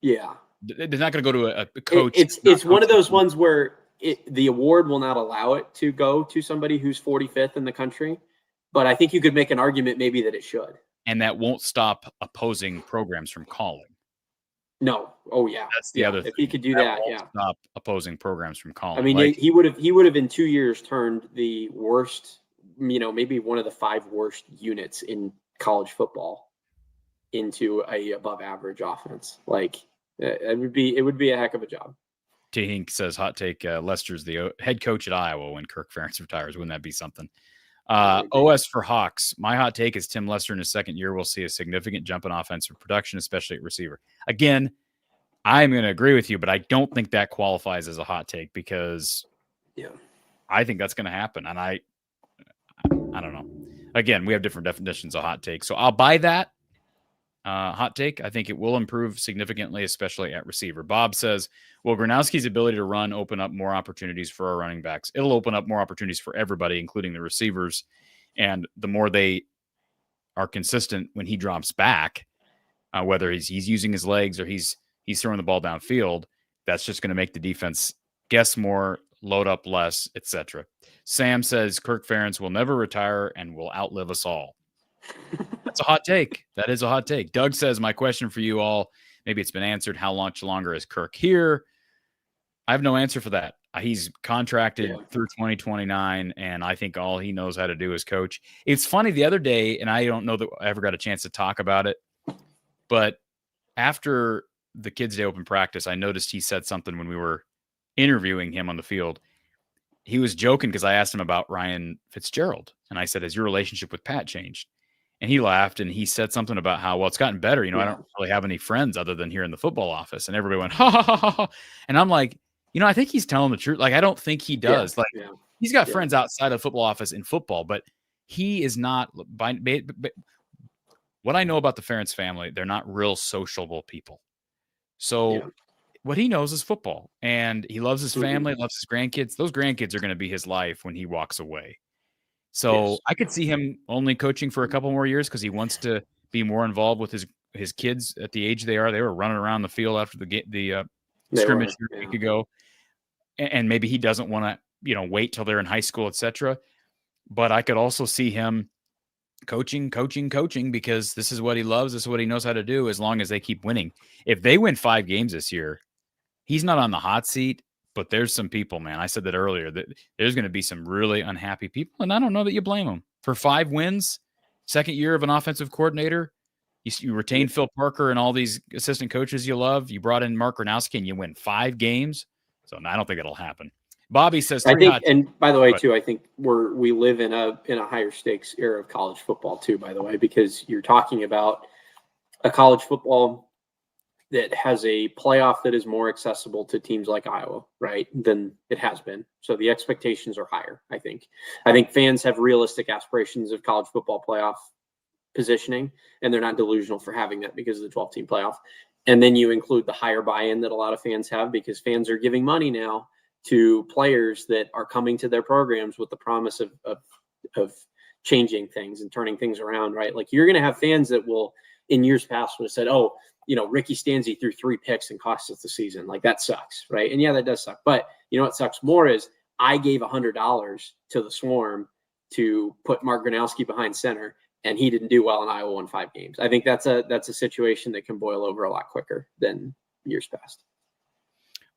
Yeah, they're not going to go to a coach. It's one of those ones where the award will not allow it to go to somebody who's 45th in the country, but I think you could make an argument maybe that it should. And that won't stop opposing programs from calling. No. Oh yeah. That's the other thing. If he could do that, stop opposing programs from calling. I mean, he would have in 2 years turned the worst, maybe one of the 5 worst units in college football into a above average offense. It would be a heck of a job. T. Hink says, hot take, Lester's the head coach at Iowa when Kirk Ferentz retires. Wouldn't that be something? OS for Hawks. My hot take is Tim Lester in his second year will see a significant jump in offensive production, especially at receiver. Again, I'm going to agree with you, but I don't think that qualifies as a hot take because I think that's going to happen. And I don't know. Again, we have different definitions of hot take. So I'll buy that hot take. I think it will improve significantly, especially at receiver. Bob says, will Gronowski's ability to run open up more opportunities for our running backs? It'll open up more opportunities for everybody, including the receivers. And the more they are consistent when he drops back, whether he's using his legs or he's throwing the ball downfield, that's just going to make the defense guess more, load up less, etc. Sam says Kirk Ferentz will never retire and will outlive us all. That's a hot take. That is a hot take. Doug says, my question for you all, Maybe it's been answered. How much longer is Kirk here? I have no answer for that. He's contracted through 2029, and I think all he knows how to do is coach. It's funny, the other day, and I don't know that I ever got a chance to talk about it, but after the Kids Day open practice, I noticed he said something when we were interviewing him on the field. He was joking because I asked him about Ryan Fitzgerald, and I said, has your relationship with Pat changed? And he laughed, and he said something about how, well, it's gotten better. I don't really have any friends other than here in the football office. And everybody went, ha, ha, ha, ha, ha. And I'm like, I think he's telling the truth. Like, I don't think he does. He's got friends outside of the football office in football, but he is not. What I know about the Ferentz family, they're not real sociable people. So what he knows is football, and he loves his family, loves his grandkids. Those grandkids are going to be his life when he walks away. So I could see him only coaching for a couple more years because he wants to be more involved with his kids at the age they are. They were running around the field after the scrimmage a week ago, and maybe he doesn't want to wait till they're in high school, etc. But I could also see him coaching because this is what he loves. This is what he knows how to do. As long as they keep winning, if they win 5 games this year, he's not on the hot seat. But there's some people, man. I said that earlier, that there's going to be some really unhappy people, and I don't know that you blame them. For 5 wins, second year of an offensive coordinator, you retained Phil Parker and all these assistant coaches you love. You brought in Mark Gronowski, and you win 5 games. So I don't think it'll happen. Bobby says, I think, and by the way, too, I think we live in a higher stakes era of college football too. By the way, because you're talking about a college football that has a playoff that is more accessible to teams like Iowa, right, than it has been. So the expectations are higher, I think. I think fans have realistic aspirations of college football playoff positioning, and they're not delusional for having that because of the 12-team playoff. And then you include the higher buy-in that a lot of fans have because fans are giving money now to players that are coming to their programs with the promise of changing things and turning things around, right? Like you're going to have fans that will, in years past, would have said, oh, Ricky Stanzi threw 3 picks and cost us the season. Like that sucks, right? And yeah, that does suck. But what sucks more is I gave $100 to the Swarm to put Mark Gronowski behind center, and he didn't do well, and Iowa won 5 games. I think that's a situation that can boil over a lot quicker than years past.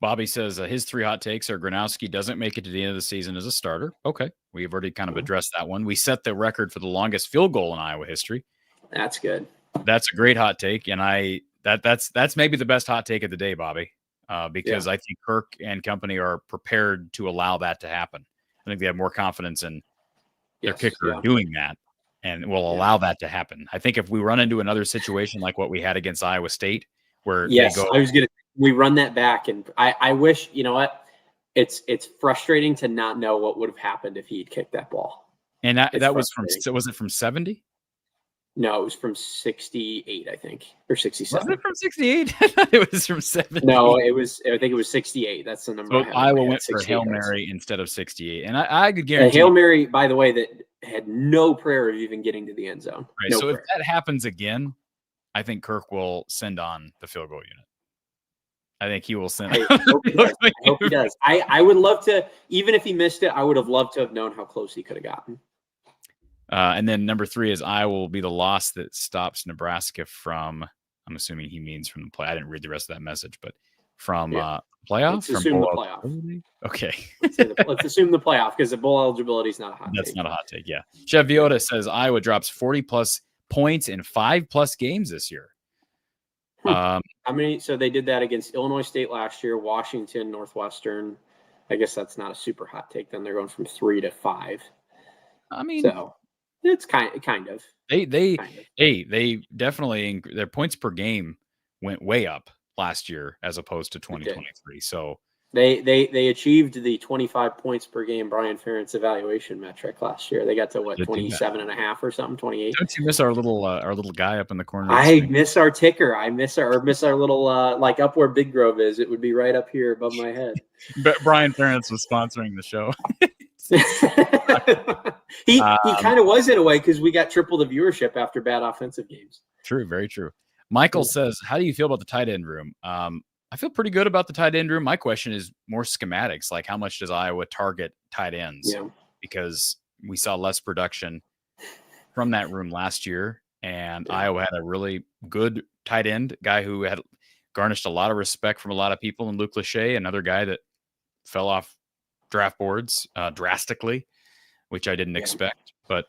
Bobby says his 3 hot takes are Gronowski doesn't make it to the end of the season as a starter. Okay, we've already kind of addressed that one. We set the record for the longest field goal in Iowa history. That's good. That's a great hot take, and that's maybe the best hot take of the day, Bobby, because I think Kirk and company are prepared to allow that to happen. I think they have more confidence in their kicker doing that and will allow that to happen. I think if we run into another situation like what we had against Iowa State, where we run that back, and I wish, it's frustrating to not know what would have happened if he'd kicked that ball. And that was was it from 70? No, it was from 68, I think, or 67. Was it from 68? I thought it was from 70. No, I think it was 68. That's the number. So Iowa went for Hail Mary instead of 68. And I could guarantee. A Hail Mary, by the way, that had no prayer of even getting to the end zone. Right. No so prayer. If that happens again, I think Kirk will send on the field goal unit. I think he will send. I hope he does. I would love to, even if he missed it, I would have loved to have known how close he could have gotten. And then number 3 is Iowa will be the loss that stops Nebraska from, I'm assuming he means from the play. I didn't read the rest of that message, but from playoff? Let's assume the playoff. Okay. Let's assume the playoff because the bowl eligibility is not a hot take. That's not a hot take, yeah. Chef Viota says Iowa drops 40-plus points in 5-plus games this year. How many? So they did that against Illinois State last year, Washington, Northwestern. I guess that's not a super hot take. Then they're going from 3 to 5. I mean, so it's kind of. They definitely, their points per game went way up last year as opposed to 2023. So they achieved the 25 points per game Brian Ferentz evaluation metric last year. They got to 27.5 or something, 28. Don't you miss our little guy up in the corner? I miss our ticker. I miss our little like up where Big Grove is. It would be right up here above my head. But Brian Ferentz was sponsoring the show. he kind of was in a way because we got triple the viewership after bad offensive games. True, very true. Michael says, how do you feel about the tight end room? I feel pretty good about the tight end room. My question is more schematics, like how much does Iowa target tight ends? Yeah. Because we saw less production from that room last year, and Iowa had a really good tight end guy who garnished a lot of respect from a lot of people. And Luke Lachey, another guy that fell off draft boards drastically, which I didn't expect. But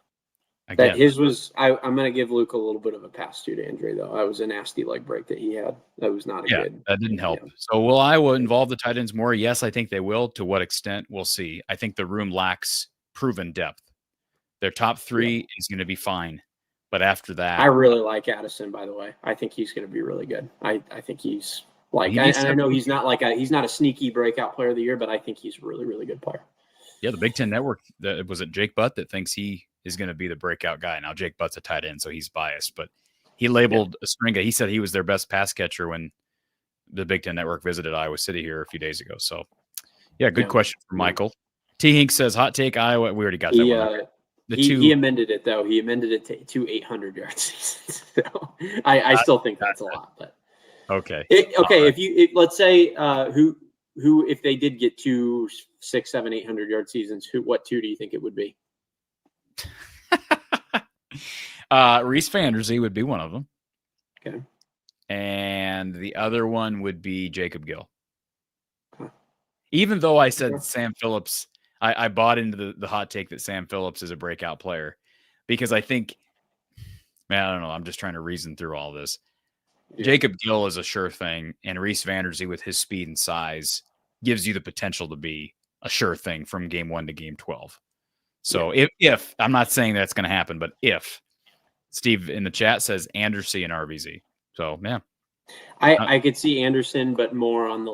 again, that his was. I'm going to give Luke a little bit of a pass to Andre though. That was a nasty leg break that he had. That was not a good. That didn't help. Yeah. So will Iowa involve the tight ends more? Yes, I think they will. To what extent, we'll see. I think the room lacks proven depth. Their top three is going to be fine. But after that, I really like Addison, by the way. I think he's going to be really good. I think he's like, I know he's not like he's not a sneaky breakout player of the year, but I think he's a really, really good player. Yeah, the Big Ten Network, was it Jake Butt that thinks he is going to be the breakout guy? Now, Jake Butt's a tight end, so he's biased, but he labeled Stringa. He said he was their best pass catcher when the Big Ten Network visited Iowa City here a few days ago. So, yeah, good question for Michael. T. Hink says, hot take, Iowa. We already got that one. He amended it though. He amended it to 2 800-yard seasons. So I still think that's a lot, but okay. Right. Let's say who if they did get 2 6 7 800-yard seasons, what two do you think it would be? Reese Vanderzee would be one of them. Okay. And the other one would be Jacob Gill. Huh. Even though I said Sam Phillips, I bought into the hot take that Sam Phillips is a breakout player because I think, man, I don't know. I'm just trying to reason through all this. Yeah. Jacob Gill is a sure thing, and Reese Vanderzee with his speed and size gives you the potential to be a sure thing from game 1 to game 12. So if I'm not saying that's going to happen, but if Steve in the chat says Anderson and RBZ. So, man. I could see Anderson, but more on the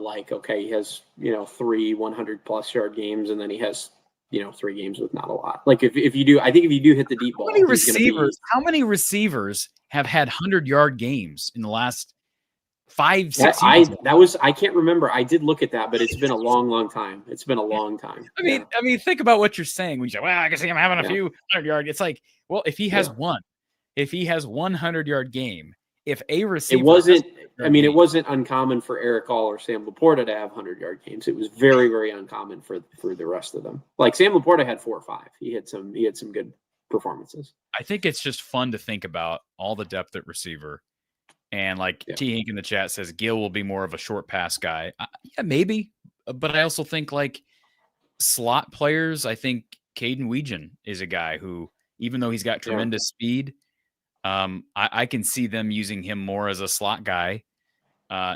he has, 3 100+ yard games, and then he has, 3 games with not a lot. Like if you do hit the deep ball. How many receivers have had 100-yard games in the last 5, 6 seasons? I can't remember. I did look at that, but it's been a long time. It's been a long time. I mean, think about what you're saying when you say, well, I can see him having a few 100-yard. It's like, well, if he has 100-yard game, if a receiver, it wasn't uncommon for Eric All or Sam Laporta to have 100-yard games. It was very, very uncommon for the rest of them. Like Sam Laporta had 4 or 5. He had some good performances. I think it's just fun to think about all the depth at receiver. And T. Hink in the chat says Gill will be more of a short pass guy. Yeah, maybe. But I also think slot players, I think Caden Weegan is a guy who, even though he's got tremendous speed, I can see them using him more as a slot guy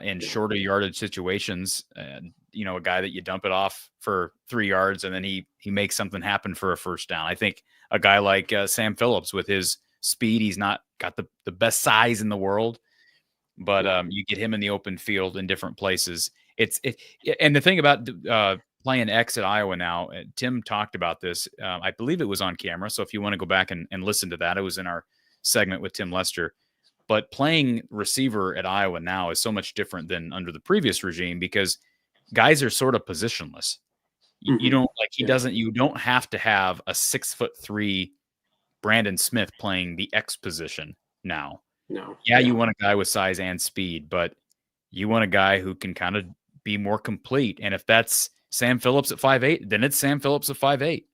in shorter yardage situations. A guy that you dump it off for 3 yards and then he makes something happen for a first down. I think a guy like Sam Phillips with his speed, he's not got the best size in the world, but you get him in the open field in different places. And the thing about playing X at Iowa now, Tim talked about this. I believe it was on camera. So if you want to go back and listen to that, it was in our segment with Tim Lester. But playing receiver at Iowa now is so much different than under the previous regime because guys are sort of positionless. You don't you don't have to have a 6'3" Brandon Smith playing the X position now. No. Yeah, you want a guy with size and speed, but you want a guy who can kind of be more complete. And if that's Sam Phillips at 5'8", then it's Sam Phillips at 5'8".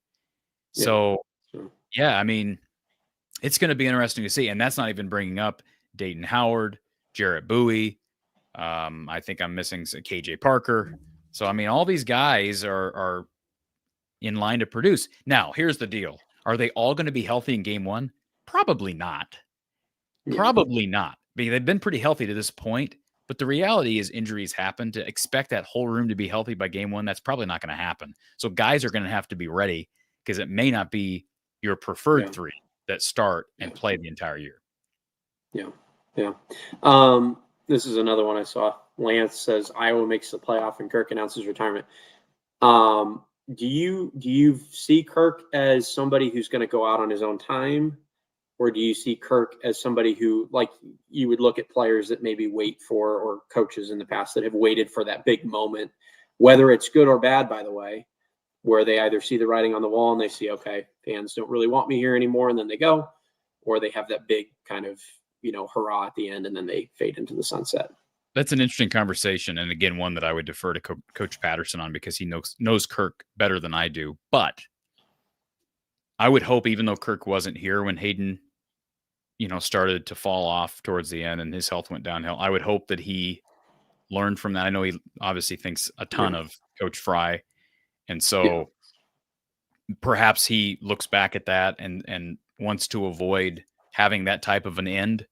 Yeah. So, I mean, it's going to be interesting to see. And that's not even bringing up Dayton Howard, Jarrett Bowie. I think I'm missing KJ Parker. So, I mean, all these guys are in line to produce. Now, here's the deal. Are they all going to be healthy in game 1? Probably not. Yeah. Probably not. Because they've been pretty healthy to this point. But the reality is injuries happen. To expect that whole room to be healthy by game 1, that's probably not going to happen. So guys are going to have to be ready because it may not be your preferred 3 that start and play the entire year. Yeah. This is another one I saw. Lance says Iowa makes the playoff and Kirk announces retirement. Do you see Kirk as somebody who's going to go out on his own time? Or do you see Kirk as somebody who, you would look at players that maybe wait for, or coaches in the past that have waited for that big moment, whether it's good or bad, by the way, where they either see the writing on the wall and they see, okay, fans don't really want me here anymore, and then they go, or they have that big kind of, hurrah at the end, and then they fade into the sunset. That's an interesting conversation, and again, one that I would defer to Coach Patterson on because he knows Kirk better than I do. But I would hope, even though Kirk wasn't here when Hayden started to fall off towards the end and his health went downhill, I would hope that he learned from that. I know he obviously thinks a ton of Coach Fry. And so perhaps he looks back at that and wants to avoid having that type of an end.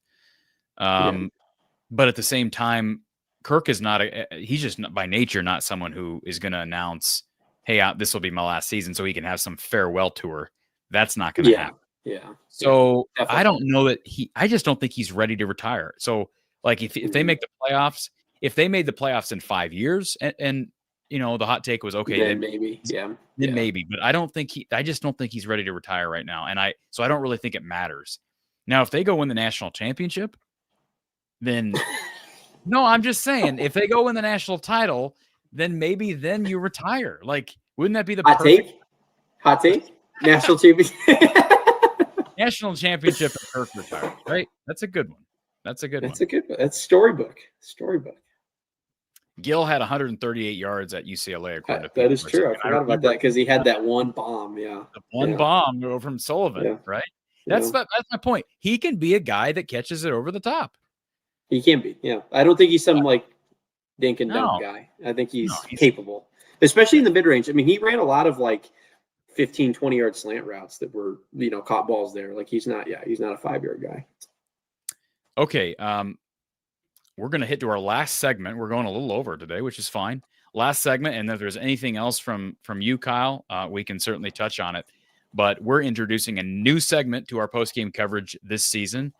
But at the same time, Kirk is not he's just by nature not someone who is going to announce, hey, this will be my last season so he can have some farewell tour. That's not going to happen. Yeah. So definitely. I don't know that I just don't think he's ready to retire. So like if they make the playoffs, if they made the playoffs in 5 years and the hot take was okay, then maybe. Then maybe, but I just don't think he's ready to retire right now. So I don't really think it matters. Now, if they go win the national championship, then no, I'm just saying if they go win the national title, then maybe then you retire. Like, wouldn't that be the hot take? National championship. National championship and Kirk retires, right? That's a good one. That's a good one. That's storybook. Gil had 138 yards at UCLA. According to that is true. I forgot about that because he had that one bomb. Yeah, the one bomb from Sullivan, right? That's my point. He can be a guy that catches it over the top. He can be. Yeah, I don't think he's some like dink and dunk guy. I think he's capable, especially in the mid range. I mean, he ran a lot of like 15, 20-yard slant routes that were caught balls there. Like he's not a 5-yard guy. Okay. We're going to hit to our last segment. We're going a little over today, which is fine. Last segment. And if there's anything else from you, Kyle, we can certainly touch on it. But we're introducing a new segment to our post-game coverage this season,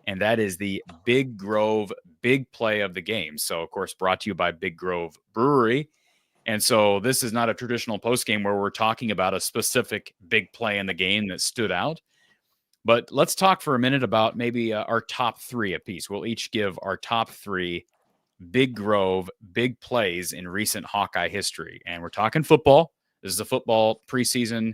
and that is the Big Grove Big Play of the Game. So, of course, brought to you by Big Grove Brewery. And so this is not a traditional post-game where we're talking about a specific big play in the game that stood out. But let's talk for a minute about maybe our top 3 apiece. We'll each give our top 3 Big Grove big plays in recent Hawkeye history. And we're talking football. This is a football preseason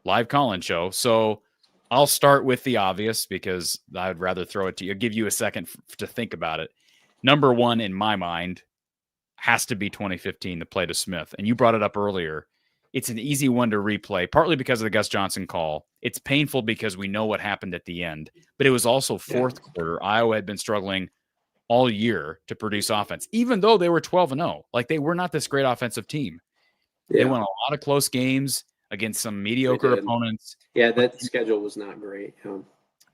live call-in show. So I'll start with the obvious because I'd rather throw it to you. I'll give you a second to think about it. Number 1 in my mind has to be 2015, the play to Smith. And you brought it up earlier. It's an easy one to replay, partly because of the Gus Johnson call. It's painful because we know what happened at the end, but it was also fourth quarter. Iowa had been struggling all year to produce offense, even though they were 12-0. Like, they were not this great offensive team. They won a lot of close games against some mediocre opponents. Yeah, that schedule was not great.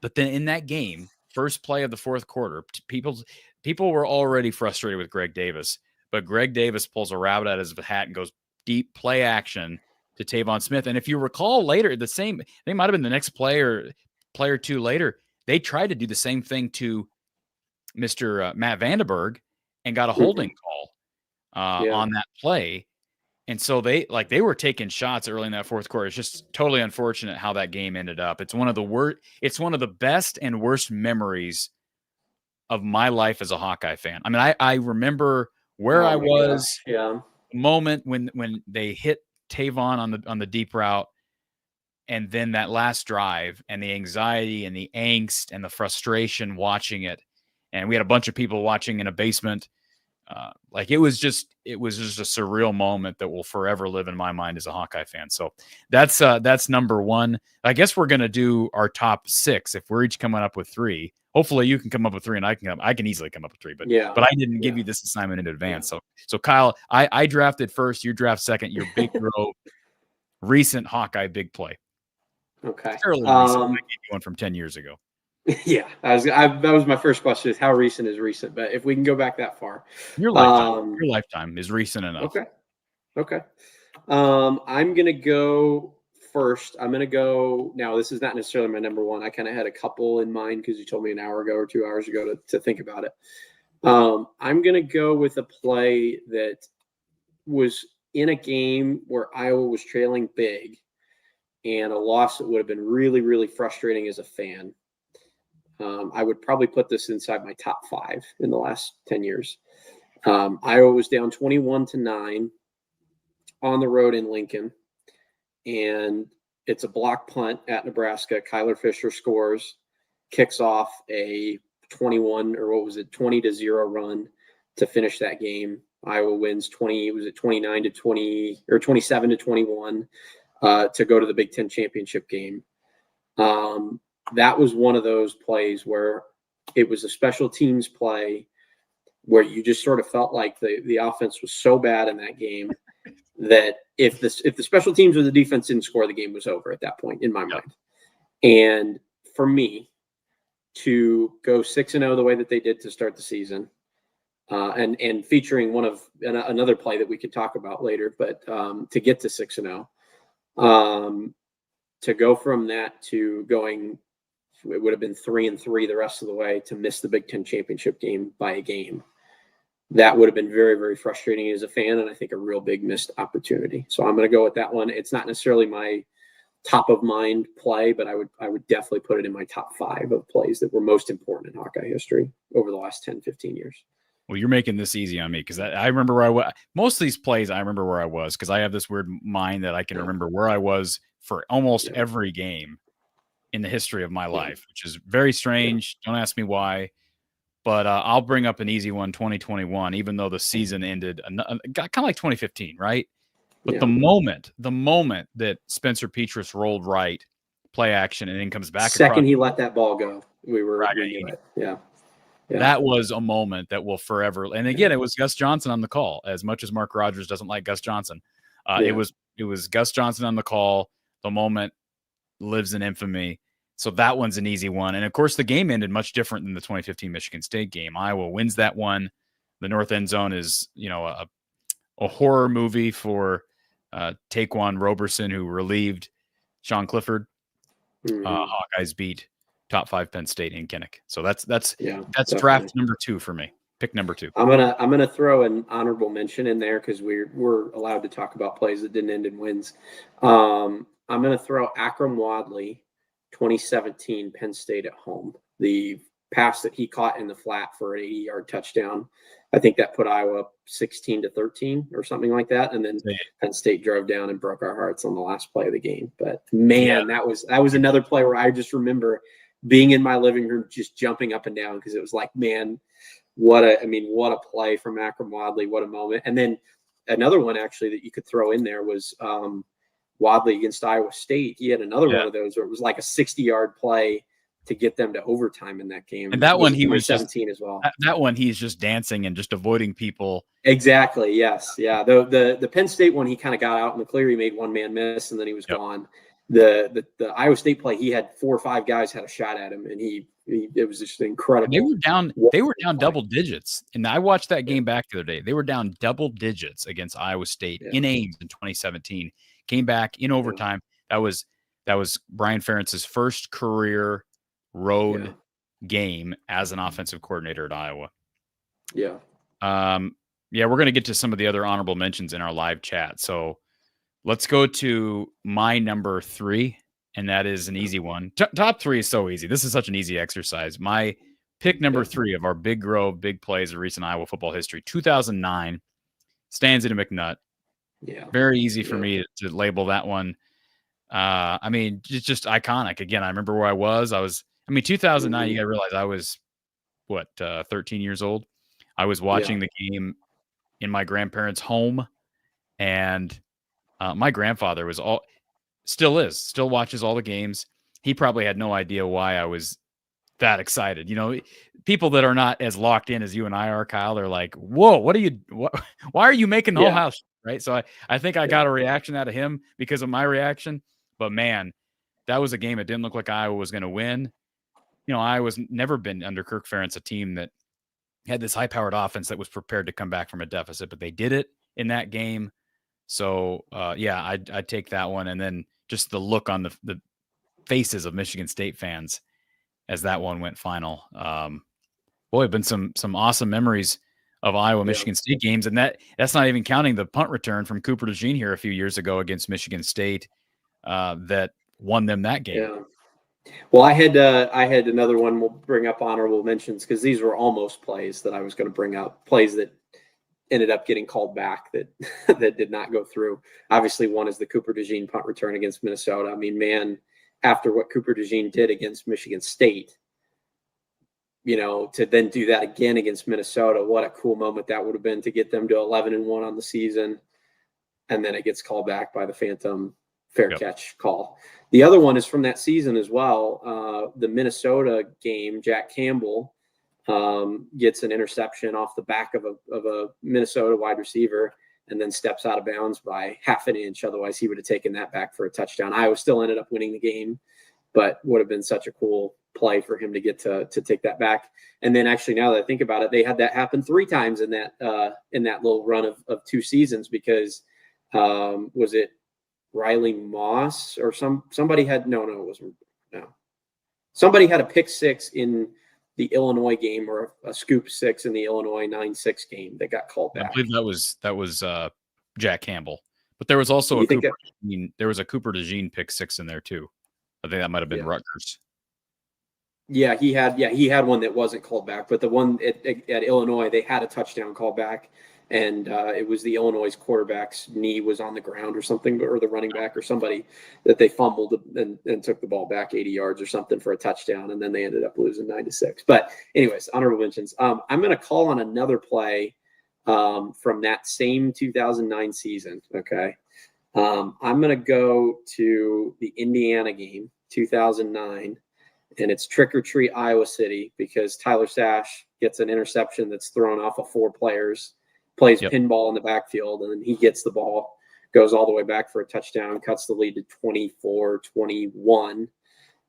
But then in that game, first play of the fourth quarter, people were already frustrated with Greg Davis, but Greg Davis pulls a rabbit out of his hat and goes deep play action to Tavon Smith. And if you recall later, they might have been the next play or two later, they tried to do the same thing to Mr. Matt Vandenberg and got a holding call on that play. And so they were taking shots early in that fourth quarter. It's just totally unfortunate how that game ended up. It's one of the best and worst memories of my life as a Hawkeye fan. I mean, I remember where I was. Yeah. Moment when they hit Tavon on the deep route, and then that last drive and the anxiety and the angst and the frustration watching it. And we had a bunch of people watching in a basement. It was just a surreal moment that will forever live in my mind as a Hawkeye fan. So that's number 1. I guess we're going to do our top 6 if we're each coming up with 3. Hopefully you can come up with 3 and I can easily come up with 3, but I didn't give you this assignment in advance. So Kyle, I drafted first, you draft second, your Big Grove recent Hawkeye big play. Okay. Fairly recent. I gave you one from 10 years ago. Yeah, that was my first question: is how recent is recent? But if we can go back that far, your lifetime is recent enough. Okay. I'm gonna go first. I'm gonna go now. This is not necessarily my number 1. I kind of had a couple in mind because you told me an hour ago or 2 hours ago to think about it. I'm gonna go with a play that was in a game where Iowa was trailing big, and a loss that would have been really, really frustrating as a fan. I would probably put this inside my top 5 in the last 10 years. Iowa was down 21-9 on the road in Lincoln, and it's a block punt at Nebraska. Kyler Fisher scores, kicks off a 20-0 run to finish that game. Iowa wins 29-20 or 27-21 to go to the Big Ten championship game. That was one of those plays where it was a special teams play. where you just sort of felt like the offense was so bad in that game that if the special teams or the defense didn't score, the game was over at that point in my mind. And for me to go 6-0 the way that they did to start the season, and featuring another play that we could talk about later, but to get to 6-0, to go from that to going, it would have been 3-3 the rest of the way, to miss the Big Ten championship game by a game. That would have been very, very frustrating as a fan, and I think a real big missed opportunity. So I'm going to go with that one. It's not necessarily my top of mind play, but I would definitely put it in my top 5 of plays that were most important in Hawkeye history over the last 10, 15 years. Well, you're making this easy on me because I remember where I was. Most of these plays, I remember where I was because I have this weird mind that I can remember where I was for almost every game in the history of my life, which is very strange. Don't ask me why. But I'll bring up an easy one, 2021, even though the season ended kind of like 2015, right? But the moment that Spencer Petras rolled right, play action, and then comes back. Second he let that ball go, we knew it. Yeah. That was a moment that will forever. And again, it was Gus Johnson on the call. As much as Mark Rogers doesn't like Gus Johnson, it was Gus Johnson on the call. The moment lives in infamy. So that one's an easy one. And of course, the game ended much different than the 2015 Michigan State game. Iowa wins that one. The north end zone is, a horror movie for Taquan Roberson, who relieved Sean Clifford. Hawkeyes beat top 5 Penn State in Kinnick. So that's definitely draft number 2 for me. Pick number 2. I'm gonna throw an honorable mention in there because we're allowed to talk about plays that didn't end in wins. I'm gonna throw Akram Wadley, 2017 Penn State at home. The pass that he caught in the flat for an 80-yard touchdown. I think that put Iowa up 16-13 or something like that. And then Penn State drove down and broke our hearts on the last play of the game. But man, that was another play where I just remember being in my living room, just jumping up and down because it was like, man, what a play from Akram Wadley. What a moment. And then another one actually that you could throw in there was Wadley against Iowa State. He had another one of those where it was like a 60-yard play to get them to overtime in that game. And that one he was 17 as well. That one he's just dancing and just avoiding people. Exactly. Yes. Yeah. The Penn State one, he kind of got out in the clear. He made one man miss and then he was gone. The Iowa State play, he had 4 or 5 guys had a shot at him, and it was just incredible. They were down double digits, and I watched that game back the other day. They were down double digits against Iowa State in Ames in 2017. Came back in overtime. That was Brian Ferentz's first career road game as an offensive coordinator at Iowa. Yeah. We're going to get to some of the other honorable mentions in our live chat. So let's go to my number 3, and that is an easy one. Top 3 is so easy. This is such an easy exercise. My pick number 3 of our Big Grove, big plays of recent Iowa football history, 2009, Stanza to McNutt. Yeah. Very easy for me to label that one. It's just iconic. Again, I remember where I was. 2009, you got to realize I was, 13 years old. I was watching the game in my grandparents' home, and my grandfather still watches all the games. He probably had no idea why I was that excited. People that are not as locked in as you and I are, Kyle, they're like, whoa, why are you making the whole house? Right. So I think I got a reaction out of him because of my reaction, but man, that was a game. It didn't look like Iowa was going to win. Iowa's never been under Kirk Ferentz, a team that had this high-powered offense that was prepared to come back from a deficit, but they did it in that game. So, I'd take that one. And then just the look on the faces of Michigan State fans as that one went final. Been some awesome memories of Iowa Michigan State games. And that's not even counting the punt return from Cooper DeJean here a few years ago against Michigan State that won them that game. Yeah. Well, I had another one. We'll bring up honorable mentions because these were almost plays that I was going to bring up, plays that ended up getting called back that that did not go through. Obviously, one is the Cooper DeJean punt return against Minnesota. I mean, man, after what Cooper DeJean did against Michigan State, to then do that again against Minnesota, what a cool moment that would have been to get them to 11-1 on the season. And then it gets called back by the phantom fair catch call. The other one is from that season as well. The Minnesota game, Jack Campbell gets an interception off the back of a Minnesota wide receiver, and then steps out of bounds by half an inch. Otherwise, he would have taken that back for a touchdown. Iowa still ended up winning the game, but would have been such a cool play for him to get to take that back. And then actually, now that I think about it, they had that happen 3 times in that little run of 2 seasons, because was it Riley Moss or somebody had somebody had a pick 6 in the Illinois game, or a scoop 6 in the Illinois 9-6 game that got called back. I believe that was Jack Campbell, but there was also a Cooper DeJean pick 6 in there too. I think that might have been Rutgers. Yeah, he had one that wasn't called back, but the one at Illinois, they had a touchdown called back, and it was the Illinois quarterback's knee was on the ground or something, or the running back or somebody, that they fumbled and took the ball back 80 yards or something for a touchdown, and then they ended up losing 9-6. But anyways, honorable mentions. I'm going to call on another play from that same 2009 season. Okay, I'm going to go to the Indiana game, 2009. And it's Trick or Treat Iowa City, because Tyler Sash gets an interception that's thrown off of 4 players, plays pinball in the backfield, and then he gets the ball, goes all the way back for a touchdown, cuts the lead to 24-21,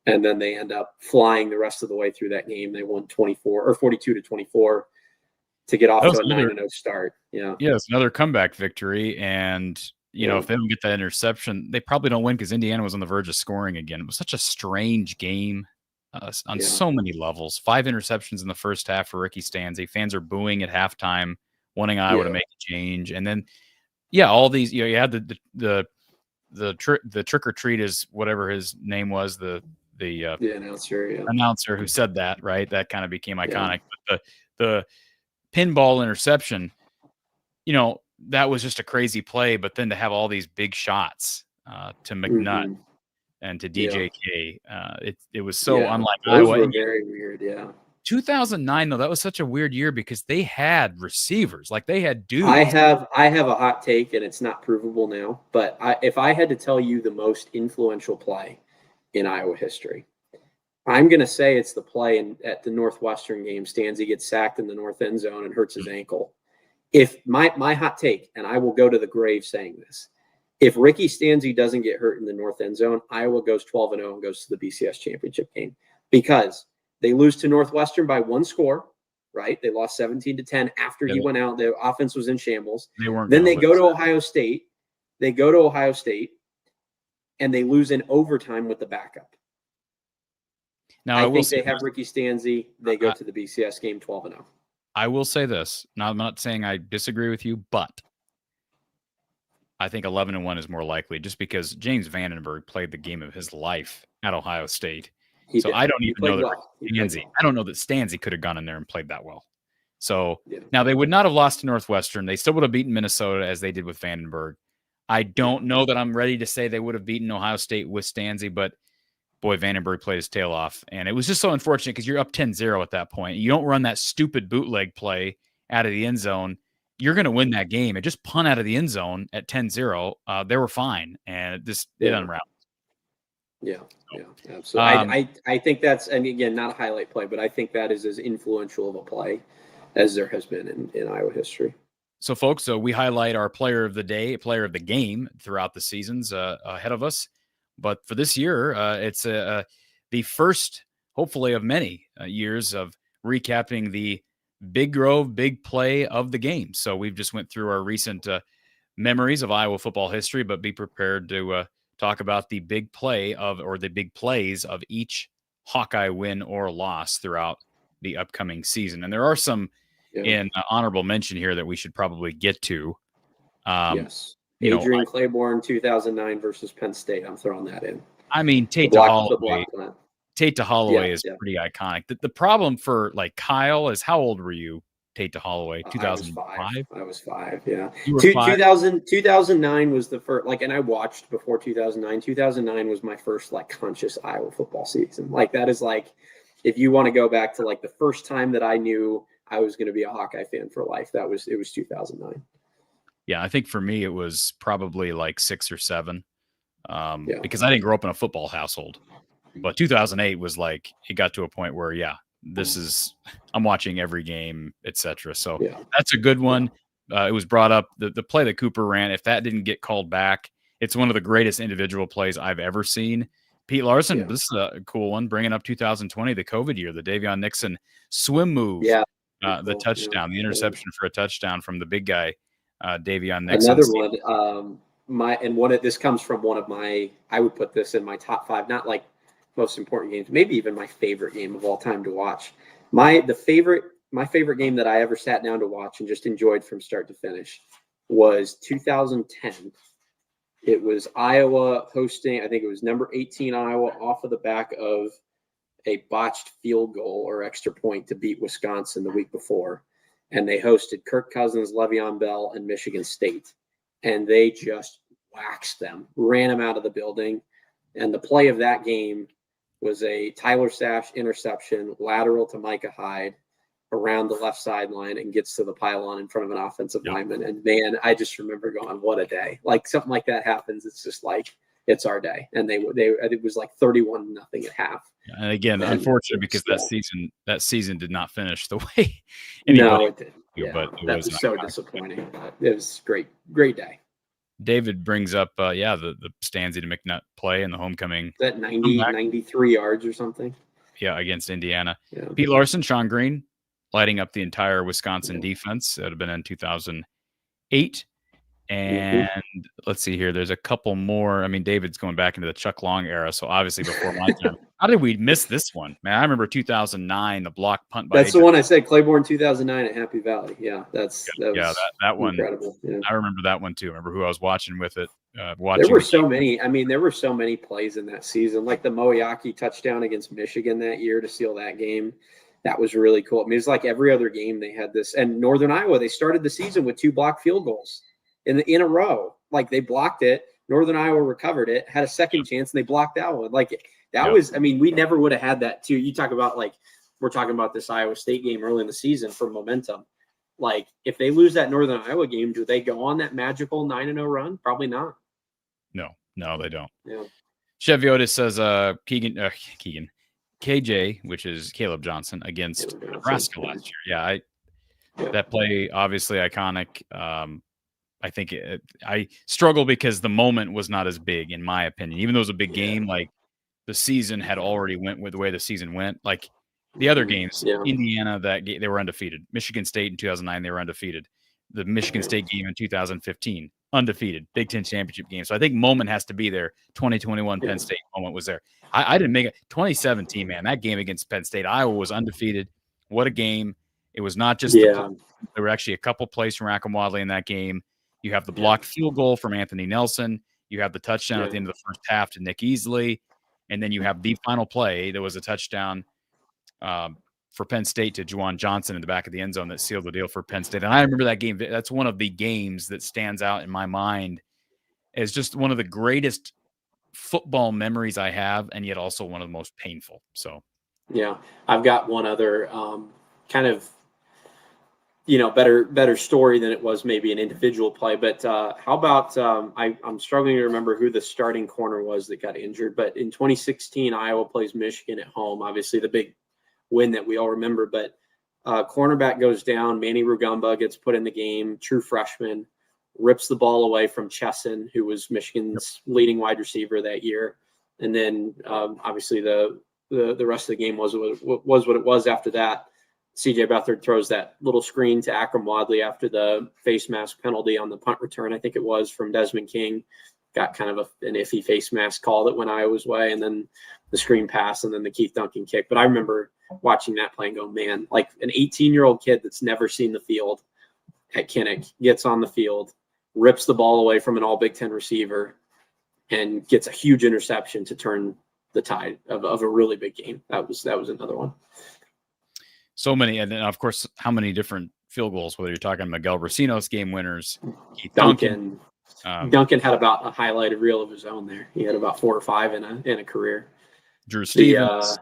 and then they end up flying the rest of the way through that game. They won 42-24 to get off to a 9-0 start. Yeah, it's another comeback victory, and you know, if they don't get that interception, they probably don't win, because Indiana was on the verge of scoring again. It was such a strange game. On so many levels. 5 interceptions in the first half for Ricky Stanzi. Fans are booing at halftime, wanting Iowa to make a change. And then, all these, you had the trick or treat is whatever his name was, the announcer who said that, right? That kind of became iconic. But the pinball interception, that was just a crazy play. But then to have all these big shots to McNutt. Mm-hmm. And to DJK, it was so unlike Iowa. Those were very weird, 2009 though, that was such a weird year, because they had receivers, like they had dudes. I have a hot take, and it's not provable now, but if I had to tell you the most influential play in Iowa history, I'm going to say it's the play at the Northwestern game. Stanzi gets sacked in the north end zone and hurts his ankle. If my hot take, and I will go to the grave saying this, if Ricky Stanzi doesn't get hurt in the north end zone, Iowa goes 12-0 and goes to the BCS championship game, because they lose to Northwestern by 1 score, right? They lost 17-10 after he went out. The offense was in shambles. Then they go to Ohio State. And they lose in overtime with the backup. Now, I think they have Ricky Stanzi. They go to the BCS game 12-0. I will say this. Now, I'm not saying I disagree with you, but I think 11-1 is more likely, just because James Vandenberg played the game of his life at Ohio State. I don't even know that I don't know that Stanzi could have gone in there and played that well. So now they would not have lost to Northwestern. They still would have beaten Minnesota as they did with Vandenberg. I don't know that I'm ready to say they would have beaten Ohio State with Stanzi, but boy, Vandenberg played his tail off. And it was just so unfortunate, because you're up 10-0 at that point. You don't run that stupid bootleg play out of the end zone. You're going to win that game, and just punt out of the end zone at 10-0. They were fine, and it unraveled. Yeah, absolutely. I think that's, and again, not a highlight play, but I think that is as influential of a play as there has been in Iowa history. So, folks, we highlight our player of the day, player of the game throughout the seasons ahead of us. But for this year, it's the first, hopefully, of many years of recapping the Big Grove, big play of the game. So we've just went through our recent memories of Iowa football history, but be prepared to talk about the big play or the big plays of each Hawkeye win or loss throughout the upcoming season. And there are some in honorable mention here that we should probably get to. Yes. Adrian Claiborne, 2009 versus Penn State. I'm throwing that in. I mean, Tate to Holloway is pretty iconic. The problem for like Kyle is, how old were you, Tate to Holloway? 2005? I was 5, yeah. 2009 was the first, and I watched before 2009. 2009 was my first conscious Iowa football season. That is if you want to go back to the first time that I knew I was going to be a Hawkeye fan for life, it was 2009. Yeah, I think for me it was probably 6 or 7, because I didn't grow up in a football household. But 2008 was it got to a point where, I'm watching every game, etc. So Yeah. that's a good one. It was brought up the play that Cooper ran. If that didn't get called back, it's one of the greatest individual plays I've ever seen. Pete Larson, Yeah. this is a cool one, bringing up 2020, the COVID year, the Davion Nixon swim move, Yeah. the Cool. touchdown, the interception for a touchdown from the big guy, Davion Nixon. Another one, this comes from one of my, I would put this in my top 5, not like most important games, maybe even my favorite game of all time to watch. My favorite game that I ever sat down to watch and just enjoyed from start to finish was 2010. It was Iowa hosting, I think it was number 18 Iowa, off of the back of a botched field goal or extra point to beat Wisconsin the week before. And they hosted Kirk Cousins, Le'Veon Bell, and Michigan State. And they just waxed them, ran them out of the building. And the play of that game was a Tyler Sash interception, lateral to Micah Hyde around the left sideline and gets to the pylon in front of an offensive lineman. And man, I just remember going, what a day. Like something like that happens. It's just like, it's our day. And it was like 31-0 at half. And again, unfortunate because that season did not finish the way no, it didn't. Yeah, but that was so disappointing. But it was great day. David brings up, the Stanzi to McNutt play in the homecoming. Is that 93 yards or something? Yeah, against Indiana. Yeah. Pete Larson, Sean Green, lighting up the entire Wisconsin defense. That would have been in 2008. And let's see here. There's a couple more. I mean, David's going back into the Chuck Long era, so obviously before my time. How did we miss this one? Man, I remember 2009, the block punt by. That's the one I said, Claiborne 2009 at Happy Valley. Yeah, that one. Incredible. Yeah. I remember that one too. I remember who I was watching with it. There were so many. I mean, there were so many plays in that season, like the Moeaki touchdown against Michigan that year to seal that game. That was really cool. I mean, it's like every other game they had this. And Northern Iowa, they started the season with 2 blocked field goals in a row. Like they blocked it. Northern Iowa recovered it, had a second chance, and they blocked that one. Like that was, I mean, we never would have had that too. You talk about like, we're talking about this Iowa State game early in the season for momentum. Like if they lose that Northern Iowa game, do they go on that magical 9-0 run? Probably not. No, they don't. Yeah. Chevy says, KJ, which is Caleb Johnson against Nebraska last year. Yeah. That play, obviously iconic. I think I struggle because the moment was not as big, in my opinion. Even though it was a big game, like the season had already went with the way the season went. Like the other games, Indiana, they were undefeated. Michigan State in 2009, they were undefeated. The Michigan State game in 2015, undefeated. Big Ten championship game. So I think moment has to be there. 2021 Penn State moment was there. I didn't make it. 2017, man, that game against Penn State, Iowa was undefeated. What a game. It was not just there were actually a couple plays from Rackham Wadley in that game. You have the blocked field goal from Anthony Nelson. You have the touchdown at the end of the first half to Nick Easley. And then you have the final play. There was a touchdown for Penn State to Juwan Johnson in the back of the end zone that sealed the deal for Penn State. And I remember that game. That's one of the games that stands out in my mind as just one of the greatest football memories I have, and yet also one of the most painful. So, yeah, I've got one other kind of, better story than it was maybe an individual play. But how about I'm struggling to remember who the starting corner was that got injured. But in 2016, Iowa plays Michigan at home. Obviously, the big win that we all remember. But cornerback goes down. Manny Rugamba gets put in the game. True freshman, rips the ball away from Chesson, who was Michigan's leading wide receiver that year. And then obviously the rest of the game was what it was after that. CJ Beathard throws that little screen to Akram Wadley after the face mask penalty on the punt return, I think it was, from Desmond King. Got kind of an iffy face mask call that went Iowa's way, and then the screen pass, and then the Keith Duncan kick. But I remember watching that play and go, man, like an 18-year-old kid that's never seen the field at Kinnick gets on the field, rips the ball away from an all Big Ten receiver, and gets a huge interception to turn the tide of a really big game. That was another one. So many, and then of course, how many different field goals? Whether you're talking Miguel Racino's game winners, Keith Duncan had about a highlighted reel of his own there. He had about 4 or 5 in a career. Drew Stevens.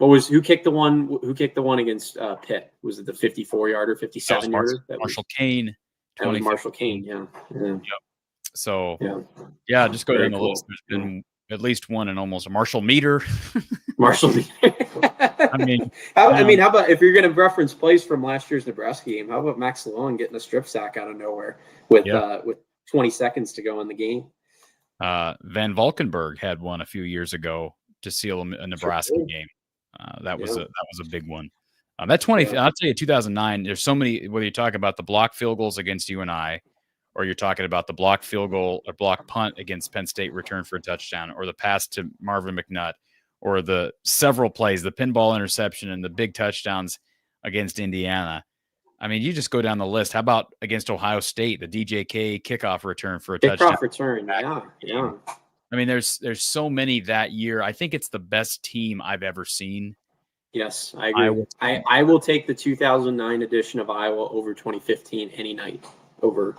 Who kicked the one? Who kicked the one against Pitt? Was it the 54-yarder, 57-yarder? Marshall Kane. That was Marshall Kane. Yeah. Yep. So just go down the list. There's been at least one and almost a Marshall Meter. Marshall. I mean, how about if you're going to reference plays from last year's Nebraska game? How about Max Sloan getting a strip sack out of nowhere with 20 seconds to go in the game? Van Valkenburg had one a few years ago to seal a Nebraska game. That was a big one. I'll tell you, 2009. There's so many. Whether you talk about the block field goals against UNI, or you're talking about the block field goal or block punt against Penn State return for a touchdown, or the pass to Marvin McNutt, or the several plays, the pinball interception and the big touchdowns against Indiana. I mean, you just go down the list. How about against Ohio State, the DJK kickoff return for a touchdown? Kickoff return, yeah. I mean, there's so many that year. I think it's the best team I've ever seen. Yes, I agree. I will take the 2009 edition of Iowa over 2015 any night over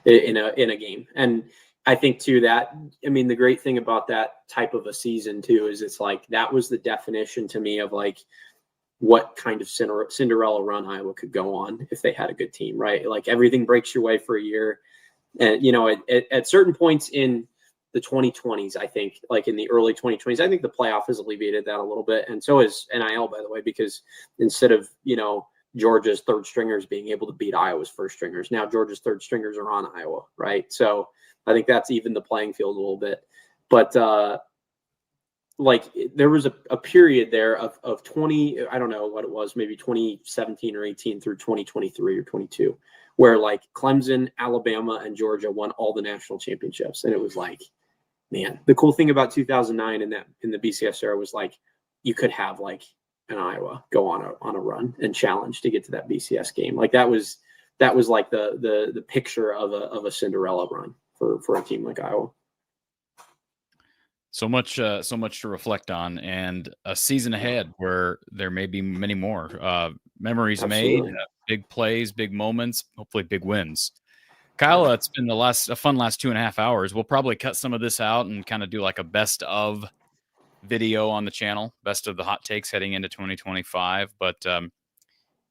in a game. And I think too that, I mean, the great thing about that type of a season too is it's like that was the definition to me of like what kind of Cinderella run Iowa could go on if they had a good team, right? Like everything breaks your way for a year. And, you know, at certain points in the 2020s, I think, like in the early 2020s, I think the playoff has alleviated that a little bit. And so is NIL, by the way, because instead of, you know, Georgia's third stringers being able to beat Iowa's first stringers, now Georgia's third stringers are on Iowa, right? So I think that's even the playing field a little bit. But like there was a period there of 20, I don't know what it was, maybe 2017 or 18 through 2023 or 22, where like Clemson, Alabama, and Georgia won all the national championships. And it was like, man, the cool thing about 2009 in the BCS era was like you could have like an Iowa go on a run and challenge to get to that BCS game. Like that was like the picture of a Cinderella run for a team like Iowa. So much to reflect on, and a season ahead where there may be many more memories made, big plays, big moments, hopefully big wins. Kyle, it's been a fun last 2.5 hours. We'll probably cut some of this out and kind of do like a best of video on the channel, best of the hot takes heading into 2025. But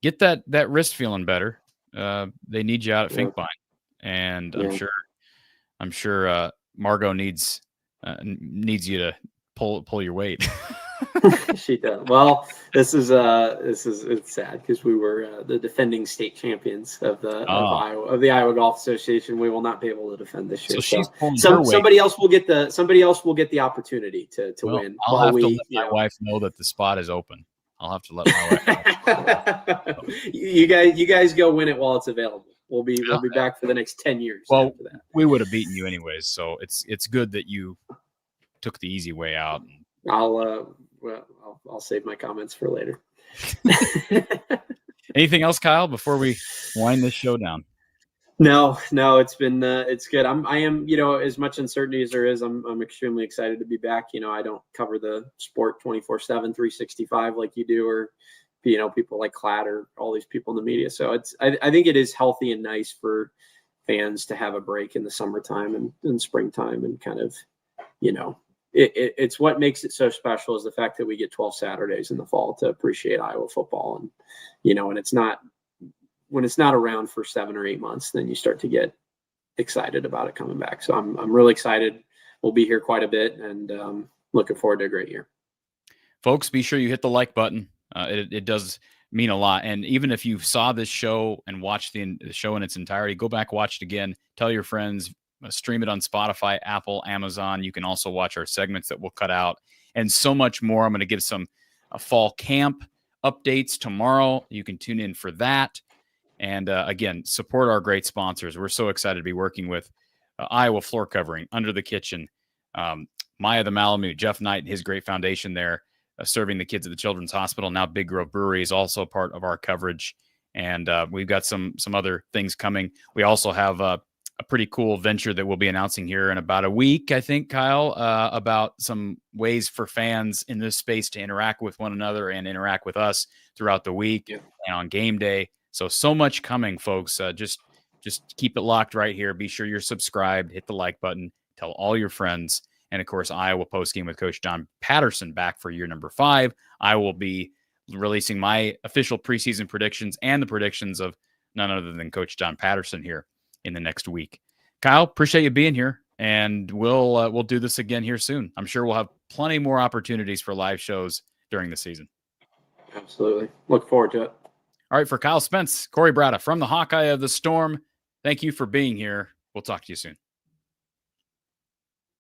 get that wrist feeling better. They need you out at Finkbine, and I'm sure Margot needs you to pull your weight. She does. Well, it's sad because we were the defending state champions of the Iowa Golf Association. We will not be able to defend this year. So somebody else will get the opportunity to win. I'll have to let my wife know that the spot is open. I'll have to let my wife know. You guys go win it while it's available. We'll be back for the next 10 years. Well, after that. We would have beaten you anyways, so it's good that you took the easy way out. I'll save my comments for later. Anything else, Kyle, before we wind this show down? No, it's been it's good. I am, you know, as much uncertainty as there is, I'm extremely excited to be back. You know, I don't cover the sport 24/7, 365 like you do, or you know, people like Clad or all these people in the media. So I think it is healthy and nice for fans to have a break in the summertime and springtime, and kind of, you know, it's what makes it so special is the fact that we get 12 Saturdays in the fall to appreciate Iowa football. And, you know, when it's not around for 7 or 8 months, then you start to get excited about it coming back. So I'm really excited. We'll be here quite a bit, and looking forward to a great year. Folks, be sure you hit the like button. It does mean a lot. And even if you saw this show and watched the show in its entirety, go back, watch it again, tell your friends, stream it on Spotify, Apple, Amazon. You can also watch our segments that we'll cut out and so much more. I'm going to give some fall camp updates tomorrow. You can tune in for that. And again, support our great sponsors. We're so excited to be working with Iowa Floor Covering, Under the Kitchen, Maya the Malamute, Jeff Knight, his great foundation there, serving the kids at the Children's Hospital. Now Big Grove Brewery is also part of our coverage. And we've got some other things coming. We also have a pretty cool venture that we'll be announcing here in about a week, I think, Kyle, about some ways for fans in this space to interact with one another and interact with us throughout the week and on game day. So much coming, folks. Just keep it locked right here. Be sure you're subscribed, hit the like button, tell all your friends. And of course, Iowa postgame with Coach John Patterson back for year number 5. I will be releasing my official preseason predictions and the predictions of none other than Coach John Patterson here in the next week. Kyle, appreciate you being here, and we'll do this again here soon. I'm sure we'll have plenty more opportunities for live shows during the season. Absolutely. Look forward to it. All right, for Kyle Spence, Corey Brada from the Hawkeye of the Storm, thank you for being here. We'll talk to you soon.